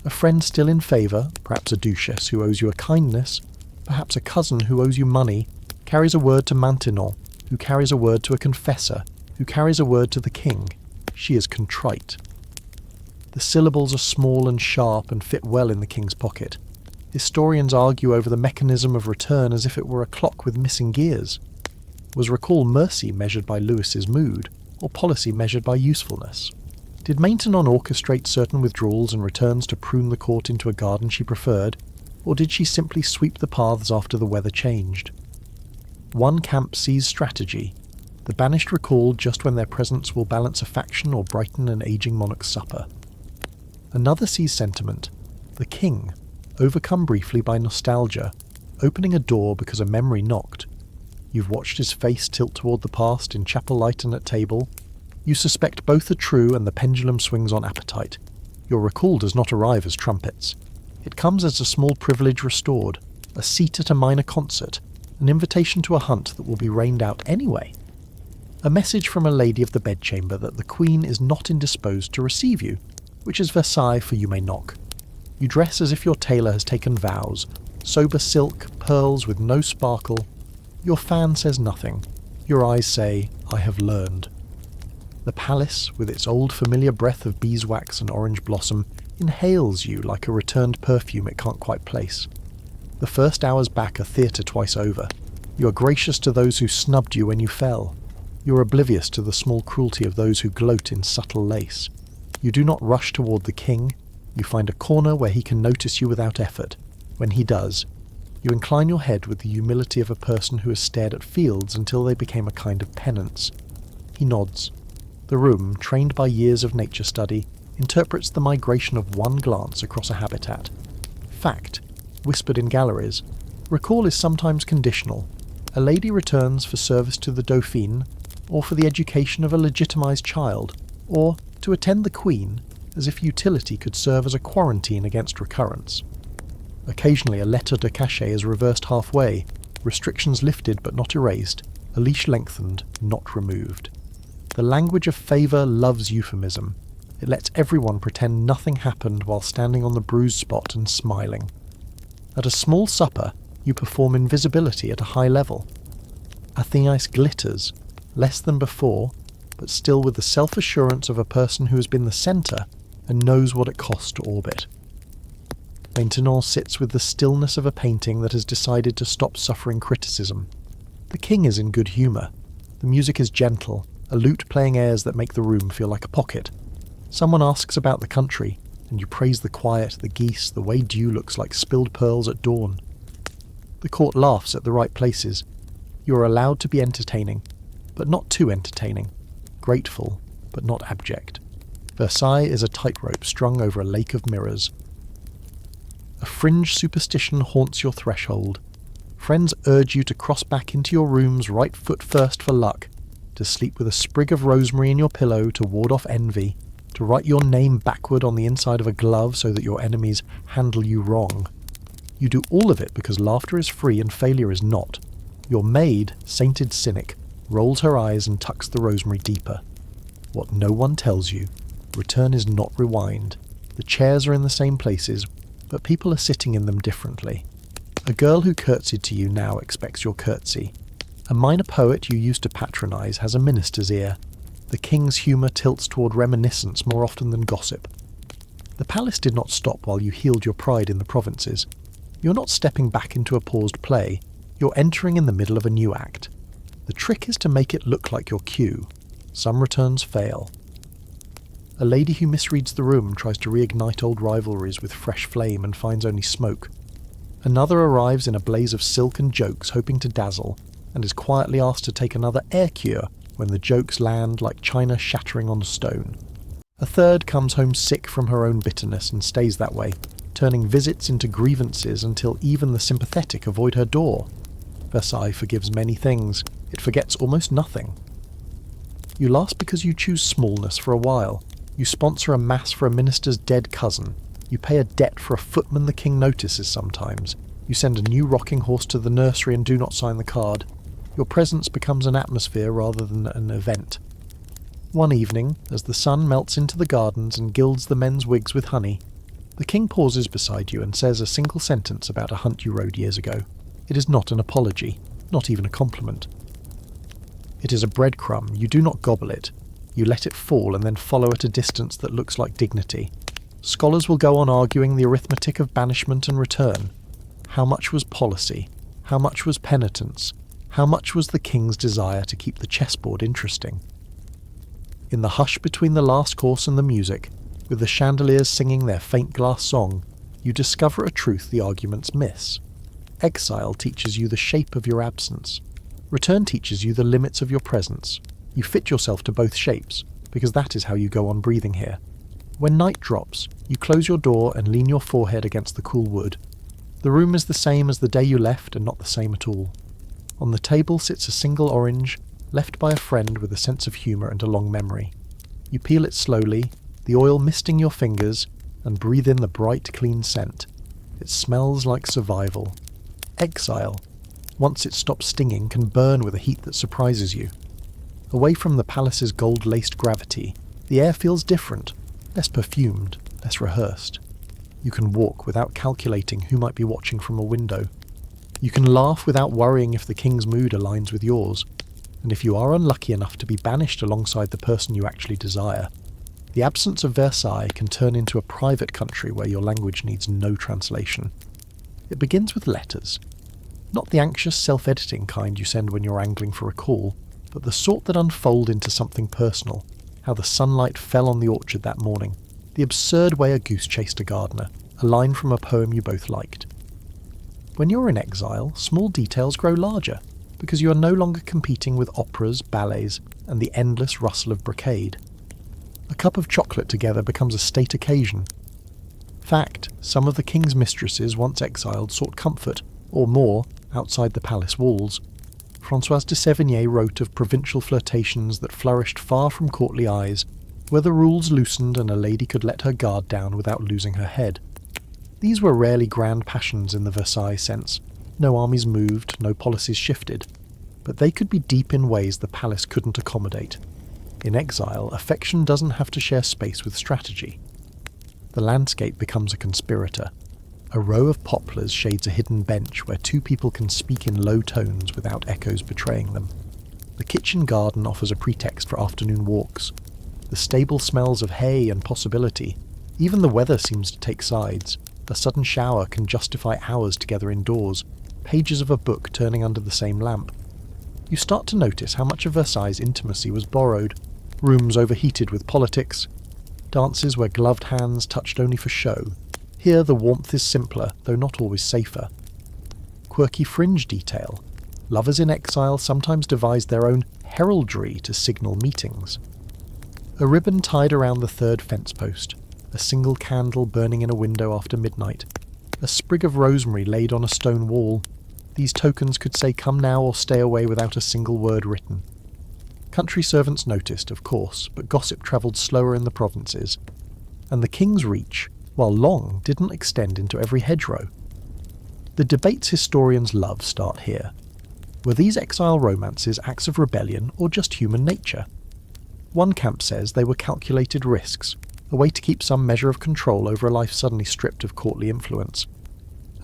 Speaker 1: A friend still in favour, perhaps a duchess who owes you a kindness, perhaps a cousin who owes you money, carries a word to Maintenon, who carries a word to a confessor, who carries a word to the king. She is contrite. The syllables are small and sharp and fit well in the king's pocket. Historians argue over the mechanism of return as if it were a clock with missing gears. Was recall mercy measured by Louis's mood, or policy measured by usefulness? Did Maintenon orchestrate certain withdrawals and returns to prune the court into a garden she preferred, or did she simply sweep the paths after the weather changed? One camp sees strategy. The banished recall just when their presence will balance a faction or brighten an aging monarch's supper. Another sees sentiment. The king, overcome briefly by nostalgia, opening a door because a memory knocked. You've watched his face tilt toward the past in chapel light and at table. You suspect both are true and the pendulum swings on appetite. Your recall does not arrive as trumpets. It comes as a small privilege restored, a seat at a minor concert, an invitation to a hunt that will be rained out anyway. A message from a lady of the bedchamber that the queen is not indisposed to receive you, which is Versailles for you may knock. You dress as if your tailor has taken vows, sober silk, pearls with no sparkle. Your fan says nothing. Your eyes say, I have learned. The palace, with its old familiar breath of beeswax and orange blossom, inhales you like a returned perfume it can't quite place. The first hours back are theatre twice over. You are gracious to those who snubbed you when you fell. You are oblivious to the small cruelty of those who gloat in subtle lace. You do not rush toward the king. You find a corner where he can notice you without effort. When he does, you incline your head with the humility of a person who has stared at fields until they became a kind of penance. He nods. The room, trained by years of nature study, interprets the migration of one glance across a habitat. Fact, whispered in galleries. Recall is sometimes conditional. A lady returns for service to the Dauphin, or for the education of a legitimised child, or to attend the Queen, as if utility could serve as a quarantine against recurrence. Occasionally a lettre de cachet is reversed halfway, restrictions lifted but not erased, a leash lengthened, not removed. The language of favour loves euphemism. It lets everyone pretend nothing happened while standing on the bruised spot and smiling. At a small supper, you perform invisibility at a high level. Athenice glitters, less than before, but still with the self-assurance of a person who has been the centre and knows what it costs to orbit. Maintenon sits with the stillness of a painting that has decided to stop suffering criticism. The king is in good humour. The music is gentle, a lute playing airs that make the room feel like a pocket. Someone asks about the country, and you praise the quiet, the geese, the way dew looks like spilled pearls at dawn. The court laughs at the right places. You are allowed to be entertaining, but not too entertaining. grateful, but not abject. Versailles is a tightrope strung over a lake of mirrors. A fringe superstition haunts your threshold. Friends urge you to cross back into your rooms right foot first for luck, to sleep with a sprig of rosemary in your pillow to ward off envy, to write your name backward on the inside of a glove so that your enemies handle you wrong. You do all of it because laughter is free and failure is not. Your maid, sainted cynic, rolls her eyes and tucks the rosemary deeper. What no one tells you: return is not rewind. The chairs are in the same places, but people are sitting in them differently. A girl who curtsied to you now expects your curtsy. A minor poet you used to patronise has a minister's ear. The king's humour tilts toward reminiscence more often than gossip. The palace did not stop while you healed your pride in the provinces. You're not stepping back into a paused play. You're entering in the middle of a new act. The trick is to make it look like your cue. Some returns fail. A lady who misreads the room tries to reignite old rivalries with fresh flame and finds only smoke. Another arrives in a blaze of silk and jokes, hoping to dazzle, and is quietly asked to take another air cure when the jokes land like china shattering on stone. A third comes home sick from her own bitterness and stays that way, turning visits into grievances until even the sympathetic avoid her door. Versailles forgives many things. It forgets almost nothing. You last because you choose smallness for a while. You sponsor a mass for a minister's dead cousin. You pay a debt for a footman the king notices sometimes. You send a new rocking horse to the nursery and do not sign the card. Your presence becomes an atmosphere rather than an event. One evening, as the sun melts into the gardens and gilds the men's wigs with honey, the king pauses beside you and says a single sentence about a hunt you rode years ago. It is not an apology, not even a compliment. It is a breadcrumb. You do not gobble it. You let it fall and then follow at a distance that looks like dignity. Scholars will go on arguing the arithmetic of banishment and return. How much was policy? How much was penitence? How much was the king's desire to keep the chessboard interesting? In the hush between the last course and the music, with the chandeliers singing their faint glass song, you discover a truth the arguments miss. Exile teaches you the shape of your absence. Return teaches you the limits of your presence. You fit yourself to both shapes, because that is how you go on breathing here. When night drops, you close your door and lean your forehead against the cool wood. The room is the same as the day you left and not the same at all. On the table sits a single orange, left by a friend with a sense of humour and a long memory. You peel it slowly, the oil misting your fingers, and breathe in the bright, clean scent. It smells like survival. Exile, once it stops stinging, can burn with a heat that surprises you. Away from the palace's gold-laced gravity, the air feels different, less perfumed, less rehearsed. You can walk without calculating who might be watching from a window. You can laugh without worrying if the king's mood aligns with yours. And if you are unlucky enough to be banished alongside the person you actually desire, the absence of Versailles can turn into a private country where your language needs no translation. It begins with letters. Not the anxious self-editing kind you send when you're angling for a call, but the sort that unfold into something personal. How the sunlight fell on the orchard that morning. The absurd way a goose chased a gardener. A line from a poem you both liked. When you're in exile, small details grow larger, because you are no longer competing with operas, ballets, and the endless rustle of brocade. A cup of chocolate together becomes a state occasion. Fact, some of the king's mistresses, once exiled, sought comfort, or more, outside the palace walls. Françoise de Sévigné wrote of provincial flirtations that flourished far from courtly eyes, where the rules loosened and a lady could let her guard down without losing her head. These were rarely grand passions in the Versailles sense. No armies moved, no policies shifted. But they could be deep in ways the palace couldn't accommodate. In exile, affection doesn't have to share space with strategy. The landscape becomes a conspirator. A row of poplars shades a hidden bench where two people can speak in low tones without echoes betraying them. The kitchen garden offers a pretext for afternoon walks. The stable smells of hay and possibility. Even the weather seems to take sides. A sudden shower can justify hours together indoors, pages of a book turning under the same lamp. You start to notice how much of Versailles' intimacy was borrowed. Rooms overheated with politics. Dances where gloved hands touched only for show. Here the warmth is simpler, though not always safer. Quirky fringe detail. Lovers in exile sometimes devise their own heraldry to signal meetings. A ribbon tied around the third fence post, a single candle burning in a window after midnight, a sprig of rosemary laid on a stone wall. These tokens could say come now or stay away without a single word written. Country servants noticed, of course, but gossip travelled slower in the provinces, and the king's reach, while long, didn't extend into every hedgerow. The debates historians love start here. Were these exile romances acts of rebellion or just human nature? One camp says they were calculated risks, a way to keep some measure of control over a life suddenly stripped of courtly influence.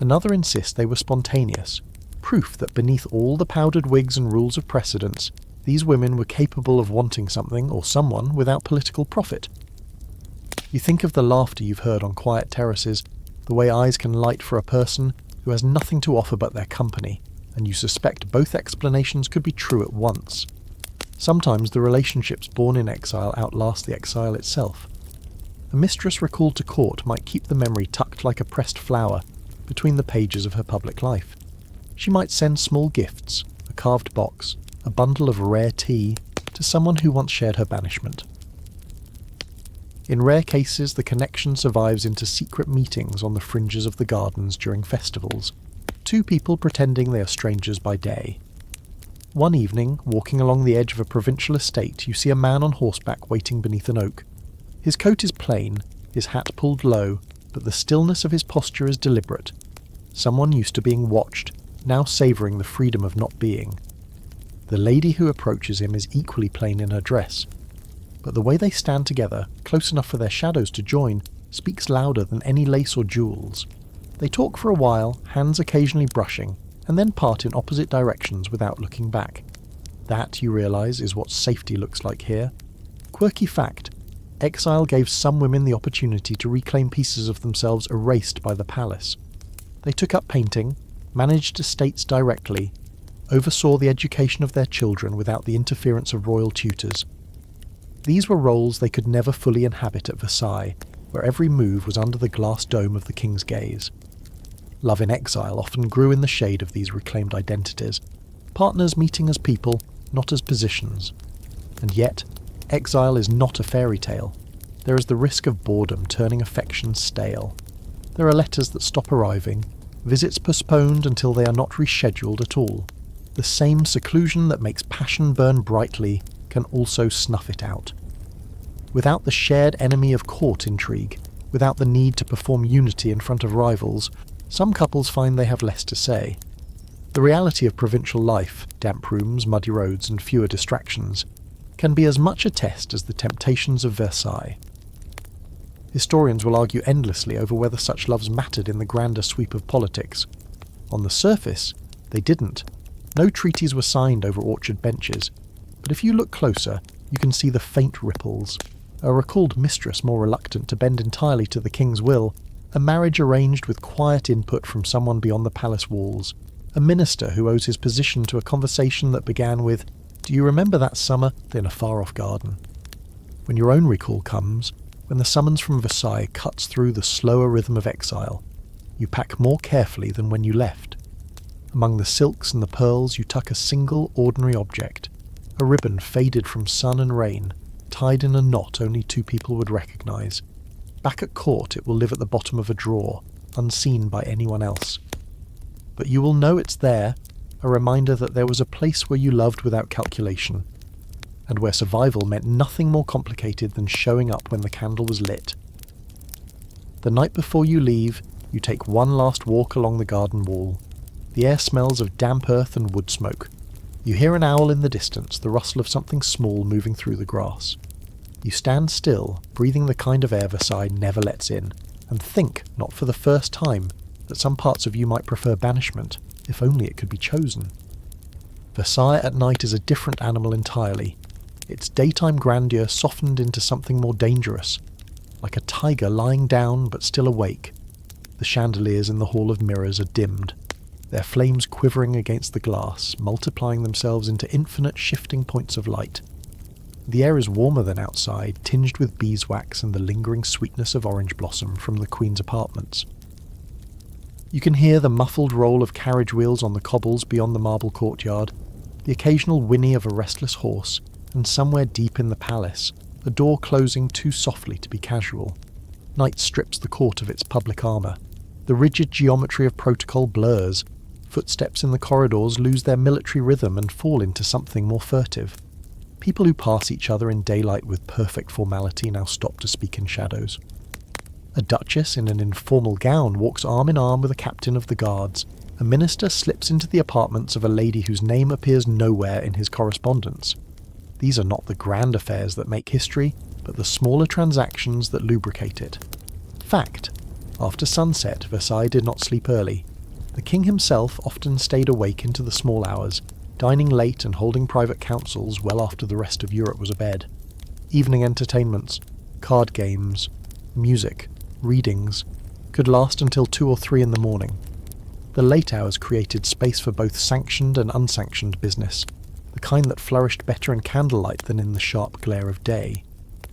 Speaker 1: Another insists they were spontaneous, proof that beneath all the powdered wigs and rules of precedence, these women were capable of wanting something or someone without political profit. You think of the laughter you've heard on quiet terraces, the way eyes can light for a person who has nothing to offer but their company, and you suspect both explanations could be true at once. Sometimes the relationships born in exile outlast the exile itself. A mistress recalled to court might keep the memory tucked like a pressed flower between the pages of her public life. She might send small gifts, a carved box, a bundle of rare tea, to someone who once shared her banishment. In rare cases, the connection survives into secret meetings on the fringes of the gardens during festivals, two people pretending they are strangers by day. One evening, walking along the edge of a provincial estate, you see a man on horseback waiting beneath an oak. His coat is plain, his hat pulled low, but the stillness of his posture is deliberate. Someone used to being watched, now savouring the freedom of not being. The lady who approaches him is equally plain in her dress, but the way they stand together, close enough for their shadows to join, speaks louder than any lace or jewels. They talk for a while, hands occasionally brushing, and then part in opposite directions without looking back. That, you realise, is what safety looks like here. Quirky fact: exile gave some women the opportunity to reclaim pieces of themselves erased by the palace. They took up painting, managed estates directly, oversaw the education of their children without the interference of royal tutors. These were roles they could never fully inhabit at Versailles, where every move was under the glass dome of the king's gaze. Love in exile often grew in the shade of these reclaimed identities, partners meeting as people, not as positions. And yet, exile is not a fairy tale. There is the risk of boredom turning affection stale. There are letters that stop arriving, visits postponed until they are not rescheduled at all. The same seclusion that makes passion burn brightly can also snuff it out. Without the shared enemy of court intrigue, without the need to perform unity in front of rivals, some couples find they have less to say. The reality of provincial life, damp rooms, muddy roads, and fewer distractions, can be as much a test as the temptations of Versailles. Historians will argue endlessly over whether such loves mattered in the grander sweep of politics. On the surface, they didn't. No treaties were signed over orchard benches, but if you look closer, you can see the faint ripples. A recalled mistress more reluctant to bend entirely to the king's will, a marriage arranged with quiet input from someone beyond the palace walls, a minister who owes his position to a conversation that began with, "Do you remember that summer?" in a far-off garden. When your own recall comes, when the summons from Versailles cuts through the slower rhythm of exile, you pack more carefully than when you left. Among the silks and the pearls you tuck a single ordinary object, a ribbon faded from sun and rain, tied in a knot only two people would recognise. Back at court it will live at the bottom of a drawer, unseen by anyone else. But you will know it's there, a reminder that there was a place where you loved without calculation, and where survival meant nothing more complicated than showing up when the candle was lit. The night before you leave, you take one last walk along the garden wall. The air smells of damp earth and wood smoke. You hear an owl in the distance, the rustle of something small moving through the grass. You stand still, breathing the kind of air Versailles never lets in, and think, not for the first time, that some parts of you might prefer banishment, if only it could be chosen. Versailles at night is a different animal entirely, its daytime grandeur softened into something more dangerous, like a tiger lying down but still awake. The chandeliers in the Hall of Mirrors are dimmed, their flames quivering against the glass, multiplying themselves into infinite shifting points of light. The air is warmer than outside, tinged with beeswax and the lingering sweetness of orange blossom from the Queen's apartments. You can hear the muffled roll of carriage wheels on the cobbles beyond the marble courtyard, the occasional whinny of a restless horse, and somewhere deep in the palace, a door closing too softly to be casual. Night strips the court of its public armour. The rigid geometry of protocol blurs. Footsteps in the corridors lose their military rhythm and fall into something more furtive. People who pass each other in daylight with perfect formality now stop to speak in shadows. A duchess in an informal gown walks arm in arm with a captain of the guards. A minister slips into the apartments of a lady whose name appears nowhere in his correspondence. These are not the grand affairs that make history, but the smaller transactions that lubricate it. Fact: after sunset, Versailles did not sleep early. The king himself often stayed awake into the small hours, dining late and holding private councils well after the rest of Europe was abed. Evening entertainments, card games, music, readings, could last until 2 or 3 in the morning. The late hours created space for both sanctioned and unsanctioned business, the kind that flourished better in candlelight than in the sharp glare of day.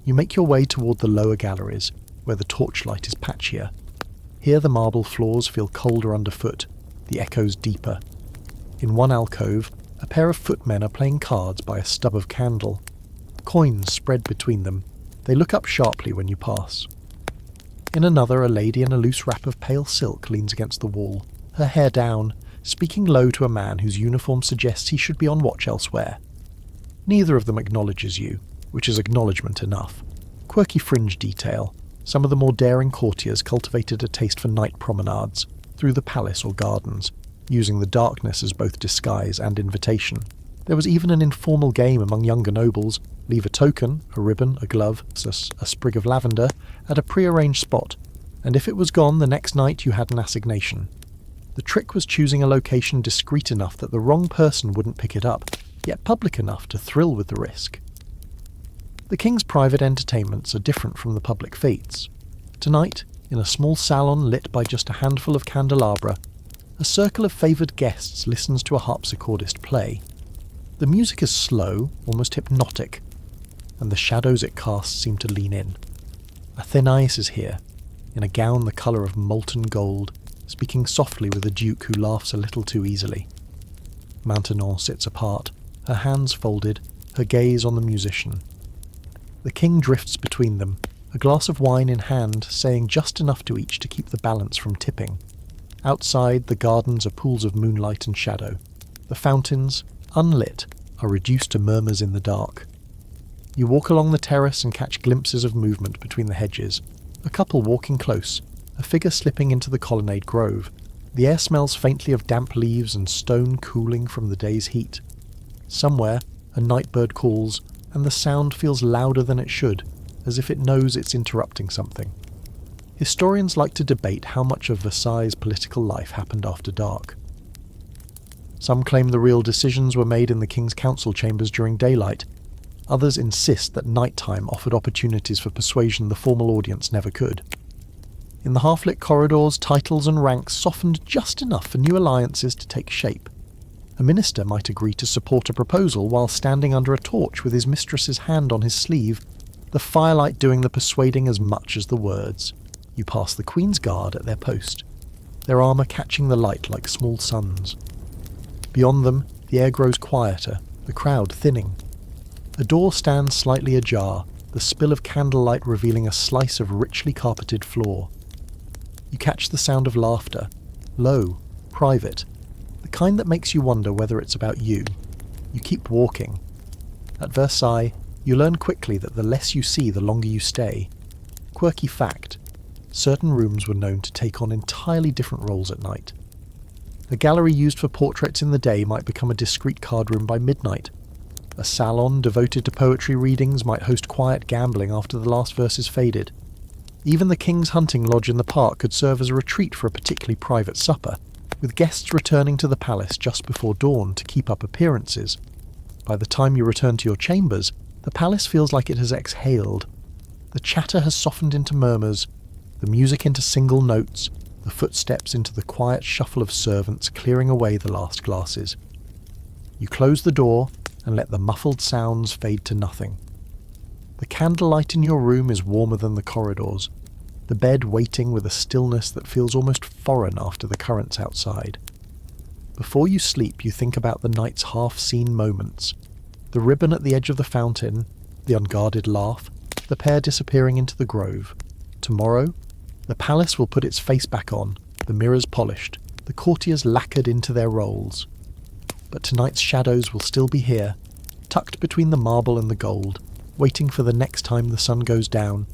Speaker 1: You make your way toward the lower galleries, where the torchlight is patchier. Here the marble floors feel colder underfoot, the echoes deeper. In one alcove, a pair of footmen are playing cards by a stub of candle. Coins spread between them. They look up sharply when you pass. In another, a lady in a loose wrap of pale silk leans against the wall, her hair down, speaking low to a man whose uniform suggests he should be on watch elsewhere. Neither of them acknowledges you, which is acknowledgement enough. Quirky fringe detail. Some of the more daring courtiers cultivated a taste for night promenades, through the palace or gardens, using the darkness as both disguise and invitation. There was even an informal game among younger nobles: leave a token, a ribbon, a glove, a sprig of lavender, at a pre-arranged spot, and if it was gone the next night you had an assignation. The trick was choosing a location discreet enough that the wrong person wouldn't pick it up, yet public enough to thrill with the risk. The king's private entertainments are different from the public fetes. Tonight, in a small salon lit by just a handful of candelabra, a circle of favoured guests listens to a harpsichordist play. The music is slow, almost hypnotic, and the shadows it casts seem to lean in. Athena is here, in a gown the colour of molten gold, speaking softly with a duke who laughs a little too easily. Maintenon sits apart, her hands folded, her gaze on the musician. The king drifts between them, a glass of wine in hand, saying just enough to each to keep the balance from tipping. Outside, the gardens are pools of moonlight and shadow. The fountains, unlit, are reduced to murmurs in the dark. You walk along the terrace and catch glimpses of movement between the hedges. A couple walking close, a figure slipping into the colonnade grove. The air smells faintly of damp leaves and stone cooling from the day's heat. Somewhere, a nightbird calls, and the sound feels louder than it should, as if it knows it's interrupting something. Historians like to debate how much of Versailles' political life happened after dark. Some claim the real decisions were made in the king's council chambers during daylight. Others insist that nighttime offered opportunities for persuasion the formal audience never could. In the half-lit corridors, titles and ranks softened just enough for new alliances to take shape. A minister might agree to support a proposal while standing under a torch with his mistress's hand on his sleeve, the firelight doing the persuading as much as the words. You pass the Queen's Guard at their post, their armour catching the light like small suns. Beyond them, the air grows quieter, the crowd thinning. A door stands slightly ajar, the spill of candlelight revealing a slice of richly carpeted floor. You catch the sound of laughter, low, private, the kind that makes you wonder whether it's about you. You keep walking. At Versailles, you learn quickly that the less you see, the longer you stay. Quirky fact: certain rooms were known to take on entirely different roles at night. A gallery used for portraits in the day might become a discreet card room by midnight. A salon devoted to poetry readings might host quiet gambling after the last verses faded. Even the King's hunting lodge in the park could serve as a retreat for a particularly private supper, with guests returning to the palace just before dawn to keep up appearances. By the time you return to your chambers, the palace feels like it has exhaled. The chatter has softened into murmurs, the music into single notes, the footsteps into the quiet shuffle of servants clearing away the last glasses. You close the door and let the muffled sounds fade to nothing. The candlelight in your room is warmer than the corridors, the bed waiting with a stillness that feels almost foreign after the currents outside. Before you sleep, you think about the night's half-seen moments. The ribbon at the edge of the fountain, the unguarded laugh, the pair disappearing into the grove. Tomorrow, the palace will put its face back on, the mirrors polished, the courtiers lacquered into their roles. But tonight's shadows will still be here, tucked between the marble and the gold, waiting for the next time the sun goes down.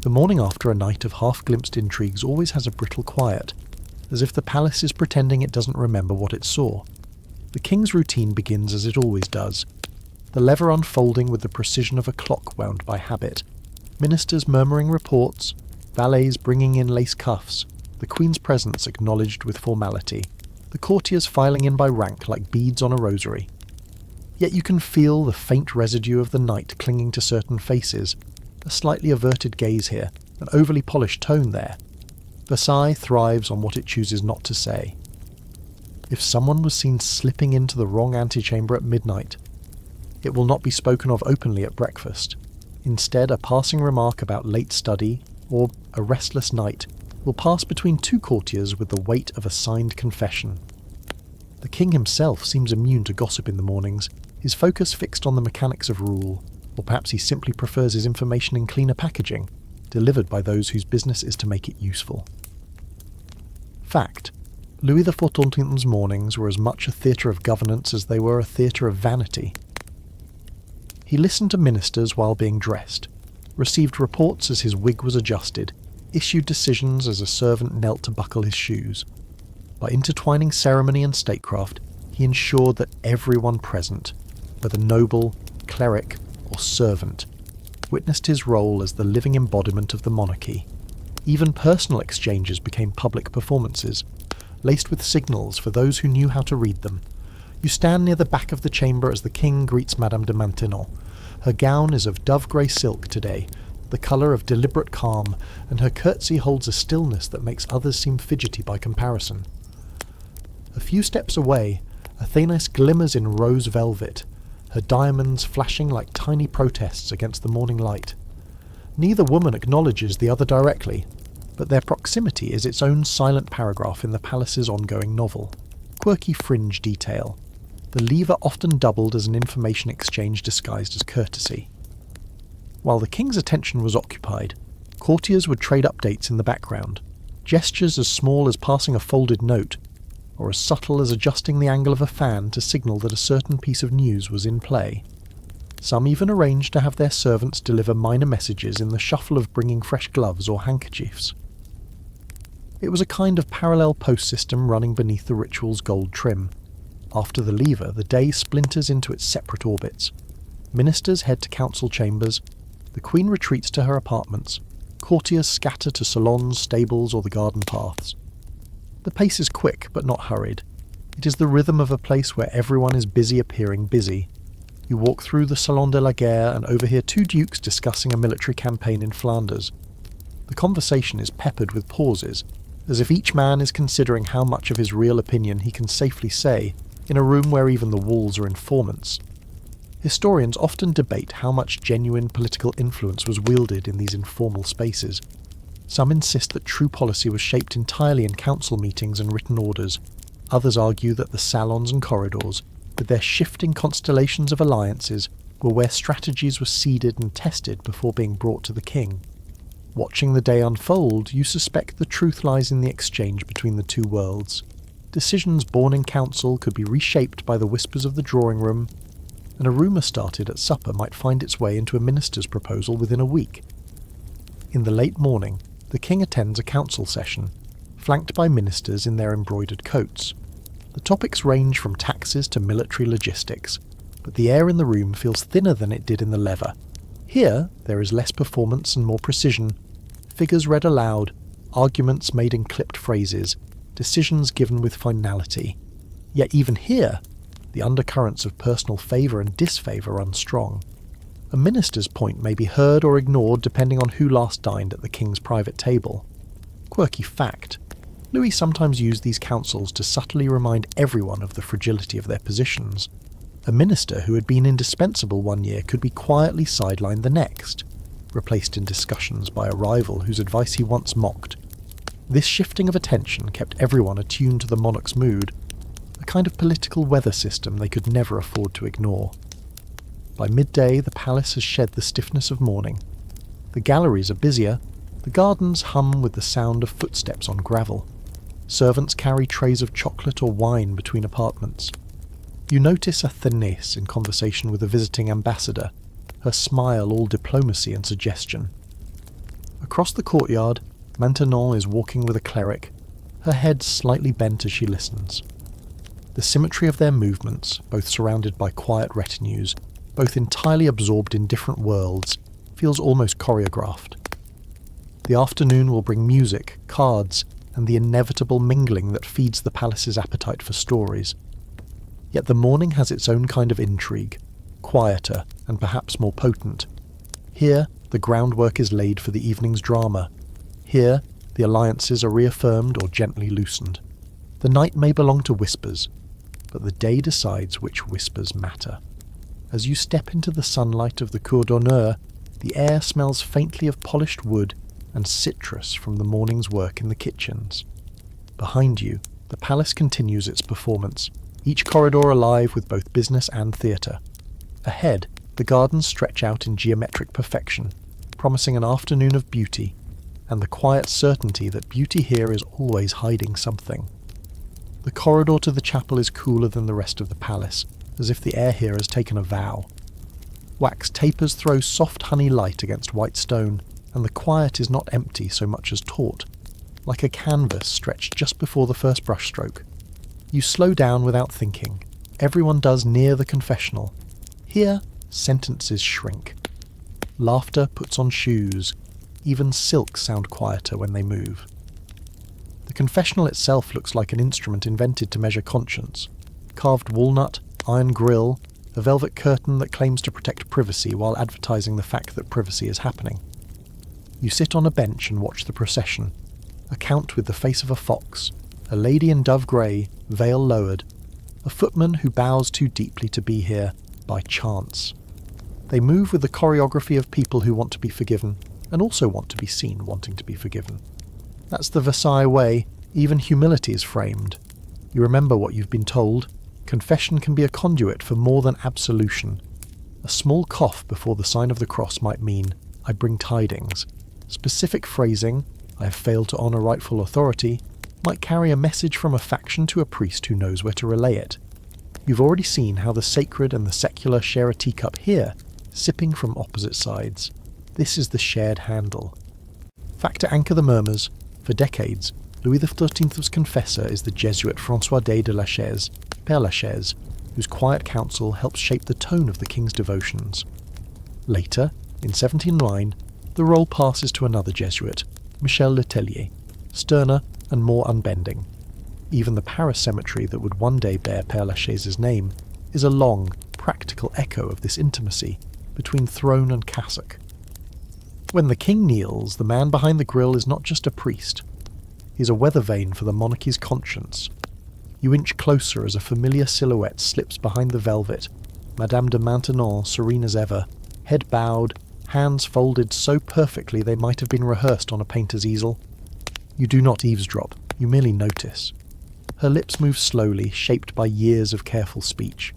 Speaker 1: The morning after a night of half-glimpsed intrigues always has a brittle quiet, as if the palace is pretending it doesn't remember what it saw. The king's routine begins as it always does, the lever unfolding with the precision of a clock wound by habit, ministers murmuring reports, valets bringing in lace cuffs, the queen's presence acknowledged with formality, the courtiers filing in by rank like beads on a rosary. Yet you can feel the faint residue of the night clinging to certain faces, a slightly averted gaze here, an overly polished tone there. Versailles thrives on what it chooses not to say. If someone was seen slipping into the wrong antechamber at midnight, it will not be spoken of openly at breakfast. Instead, a passing remark about late study, or a restless night, will pass between two courtiers with the weight of a signed confession. The king himself seems immune to gossip in the mornings, his focus fixed on the mechanics of rule, or perhaps he simply prefers his information in cleaner packaging, delivered by those whose business is to make it useful. Fact: Louis XIV's mornings were as much a theatre of governance as they were a theatre of vanity. He listened to ministers while being dressed, received reports as his wig was adjusted, issued decisions as a servant knelt to buckle his shoes. By intertwining ceremony and statecraft, he ensured that everyone present, whether noble, cleric, or servant, witnessed his role as the living embodiment of the monarchy. Even personal exchanges became public performances, laced with signals for those who knew how to read them. You stand near the back of the chamber as the king greets Madame de Maintenon. Her gown is of dove-grey silk today, the colour of deliberate calm, and her curtsy holds a stillness that makes others seem fidgety by comparison. A few steps away, Athena glimmers in rose velvet, her diamonds flashing like tiny protests against the morning light. Neither woman acknowledges the other directly, but their proximity is its own silent paragraph in the palace's ongoing novel. Quirky fringe detail. The lever often doubled as an information exchange disguised as courtesy. While the king's attention was occupied, courtiers would trade updates in the background, gestures as small as passing a folded note, or as subtle as adjusting the angle of a fan to signal that a certain piece of news was in play. Some even arranged to have their servants deliver minor messages in the shuffle of bringing fresh gloves or handkerchiefs. It was a kind of parallel post system running beneath the ritual's gold trim. After the lever, the day splinters into its separate orbits. Ministers head to council chambers, the queen retreats to her apartments, courtiers scatter to salons, stables, or the garden paths. The pace is quick, but not hurried. It is the rhythm of a place where everyone is busy appearing busy. You walk through the Salon de la Guerre and overhear two dukes discussing a military campaign in Flanders. The conversation is peppered with pauses, as if each man is considering how much of his real opinion he can safely say in a room where even the walls are informants. Historians often debate how much genuine political influence was wielded in these informal spaces. Some insist that true policy was shaped entirely in council meetings and written orders. Others argue that the salons and corridors, with their shifting constellations of alliances, were where strategies were seeded and tested before being brought to the king. Watching the day unfold, you suspect the truth lies in the exchange between the two worlds. Decisions born in council could be reshaped by the whispers of the drawing room, and a rumour started at supper might find its way into a minister's proposal within a week. In the late morning, the king attends a council session, flanked by ministers in their embroidered coats. The topics range from taxes to military logistics, but the air in the room feels thinner than it did in the lever. Here, there is less performance and more precision, figures read aloud, arguments made in clipped phrases, decisions given with finality. Yet even here, the undercurrents of personal favour and disfavour run strong. A minister's point may be heard or ignored depending on who last dined at the king's private table. Quirky fact: Louis sometimes used these councils to subtly remind everyone of the fragility of their positions. A minister who had been indispensable one year could be quietly sidelined the next, replaced in discussions by a rival whose advice he once mocked. This shifting of attention kept everyone attuned to the monarch's mood, a kind of political weather system they could never afford to ignore. By midday, the palace has shed the stiffness of morning. The galleries are busier, the gardens hum with the sound of footsteps on gravel. Servants carry trays of chocolate or wine between apartments. You notice Athena in conversation with a visiting ambassador, her smile all diplomacy and suggestion. Across the courtyard, Maintenon is walking with a cleric, her head slightly bent as she listens. The symmetry of their movements, both surrounded by quiet retinues, both entirely absorbed in different worlds, feels almost choreographed. The afternoon will bring music, cards, and the inevitable mingling that feeds the palace's appetite for stories. Yet the morning has its own kind of intrigue, quieter and perhaps more potent. Here, the groundwork is laid for the evening's drama. Here, the alliances are reaffirmed or gently loosened. The night may belong to whispers, but the day decides which whispers matter. As you step into the sunlight of the cour d'honneur, the air smells faintly of polished wood and citrus from the morning's work in the kitchens. Behind you, the palace continues its performance, each corridor alive with both business and theatre. Ahead, the gardens stretch out in geometric perfection, promising an afternoon of beauty, and the quiet certainty that beauty here is always hiding something. The corridor to the chapel is cooler than the rest of the palace, as if the air here has taken a vow. Wax tapers throw soft honey light against white stone, and the quiet is not empty so much as taut, like a canvas stretched just before the first brushstroke. You slow down without thinking. Everyone does near the confessional. Here, sentences shrink. Laughter puts on shoes. Even silks sound quieter when they move. The confessional itself looks like an instrument invented to measure conscience. Carved walnut, iron grill, a velvet curtain that claims to protect privacy while advertising the fact that privacy is happening. You sit on a bench and watch the procession. A count with the face of a fox, a lady in dove grey, veil lowered, a footman who bows too deeply to be here, by chance. They move with the choreography of people who want to be forgiven, and also want to be seen wanting to be forgiven. That's the Versailles way. Even humility is framed. You remember what you've been told. Confession can be a conduit for more than absolution. A small cough before the sign of the cross might mean, I bring tidings. Specific phrasing, I have failed to honour rightful authority, might carry a message from a faction to a priest who knows where to relay it. You've already seen how the sacred and the secular share a teacup here, sipping from opposite sides. This is the shared handle. Factor anchor the murmurs. For decades, Louis XIII's confessor is the Jesuit François de la Chaise, Père Lachaise, whose quiet counsel helps shape the tone of the king's devotions. Later, in 1709, the role passes to another Jesuit, Michel Le Tellier, sterner and more unbending. Even the Paris cemetery that would one day bear Père Lachaise's name is a long, practical echo of this intimacy between throne and cassock. When the king kneels, the man behind the grille is not just a priest. He's a weather vane for the monarchy's conscience. You inch closer as a familiar silhouette slips behind the velvet, Madame de Maintenon serene as ever, head bowed, hands folded so perfectly they might have been rehearsed on a painter's easel. You do not eavesdrop, you merely notice. Her lips move slowly, shaped by years of careful speech.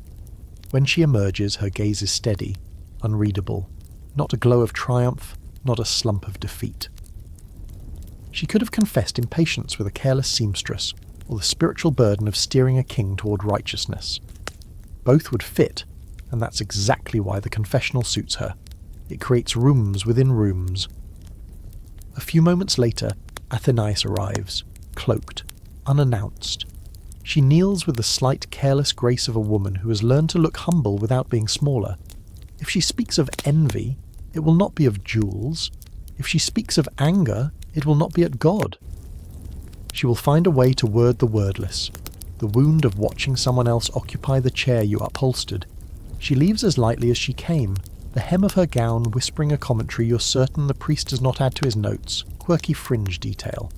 Speaker 1: When she emerges, her gaze is steady, unreadable, not a glow of triumph, not a slump of defeat. She could have confessed impatience with a careless seamstress, or the spiritual burden of steering a king toward righteousness. Both would fit, and that's exactly why the confessional suits her. It creates rooms within rooms. A few moments later, Athena arrives, cloaked, unannounced. She kneels with the slight, careless grace of a woman who has learned to look humble without being smaller. If she speaks of envy, it will not be of jewels. If she speaks of anger, it will not be at God. She will find a way to word the wordless, the wound of watching someone else occupy the chair you upholstered. She leaves as lightly as she came, the hem of her gown whispering a commentary you're certain the priest does not add to his notes, quirky fringe detail.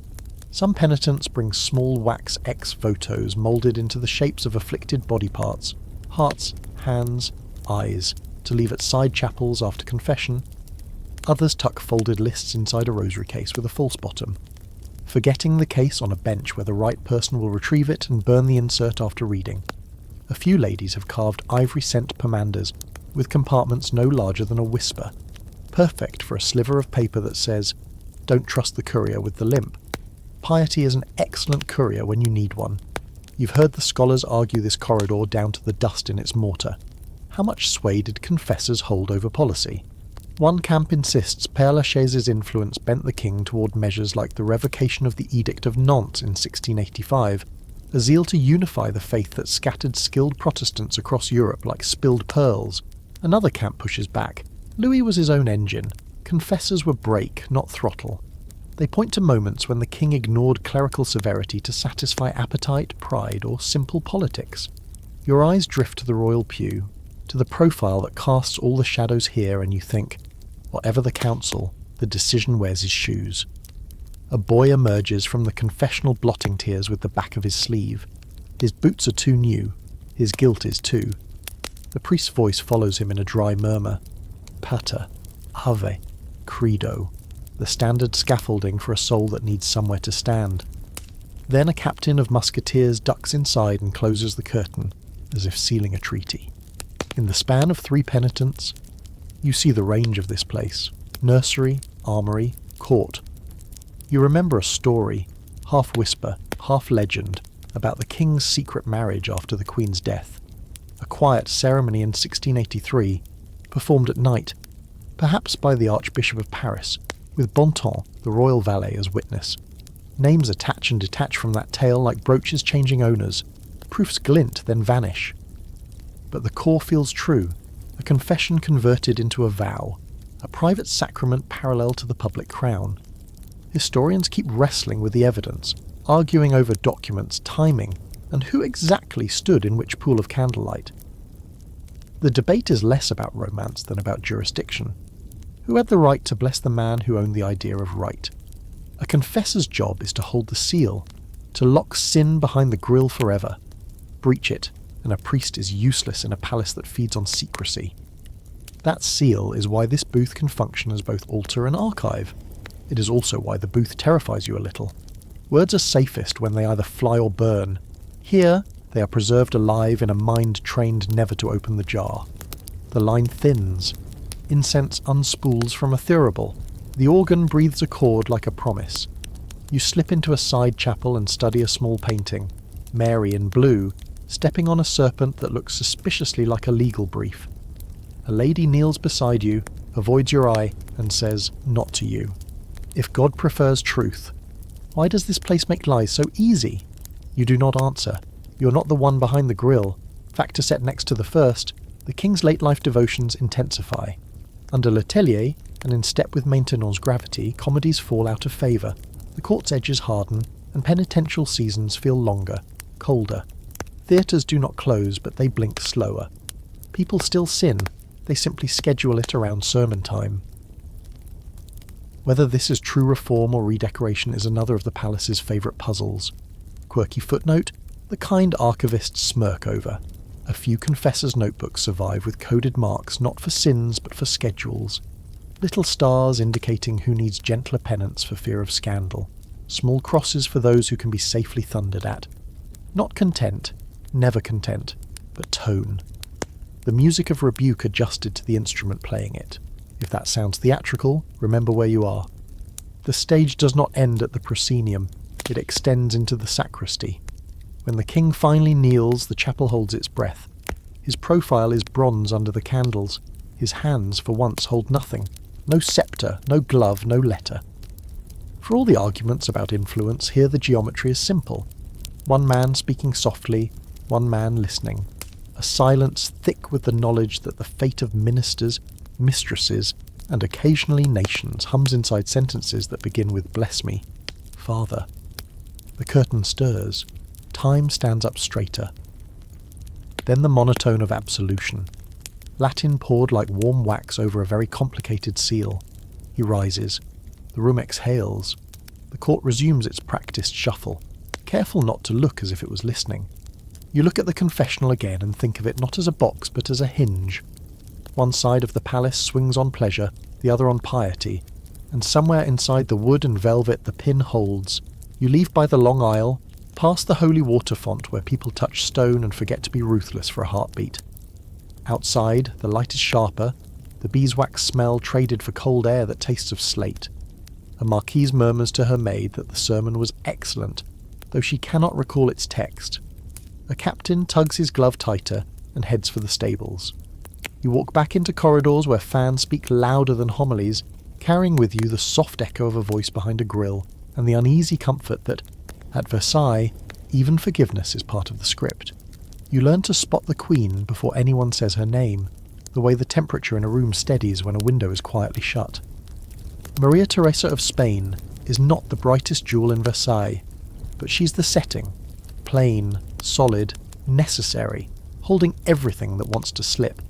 Speaker 1: Some penitents bring small wax ex-votos moulded into the shapes of afflicted body parts, hearts, hands, eyes, to leave at side chapels after confession. Others tuck folded lists inside a rosary case with a false bottom. forgetting the case on a bench where the right person will retrieve it and burn the insert after reading. A few ladies have carved ivory scent pomanders with compartments no larger than a whisper, perfect for a sliver of paper that says, "Don't trust the courier with the limp." Piety is an excellent courier when you need one. You've heard the scholars argue this corridor down to the dust in its mortar. How much sway did confessors hold over policy? One camp insists Père Lachaise' influence bent the king toward measures like the revocation of the Edict of Nantes in 1685, a zeal to unify the faith that scattered skilled Protestants across Europe like spilled pearls. Another camp pushes back. Louis was his own engine. Confessors were brake, not throttle. They point to moments when the king ignored clerical severity to satisfy appetite, pride, or simple politics. Your eyes drift to the royal pew, to the profile that casts all the shadows here, and you think, whatever the council, the decision wears his shoes. A boy emerges from the confessional blotting tears with the back of his sleeve. His boots are too new. His guilt is too. The priest's voice follows him in a dry murmur. Pater, Ave, Credo, the standard scaffolding for a soul that needs somewhere to stand. Then a captain of musketeers ducks inside and closes the curtain, as if sealing a treaty. In the span of 3 penitents, you see the range of this place: nursery, armoury, court. You remember a story, half whisper, half legend, about the king's secret marriage after the queen's death. A quiet ceremony in 1683, performed at night, perhaps by the Archbishop of Paris, with Bontemps, the royal valet, as witness. Names attach and detach from that tale like brooches changing owners. Proofs glint, then vanish. But the core feels true, a confession converted into a vow, a private sacrament parallel to the public crown. Historians keep wrestling with the evidence, arguing over documents, timing, and who exactly stood in which pool of candlelight. The debate is less about romance than about jurisdiction. Who had the right to bless the man who owned the idea of right? A confessor's job is to hold the seal, to lock sin behind the grille forever. Breach it, and a priest is useless in a palace that feeds on secrecy. That seal is why this booth can function as both altar and archive. It is also why the booth terrifies you a little. Words are safest when they either fly or burn. Here, they are preserved alive in a mind trained never to open the jar. The line thins. Incense unspools from a thurible. The organ breathes a chord like a promise. You slip into a side chapel and study a small painting. Mary in blue, stepping on a serpent that looks suspiciously like a legal brief. A lady kneels beside you, avoids your eye, and says, "Not to you." If God prefers truth, why does this place make lies so easy? You do not answer. You're not the one behind the grill. Factor set next to the first, the king's late life devotions intensify. Under Letellier, and in step with Maintenon's gravity, comedies fall out of favour. The court's edges harden, and penitential seasons feel longer, colder. Theatres do not close, but they blink slower. People still sin, they simply schedule it around sermon time. Whether this is true reform or redecoration is another of the palace's favourite puzzles. Quirky footnote, the kind archivists smirk over. A few confessors' notebooks survive with coded marks not for sins but for schedules. Little stars indicating who needs gentler penance for fear of scandal. Small crosses for those who can be safely thundered at. Not content, never content, but tone. The music of rebuke adjusted to the instrument playing it. If that sounds theatrical, remember where you are. The stage does not end at the proscenium, it extends into the sacristy. When the king finally kneels, the chapel holds its breath. His profile is bronze under the candles. His hands, for once, hold nothing. No sceptre, no glove, no letter. For all the arguments about influence, here the geometry is simple. One man speaking softly, one man listening. A silence thick with the knowledge that the fate of ministers, mistresses, and occasionally nations hums inside sentences that begin with "bless me, Father." The curtain stirs. Time stands up straighter. Then the monotone of absolution. Latin poured like warm wax over a very complicated seal. He rises. The room exhales. The court resumes its practised shuffle, careful not to look as if it was listening. You look at the confessional again and think of it not as a box but as a hinge. One side of the palace swings on pleasure, the other on piety, and somewhere inside the wood and velvet the pin holds, You leave by the long aisle, past the holy water font where people touch stone and forget to be ruthless for a heartbeat. Outside, the light is sharper, the beeswax smell traded for cold air that tastes of slate. A marquise murmurs to her maid that the sermon was excellent, though she cannot recall its text. A captain tugs his glove tighter and heads for the stables. You walk back into corridors where fans speak louder than homilies, carrying with you the soft echo of a voice behind a grill and the uneasy comfort that, at Versailles, even forgiveness is part of the script. You learn to spot the Queen before anyone says her name, the way the temperature in a room steadies when a window is quietly shut. Maria Theresa of Spain is not the brightest jewel in Versailles, but she's the setting, plain, solid, necessary, holding everything that wants to slip.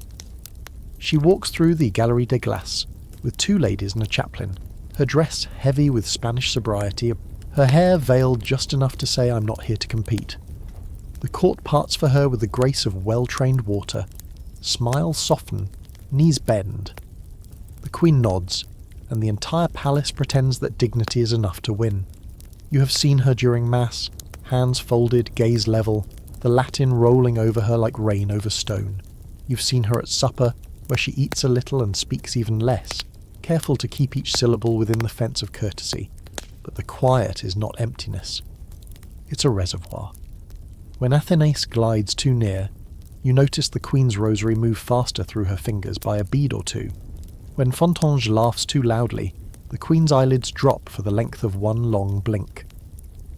Speaker 1: She walks through the Galerie des Glaces, with two ladies and a chaplain, her dress heavy with Spanish sobriety, her hair veiled just enough to say, "I'm not here to compete." The court parts for her with the grace of well-trained water. Smiles soften, knees bend. The Queen nods, and the entire palace pretends that dignity is enough to win. You have seen her during Mass, hands folded, gaze level, the Latin rolling over her like rain over stone. You've seen her at supper, where she eats a little and speaks even less, careful to keep each syllable within the fence of courtesy. But the quiet is not emptiness. It's a reservoir. When Athénais glides too near, you notice the Queen's rosary move faster through her fingers by a bead or two. When Fontange laughs too loudly, the Queen's eyelids drop for the length of one long blink.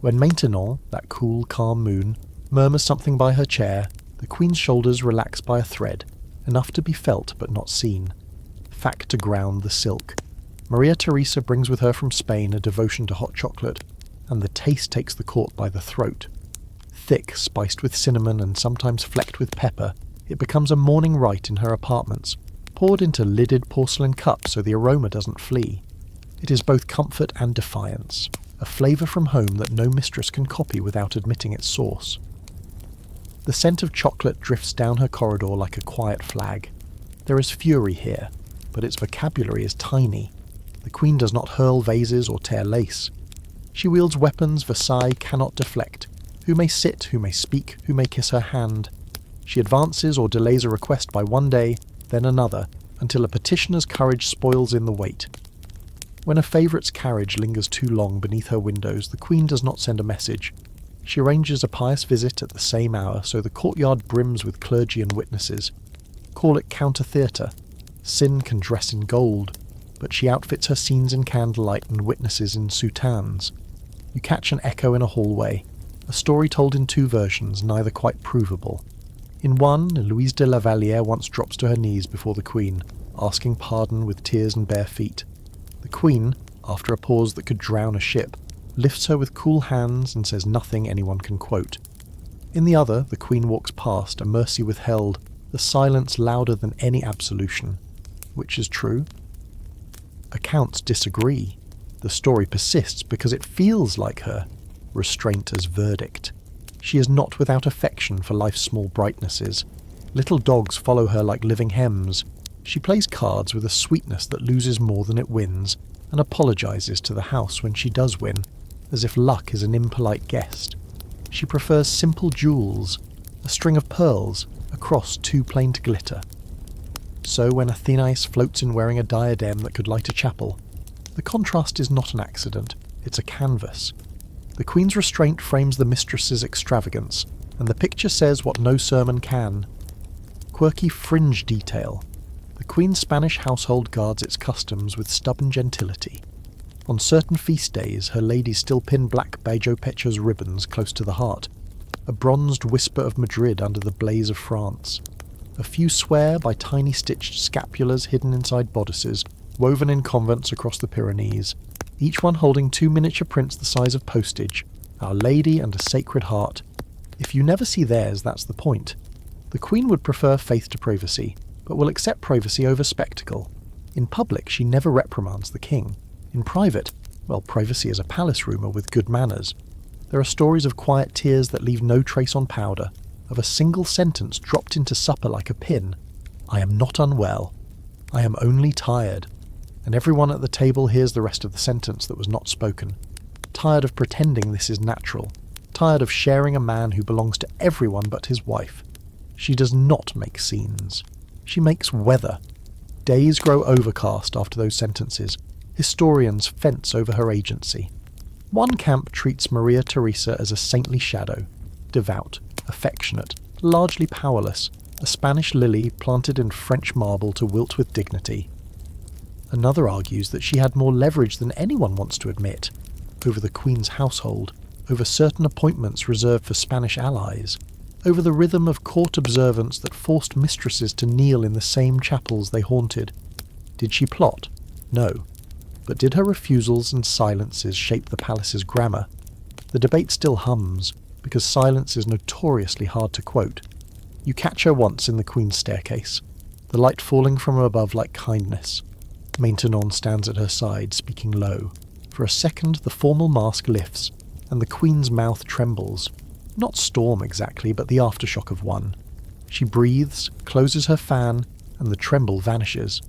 Speaker 1: When Maintenon, that cool, calm moon, murmurs something by her chair, the Queen's shoulders relax by a thread, enough to be felt but not seen. Fact to ground the silk. Maria Theresa brings with her from Spain a devotion to hot chocolate, and the taste takes the court by the throat. Thick, spiced with cinnamon and sometimes flecked with pepper, it becomes a morning rite in her apartments, poured into lidded porcelain cups so the aroma doesn't flee. It is both comfort and defiance, a flavour from home that no mistress can copy without admitting its source. The scent of chocolate drifts down her corridor like a quiet flag. There is fury here, but its vocabulary is tiny. The Queen does not hurl vases or tear lace. She wields weapons Versailles cannot deflect. Who may sit, who may speak, who may kiss her hand. She advances or delays a request by one day, then another, until a petitioner's courage spoils in the wait. When a favourite's carriage lingers too long beneath her windows, the Queen does not send a message. She arranges a pious visit at the same hour, so the courtyard brims with clergy and witnesses. Call it counter-theatre. Sin can dress in gold, but she outfits her scenes in candlelight and witnesses in soutanes. You catch an echo in a hallway, a story told in two versions, neither quite provable. In one, Louise de la Vallière once drops to her knees before the Queen, asking pardon with tears and bare feet. The Queen, after a pause that could drown a ship, lifts her with cool hands and says nothing anyone can quote. In the other, the Queen walks past, a mercy withheld, the silence louder than any absolution. Which is true? Accounts disagree. The story persists because it feels like her. Restraint as verdict. She is not without affection for life's small brightnesses. Little dogs follow her like living hems. She plays cards with a sweetness that loses more than it wins, and apologises to the house when she does win, as if luck is an impolite guest. She prefers simple jewels, a string of pearls, a cross too plain to glitter. So when Athénais floats in wearing a diadem that could light a chapel, the contrast is not an accident, it's a canvas. The Queen's restraint frames the mistress's extravagance, and the picture says what no sermon can. Quirky fringe detail. The Queen's Spanish household guards its customs with stubborn gentility. On certain feast days, her ladies still pin black Bajo Pecho's ribbons close to the heart, a bronzed whisper of Madrid under the blaze of France. A few swear by tiny stitched scapulars hidden inside bodices, woven in convents across the Pyrenees, each one holding two miniature prints the size of postage, Our Lady and a Sacred Heart. If you never see theirs, that's the point. The Queen would prefer faith to privacy, but will accept privacy over spectacle. In public, she never reprimands the king. In private, well, privacy is a palace rumour with good manners. There are stories of quiet tears that leave no trace on powder, of a single sentence dropped into supper like a pin. I am not unwell. I am only tired. And everyone at the table hears the rest of the sentence that was not spoken. tired of pretending this is natural, tired of sharing a man who belongs to everyone but his wife. She does not make scenes. She makes weather. Days grow overcast after those sentences. Historians fence over her agency. One camp treats Maria Theresa as a saintly shadow, devout, affectionate, largely powerless, a Spanish lily planted in French marble to wilt with dignity. Another argues that she had more leverage than anyone wants to admit, over the Queen's household, over certain appointments reserved for Spanish allies, over the rhythm of court observance that forced mistresses to kneel in the same chapels they haunted. Did she plot? No. But did her refusals and silences shape the palace's grammar? The debate still hums, because silence is notoriously hard to quote. You catch her once in the Queen's staircase, the light falling from above like kindness. Maintenon stands at her side, speaking low. For a second the formal mask lifts, and the Queen's mouth trembles. Not storm exactly, but the aftershock of one. She breathes, closes her fan, and the tremble vanishes.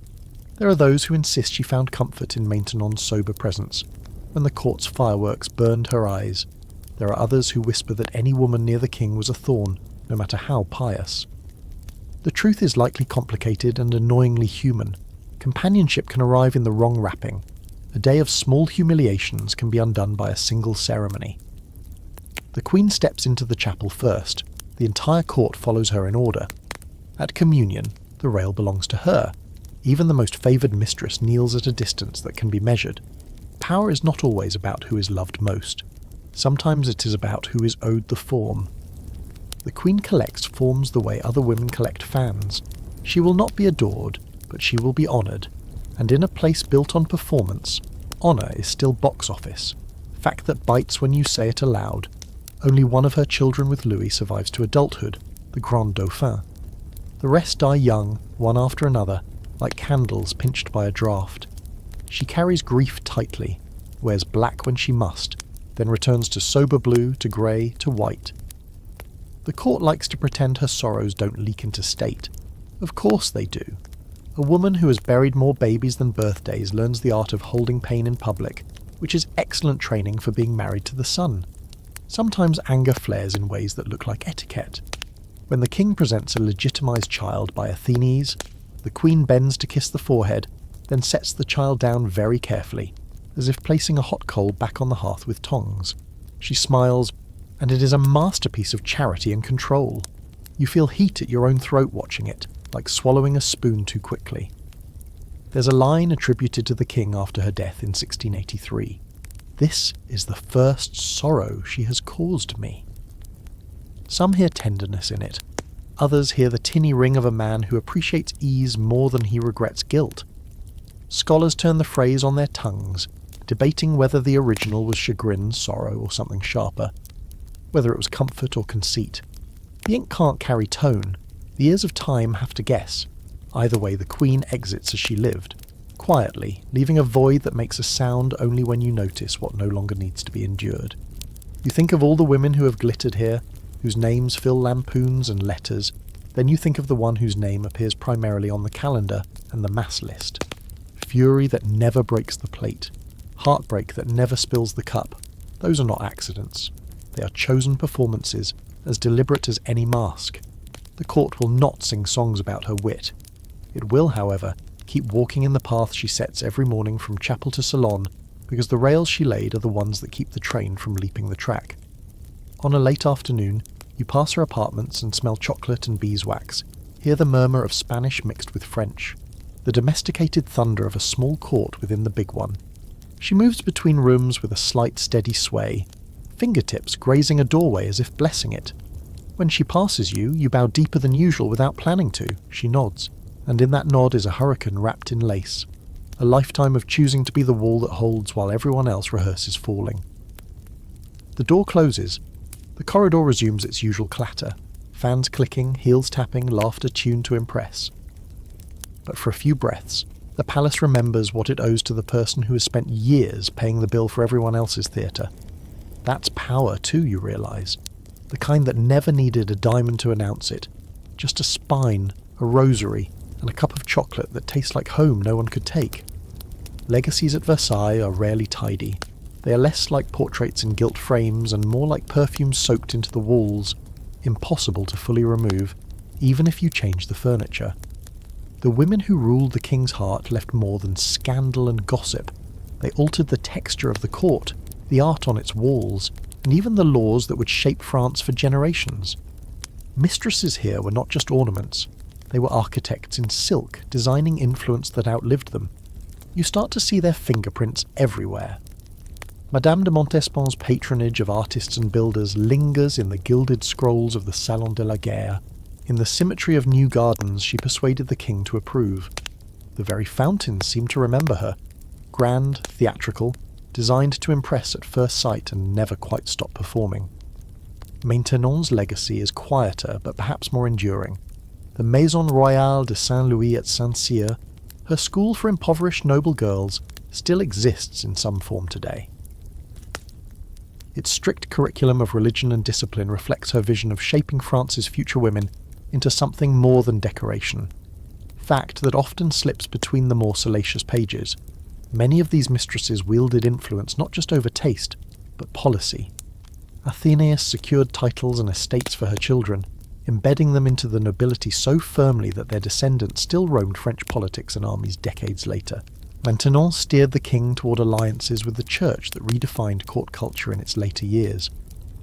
Speaker 1: There are those who insist she found comfort in Maintenon's sober presence, when the court's fireworks burned her eyes. There are others who whisper that any woman near the king was a thorn, no matter how pious. The truth is likely complicated and annoyingly human. Companionship can arrive in the wrong wrapping. A day of small humiliations can be undone by a single ceremony. The Queen steps into the chapel first. The entire court follows her in order. At communion, the rail belongs to her. Even the most favoured mistress kneels at a distance that can be measured. Power is not always about who is loved most. Sometimes it is about who is owed the form. The Queen collects forms the way other women collect fans. She will not be adored, but she will be honoured. And in a place built on performance, honour is still box office. Fact that bites when you say it aloud. Only one of her children with Louis survives to adulthood, the Grand Dauphin. The rest die young, one after another, like candles pinched by a draught. She carries grief tightly, wears black when she must, then returns to sober blue, to grey, to white. The court likes to pretend her sorrows don't leak into state. Of course they do. A woman who has buried more babies than birthdays learns the art of holding pain in public, which is excellent training for being married to the sun. Sometimes anger flares in ways that look like etiquette. When the king presents a legitimised child by Athenides, the queen bends to kiss the forehead, then sets the child down very carefully, as if placing a hot coal back on the hearth with tongs. She smiles, and it is a masterpiece of charity and control. You feel heat at your own throat watching it, like swallowing a spoon too quickly. There's a line attributed to the king after her death in 1683. This is the first sorrow she has caused me. Some hear tenderness in it. Others hear the tinny ring of a man who appreciates ease more than he regrets guilt. Scholars turn the phrase on their tongues, debating whether the original was chagrin, sorrow, or something sharper, whether it was comfort or conceit. The ink can't carry tone. The ears of time have to guess. Either way, the Queen exits as she lived, quietly, leaving a void that makes a sound only when you notice what no longer needs to be endured. You think of all the women who have glittered here, whose names fill lampoons and letters, then you think of the one whose name appears primarily on the calendar and the mass list. Fury that never breaks the plate. Heartbreak that never spills the cup. Those are not accidents. They are chosen performances, as deliberate as any mask. The court will not sing songs about her wit. It will, however, keep walking in the path she sets every morning from chapel to salon, because the rails she laid are the ones that keep the train from leaping the track. On a late afternoon, you pass her apartments and smell chocolate and beeswax, hear the murmur of Spanish mixed with French, the domesticated thunder of a small court within the big one. She moves between rooms with a slight steady sway, fingertips grazing a doorway as if blessing it. When she passes you, you bow deeper than usual without planning to. She nods, and in that nod is a hurricane wrapped in lace, a lifetime of choosing to be the wall that holds while everyone else rehearses falling. The door closes. The corridor resumes its usual clatter, fans clicking, heels tapping, laughter tuned to impress. But for a few breaths, the palace remembers what it owes to the person who has spent years paying the bill for everyone else's theatre. That's power too, you realise. The kind that never needed a diamond to announce it. Just a spine, a rosary, and a cup of chocolate that tastes like home no one could take. Legacies at Versailles are rarely tidy. They are less like portraits in gilt frames and more like perfumes soaked into the walls, impossible to fully remove, even if you change the furniture. The women who ruled the king's heart left more than scandal and gossip. They altered the texture of the court, the art on its walls, and even the laws that would shape France for generations. Mistresses here were not just ornaments. They were architects in silk, designing influence that outlived them. You start to see their fingerprints everywhere. Madame de Montespan's patronage of artists and builders lingers in the gilded scrolls of the Salon de la Guerre. In the symmetry of new gardens she persuaded the king to approve. The very fountains seem to remember her. Grand, theatrical, designed to impress at first sight and never quite stop performing. Maintenon's legacy is quieter but perhaps more enduring. The Maison Royale de Saint-Louis at Saint-Cyr, her school for impoverished noble girls, still exists in some form today. Its strict curriculum of religion and discipline reflects her vision of shaping France's future women into something more than decoration. Fact that often slips between the more salacious pages. Many of these mistresses wielded influence not just over taste, but policy. Athena secured titles and estates for her children, embedding them into the nobility so firmly that their descendants still roamed French politics and armies decades later. Maintenon steered the king toward alliances with the church that redefined court culture in its later years.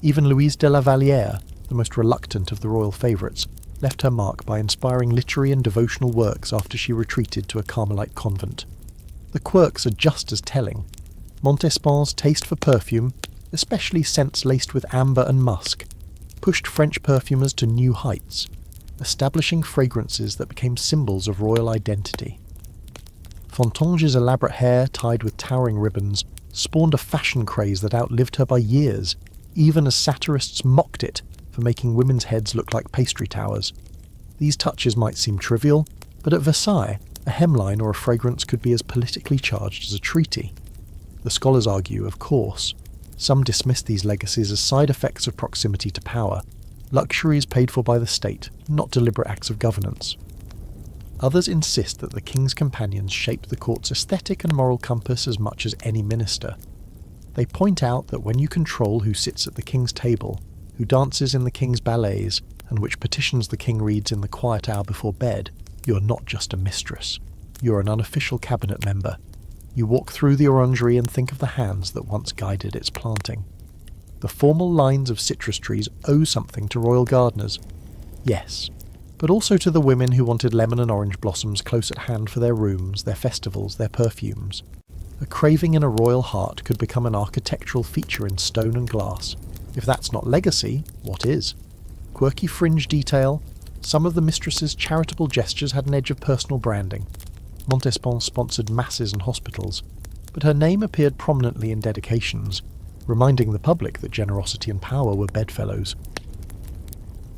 Speaker 1: Even Louise de la Vallière, the most reluctant of the royal favourites, left her mark by inspiring literary and devotional works after she retreated to a Carmelite convent. The quirks are just as telling. Montespan's taste for perfume, especially scents laced with amber and musk, pushed French perfumers to new heights, establishing fragrances that became symbols of royal identity. Fontange's elaborate hair, tied with towering ribbons, spawned a fashion craze that outlived her by years, even as satirists mocked it for making women's heads look like pastry towers. These touches might seem trivial, but at Versailles, a hemline or a fragrance could be as politically charged as a treaty. The scholars argue, of course. Some dismiss these legacies as side effects of proximity to power, luxuries paid for by the state, not deliberate acts of governance. Others insist that the king's companions shaped the court's aesthetic and moral compass as much as any minister. They point out that when you control who sits at the king's table, who dances in the king's ballets, and which petitions the king reads in the quiet hour before bed, you're not just a mistress. You're an unofficial cabinet member. You walk through the orangery and think of the hands that once guided its planting. The formal lines of citrus trees owe something to royal gardeners. Yes, but also to the women who wanted lemon and orange blossoms close at hand for their rooms, their festivals, their perfumes. A craving in a royal heart could become an architectural feature in stone and glass. If that's not legacy, what is? Quirky fringe detail. Some of the mistress's charitable gestures had an edge of personal branding. Montespan sponsored masses and hospitals, but her name appeared prominently in dedications, reminding the public that generosity and power were bedfellows.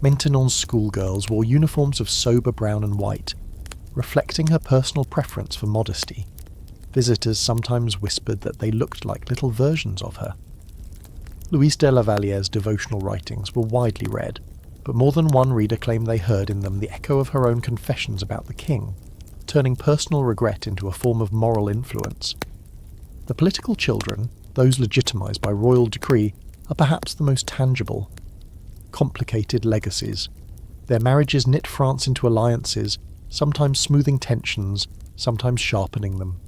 Speaker 1: Maintenon's schoolgirls wore uniforms of sober brown and white, reflecting her personal preference for modesty. Visitors sometimes whispered that they looked like little versions of her. Louise de la Vallière's devotional writings were widely read, but more than one reader claimed they heard in them the echo of her own confessions about the king, turning personal regret into a form of moral influence. The political children, those legitimised by royal decree, are perhaps the most tangible. Complicated legacies. Their marriages knit France into alliances, sometimes smoothing tensions, sometimes sharpening them.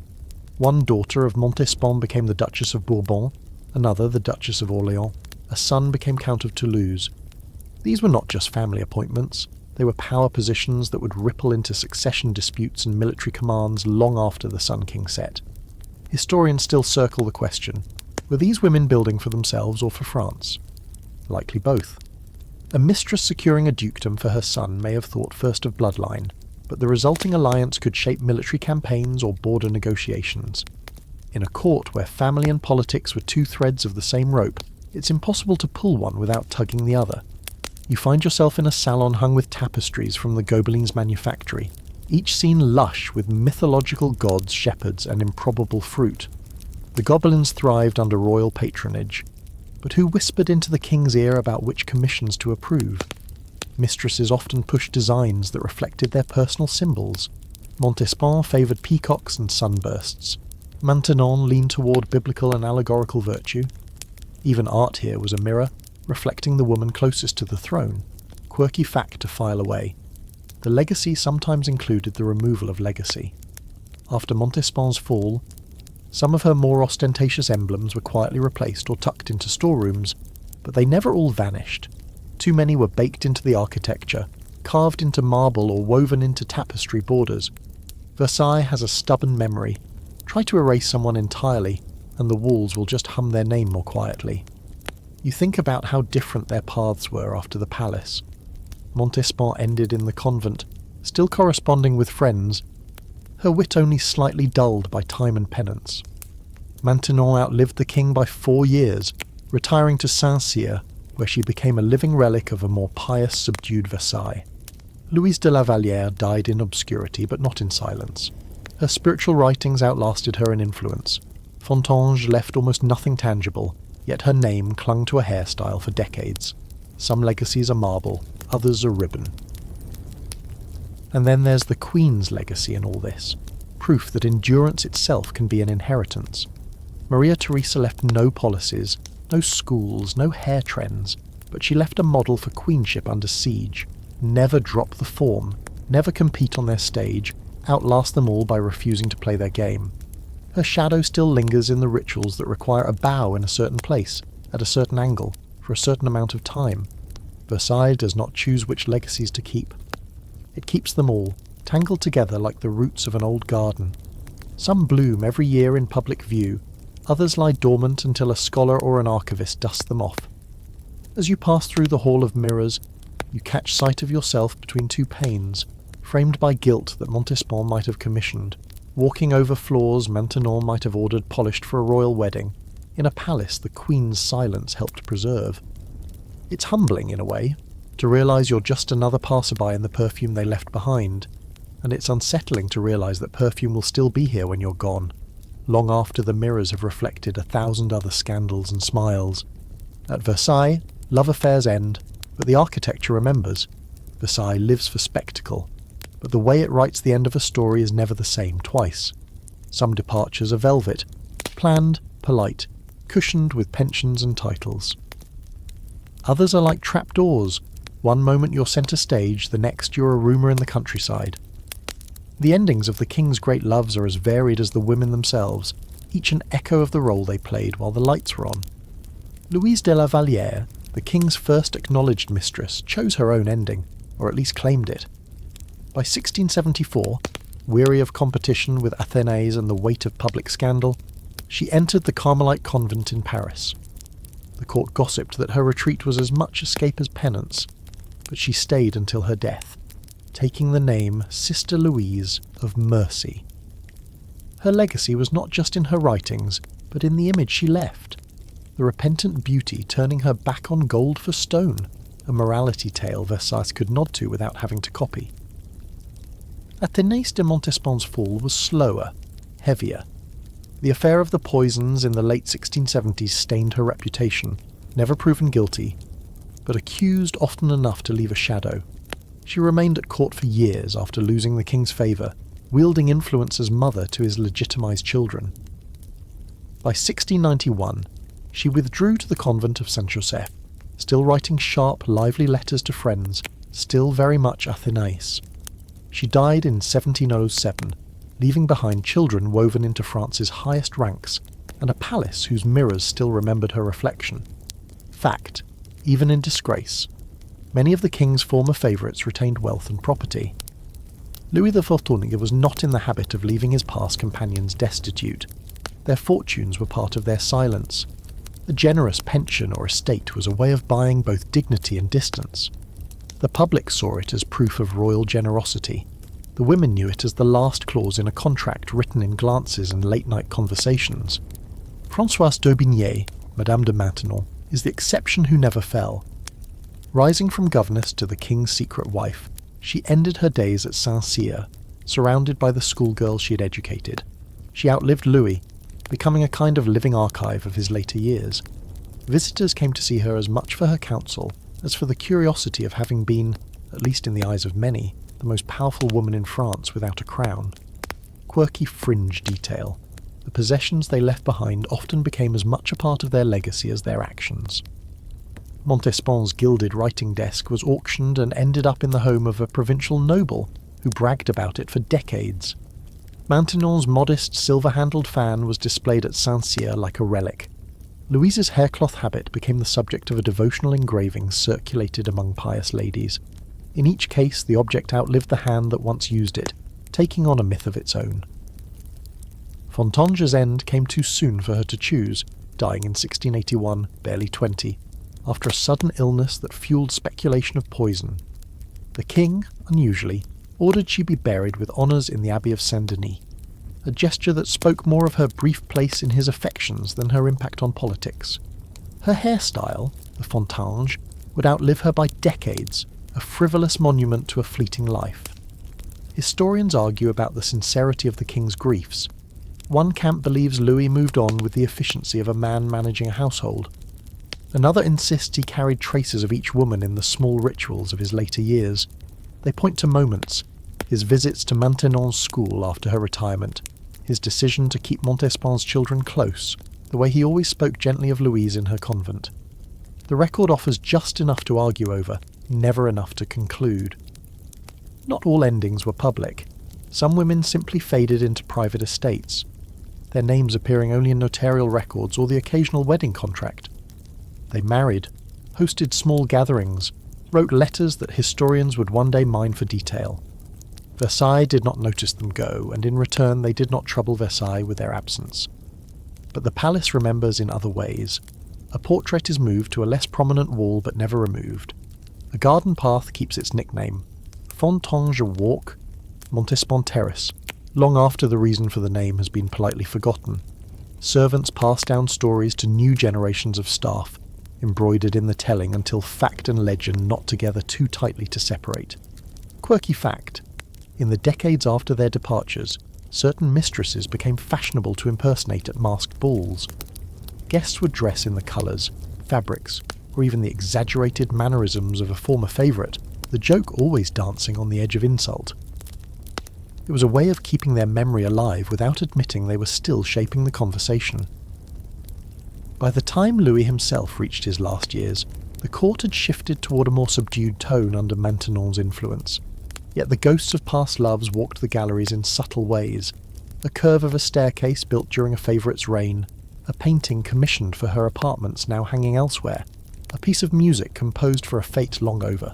Speaker 1: One daughter of Montespan became the Duchess of Bourbon, another the Duchess of Orléans, a son became Count of Toulouse. These were not just family appointments, they were power positions that would ripple into succession disputes and military commands long after the Sun King set. Historians still circle the question, were these women building for themselves or for France? Likely both. A mistress securing a dukedom for her son may have thought first of bloodline, but the resulting alliance could shape military campaigns or border negotiations. In a court where family and politics were two threads of the same rope, it's impossible to pull one without tugging the other. You find yourself in a salon hung with tapestries from the Gobelins' manufactory, each scene lush with mythological gods, shepherds, and improbable fruit. The Gobelins thrived under royal patronage, but who whispered into the king's ear about which commissions to approve? Mistresses often pushed designs that reflected their personal symbols. Montespan favoured peacocks and sunbursts. Maintenon leaned toward biblical and allegorical virtue. Even art here was a mirror, reflecting the woman closest to the throne. Quirky fact to file away. The legacy sometimes included the removal of legacy. After Montespan's fall, some of her more ostentatious emblems were quietly replaced or tucked into storerooms, but they never all vanished. Too many were baked into the architecture, carved into marble or woven into tapestry borders. Versailles has a stubborn memory. Try to erase someone entirely, and the walls will just hum their name more quietly. You think about how different their paths were after the palace. Montespan ended in the convent, still corresponding with friends, her wit only slightly dulled by time and penance. Maintenon outlived the king by 4 years, retiring to Saint-Cyr, where she became a living relic of a more pious, subdued Versailles. Louise de la Vallière died in obscurity, but not in silence. Her spiritual writings outlasted her in influence. Fontanges left almost nothing tangible, yet her name clung to a hairstyle for decades. Some legacies are marble, others are ribbon. And then there's the Queen's legacy in all this, proof that endurance itself can be an inheritance. Maria Theresa left no policies, no schools, no hair trends, but she left a model for queenship under siege. Never drop the form, never compete on their stage, outlast them all by refusing to play their game. Her shadow still lingers in the rituals that require a bow in a certain place, at a certain angle, for a certain amount of time. Versailles does not choose which legacies to keep. It keeps them all, tangled together like the roots of an old garden. Some bloom every year in public view, others lie dormant until a scholar or an archivist dusts them off. As you pass through the Hall of Mirrors, you catch sight of yourself between two panes, framed by gilt that Montespan might have commissioned, walking over floors Maintenon might have ordered polished for a royal wedding, in a palace the Queen's silence helped preserve. It's humbling, in a way, to realise you're just another passerby in the perfume they left behind, and it's unsettling to realise that perfume will still be here when you're gone, long after the mirrors have reflected 1,000 other scandals and smiles. At Versailles, love affairs end, but the architecture remembers. Versailles lives for spectacle, but the way it writes the end of a story is never the same twice. Some departures are velvet, planned, polite, cushioned with pensions and titles. Others are like trapdoors. One moment you're centre stage, the next you're a rumour in the countryside. The endings of the king's great loves are as varied as the women themselves, each an echo of the role they played while the lights were on. Louise de la Vallière, the king's first acknowledged mistress, chose her own ending, or at least claimed it. By 1674, weary of competition with Athens and the weight of public scandal, she entered the Carmelite convent in Paris. The court gossiped that her retreat was as much escape as penance, but she stayed until her death, taking the name Sister Louise of Mercy. Her legacy was not just in her writings, but in the image she left. The repentant beauty turning her back on gold for stone, a morality tale Versailles could nod to without having to copy. Athena de Montespan's fall was slower, heavier. The affair of the poisons in the late 1670s stained her reputation, never proven guilty, but accused often enough to leave a shadow. She remained at court for years after losing the king's favour, wielding influence as mother to his legitimised children. By 1691, she withdrew to the convent of Saint-Joseph, still writing sharp, lively letters to friends, still very much Athénaïs. She died in 1707, leaving behind children woven into France's highest ranks, and a palace whose mirrors still remembered her reflection. Fact, even in disgrace, many of the king's former favourites retained wealth and property. Louis the Fortuné was not in the habit of leaving his past companions destitute. Their fortunes were part of their silence. A generous pension or estate was a way of buying both dignity and distance. The public saw it as proof of royal generosity. The women knew it as the last clause in a contract written in glances and late-night conversations. Françoise d'Aubigné, Madame de Maintenon, is the exception who never fell. Rising from governess to the king's secret wife, she ended her days at Saint-Cyr, surrounded by the schoolgirls she had educated. She outlived Louis, becoming a kind of living archive of his later years. Visitors came to see her as much for her counsel as for the curiosity of having been, at least in the eyes of many, the most powerful woman in France without a crown. Quirky fringe detail. The the possessions they left behind often became as much a part of their legacy as their actions. Montespan's gilded writing desk was auctioned and ended up in the home of a provincial noble who bragged about it for decades. Maintenon's modest silver-handled fan was displayed at Saint-Cyr like a relic. Louise's haircloth habit became the subject of a devotional engraving circulated among pious ladies. In each case, the object outlived the hand that once used it, taking on a myth of its own. Fontanges' end came too soon for her to choose, dying in 1681, barely 20, after a sudden illness that fueled speculation of poison. The king, unusually, ordered she be buried with honours in the Abbey of Saint-Denis, a gesture that spoke more of her brief place in his affections than her impact on politics. Her hairstyle, the fontange, would outlive her by decades, a frivolous monument to a fleeting life. Historians argue about the sincerity of the king's griefs. One camp believes Louis moved on with the efficiency of a man managing a household. Another insists he carried traces of each woman in the small rituals of his later years. They point to moments: his visits to Maintenon's school after her retirement, his decision to keep Montespan's children close, the way he always spoke gently of Louise in her convent. The record offers just enough to argue over, never enough to conclude. Not all endings were public. Some women simply faded into private estates, their names appearing only in notarial records or the occasional wedding contract. They married, hosted small gatherings, wrote letters that historians would one day mine for detail. Versailles did not notice them go, and in return they did not trouble Versailles with their absence. But the palace remembers in other ways. A portrait is moved to a less prominent wall but never removed. A garden path keeps its nickname: Fontange Walk, Montespan Terrace, long after the reason for the name has been politely forgotten. Servants pass down stories to new generations of staff, embroidered in the telling until fact and legend knot together too tightly to separate. Quirky fact: in the decades after their departures, certain mistresses became fashionable to impersonate at masked balls. Guests would dress in the colours, fabrics, or even the exaggerated mannerisms of a former favourite, the joke always dancing on the edge of insult. It was a way of keeping their memory alive without admitting they were still shaping the conversation. By the time Louis himself reached his last years, the court had shifted toward a more subdued tone under Maintenon's influence. Yet the ghosts of past loves walked the galleries in subtle ways. A curve of a staircase built during a favourite's reign, a painting commissioned for her apartments now hanging elsewhere, a piece of music composed for a fate long over.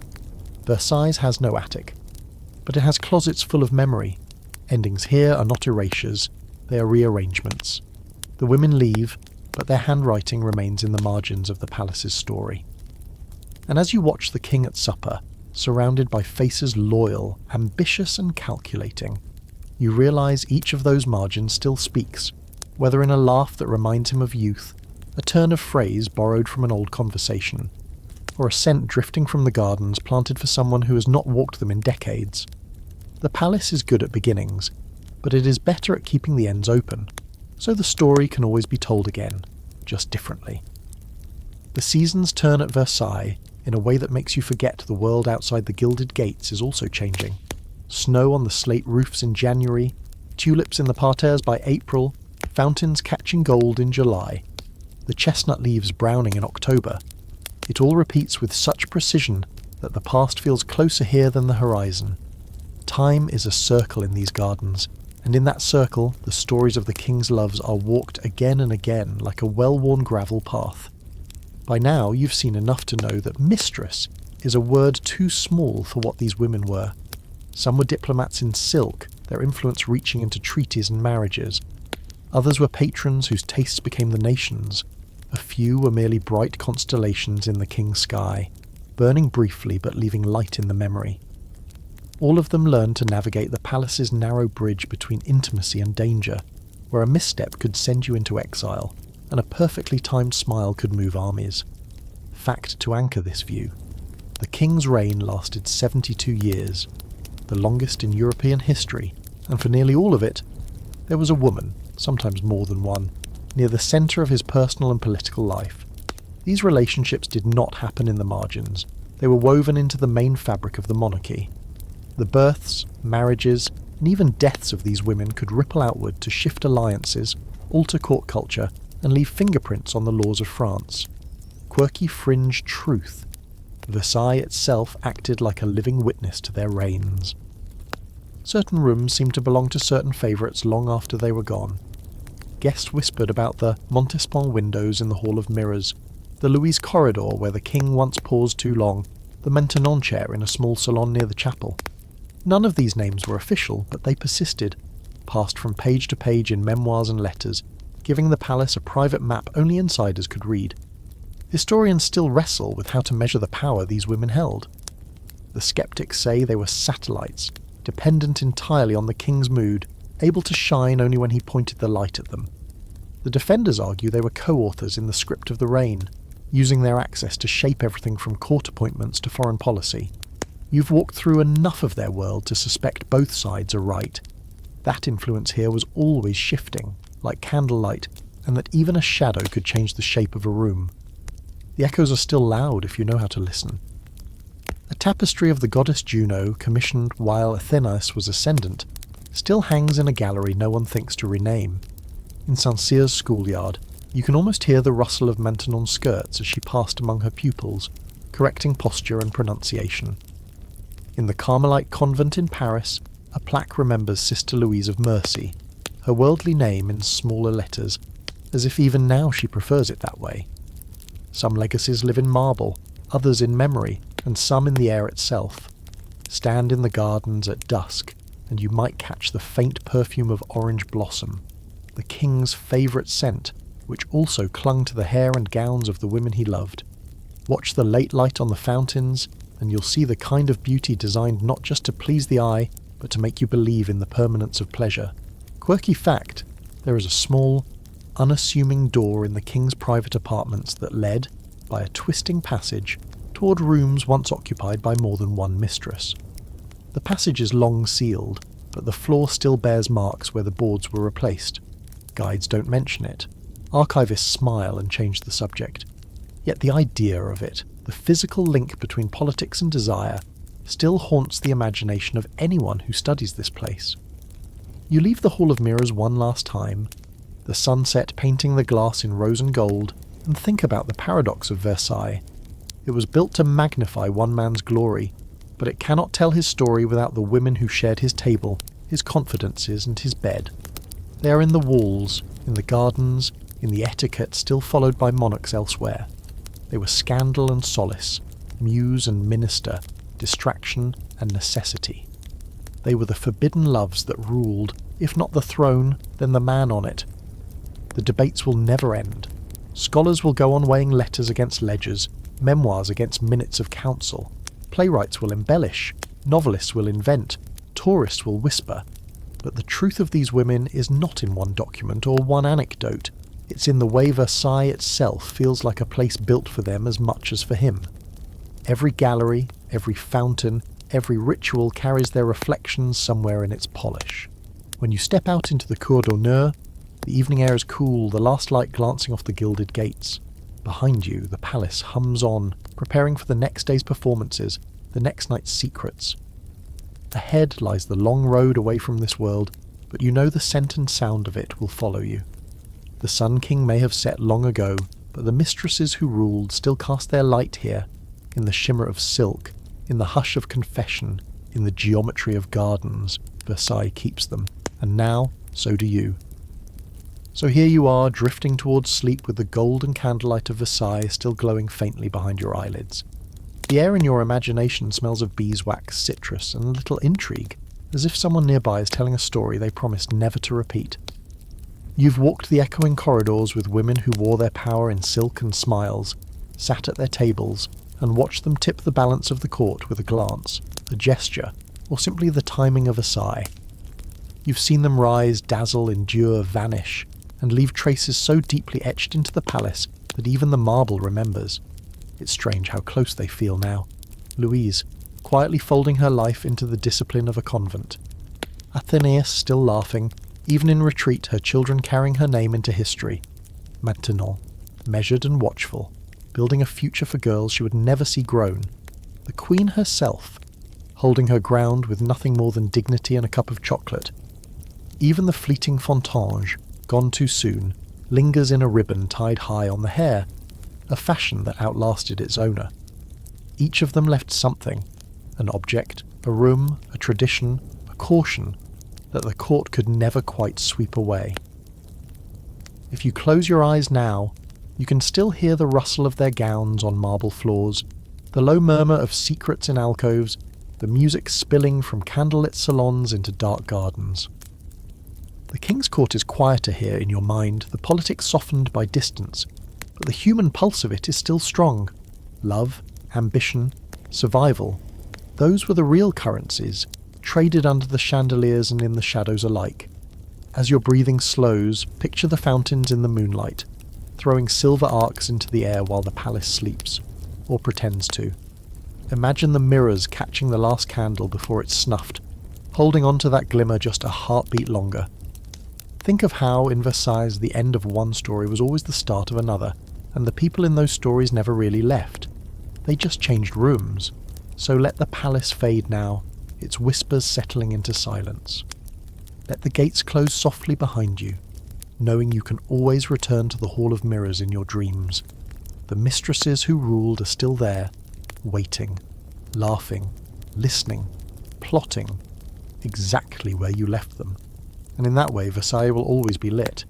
Speaker 1: Versailles has no attic, but it has closets full of memory. Endings here are not erasures, they are rearrangements. The women leave, but their handwriting remains in the margins of the palace's story. And as you watch the king at supper, surrounded by faces loyal, ambitious and calculating, you realise each of those margins still speaks, whether in a laugh that reminds him of youth, a turn of phrase borrowed from an old conversation, or a scent drifting from the gardens planted for someone who has not walked them in decades. The palace is good at beginnings, but it is better at keeping the ends open, so the story can always be told again, just differently. The seasons turn at Versailles in a way that makes you forget the world outside the gilded gates is also changing. Snow on the slate roofs in January, tulips in the parterres by April, fountains catching gold in July, the chestnut leaves browning in October. It all repeats with such precision that the past feels closer here than the horizon. Time is a circle in these gardens, and in that circle the stories of the king's loves are walked again and again like a well-worn gravel path. By now you've seen enough to know that mistress is a word too small for what these women were. Some were diplomats in silk, their influence reaching into treaties and marriages. Others were patrons whose tastes became the nation's. A few were merely bright constellations in the king's sky, burning briefly but leaving light in the memory. All of them learned to navigate the palace's narrow bridge between intimacy and danger, where a misstep could send you into exile, and a perfectly timed smile could move armies. Fact to anchor this view: the king's reign lasted 72 years, the longest in European history, and for nearly all of it, there was a woman, sometimes more than one, near the centre of his personal and political life. These relationships did not happen in the margins, they were woven into the main fabric of the monarchy. The births, marriages, and even deaths of these women could ripple outward to shift alliances, alter court culture, and leave fingerprints on the laws of France. Quirky fringe truth. Versailles itself acted like a living witness to their reigns. Certain rooms seemed to belong to certain favourites long after they were gone. Guests whispered about the Montespan windows in the Hall of Mirrors, the Louise corridor where the king once paused too long, the Maintenon chair in a small salon near the chapel. None of these names were official, but they persisted, passed from page to page in memoirs and letters, giving the palace a private map only insiders could read. Historians still wrestle with how to measure the power these women held. The skeptics say they were satellites, dependent entirely on the king's mood, able to shine only when he pointed the light at them. The defenders argue they were co-authors in the script of the reign, using their access to shape everything from court appointments to foreign policy. You've walked through enough of their world to suspect both sides are right. That influence here was always shifting, like candlelight, and that even a shadow could change the shape of a room. The echoes are still loud if you know how to listen. A tapestry of the goddess Juno, commissioned while Athena was ascendant, still hangs in a gallery no one thinks to rename. In St. Cyr's schoolyard, you can almost hear the rustle of Maintenon's skirts as she passed among her pupils, correcting posture and pronunciation. In the Carmelite convent in Paris, a plaque remembers Sister Louise of Mercy, her worldly name in smaller letters, as if even now she prefers it that way. Some legacies live in marble, others in memory, and some in the air itself. Stand in the gardens at dusk, and you might catch the faint perfume of orange blossom, the king's favourite scent, which also clung to the hair and gowns of the women he loved. Watch the late light on the fountains, and you'll see the kind of beauty designed not just to please the eye, but to make you believe in the permanence of pleasure. Quirky fact, there is a small, unassuming door in the king's private apartments that led, by a twisting passage, toward rooms once occupied by more than one mistress. The passage is long sealed, but the floor still bears marks where the boards were replaced. Guides don't mention it. Archivists smile and change the subject. Yet the idea of it, the physical link between politics and desire, still haunts the imagination of anyone who studies this place. You leave the Hall of Mirrors one last time, the sunset painting the glass in rose and gold, and think about the paradox of Versailles. It was built to magnify one man's glory, but it cannot tell his story without the women who shared his table, his confidences, and his bed. They are in the walls, in the gardens, in the etiquette still followed by monarchs elsewhere. They were scandal and solace, muse and minister, distraction and necessity. They were the forbidden loves that ruled, if not the throne, then the man on it. The debates will never end. Scholars will go on weighing letters against ledgers, memoirs against minutes of council. Playwrights will embellish, novelists will invent, tourists will whisper. But the truth of these women is not in one document or one anecdote. It's in the way Versailles itself feels like a place built for them as much as for him. Every gallery, every fountain, every ritual carries their reflections somewhere in its polish. When you step out into the cour d'honneur, the evening air is cool, the last light glancing off the gilded gates. Behind you, the palace hums on, preparing for the next day's performances, the next night's secrets. Ahead lies the long road away from this world, but you know the scent and sound of it will follow you. The Sun King may have set long ago, but the mistresses who ruled still cast their light here, in the shimmer of silk, in the hush of confession, in the geometry of gardens. Versailles keeps them, and now, so do you. So here you are, drifting towards sleep with the golden candlelight of Versailles still glowing faintly behind your eyelids. The air in your imagination smells of beeswax, citrus, and a little intrigue, as if someone nearby is telling a story they promised never to repeat. You've walked the echoing corridors with women who wore their power in silk and smiles, sat at their tables, and watched them tip the balance of the court with a glance, a gesture, or simply the timing of a sigh. You've seen them rise, dazzle, endure, vanish, and leave traces so deeply etched into the palace that even the marble remembers. It's strange how close they feel now. Louise, quietly folding her life into the discipline of a convent. Athena still laughing, even in retreat her children carrying her name into history. Maintenon, measured and watchful, building a future for girls she would never see grown. The Queen herself, holding her ground with nothing more than dignity and a cup of chocolate. Even the fleeting Fontange, gone too soon, lingers in a ribbon tied high on the hair, a fashion that outlasted its owner. Each of them left something, an object, a room, a tradition, a caution, that the court could never quite sweep away. If you close your eyes now, you can still hear the rustle of their gowns on marble floors, the low murmur of secrets in alcoves, the music spilling from candlelit salons into dark gardens. The King's Court is quieter here in your mind, the politics softened by distance, but the human pulse of it is still strong. Love, ambition, survival, those were the real currencies, traded under the chandeliers and in the shadows alike. As your breathing slows, picture the fountains in the moonlight, throwing silver arcs into the air while the palace sleeps, or pretends to. Imagine the mirrors catching the last candle before it's snuffed, holding on to that glimmer just a heartbeat longer. Think of how, in Versailles, the end of one story was always the start of another, and the people in those stories never really left. They just changed rooms. So let the palace fade now, its whispers settling into silence. Let the gates close softly behind you, knowing you can always return to the Hall of Mirrors in your dreams. The mistresses who ruled are still there, waiting, laughing, listening, plotting, exactly where you left them. And in that way, Versailles will always be lit.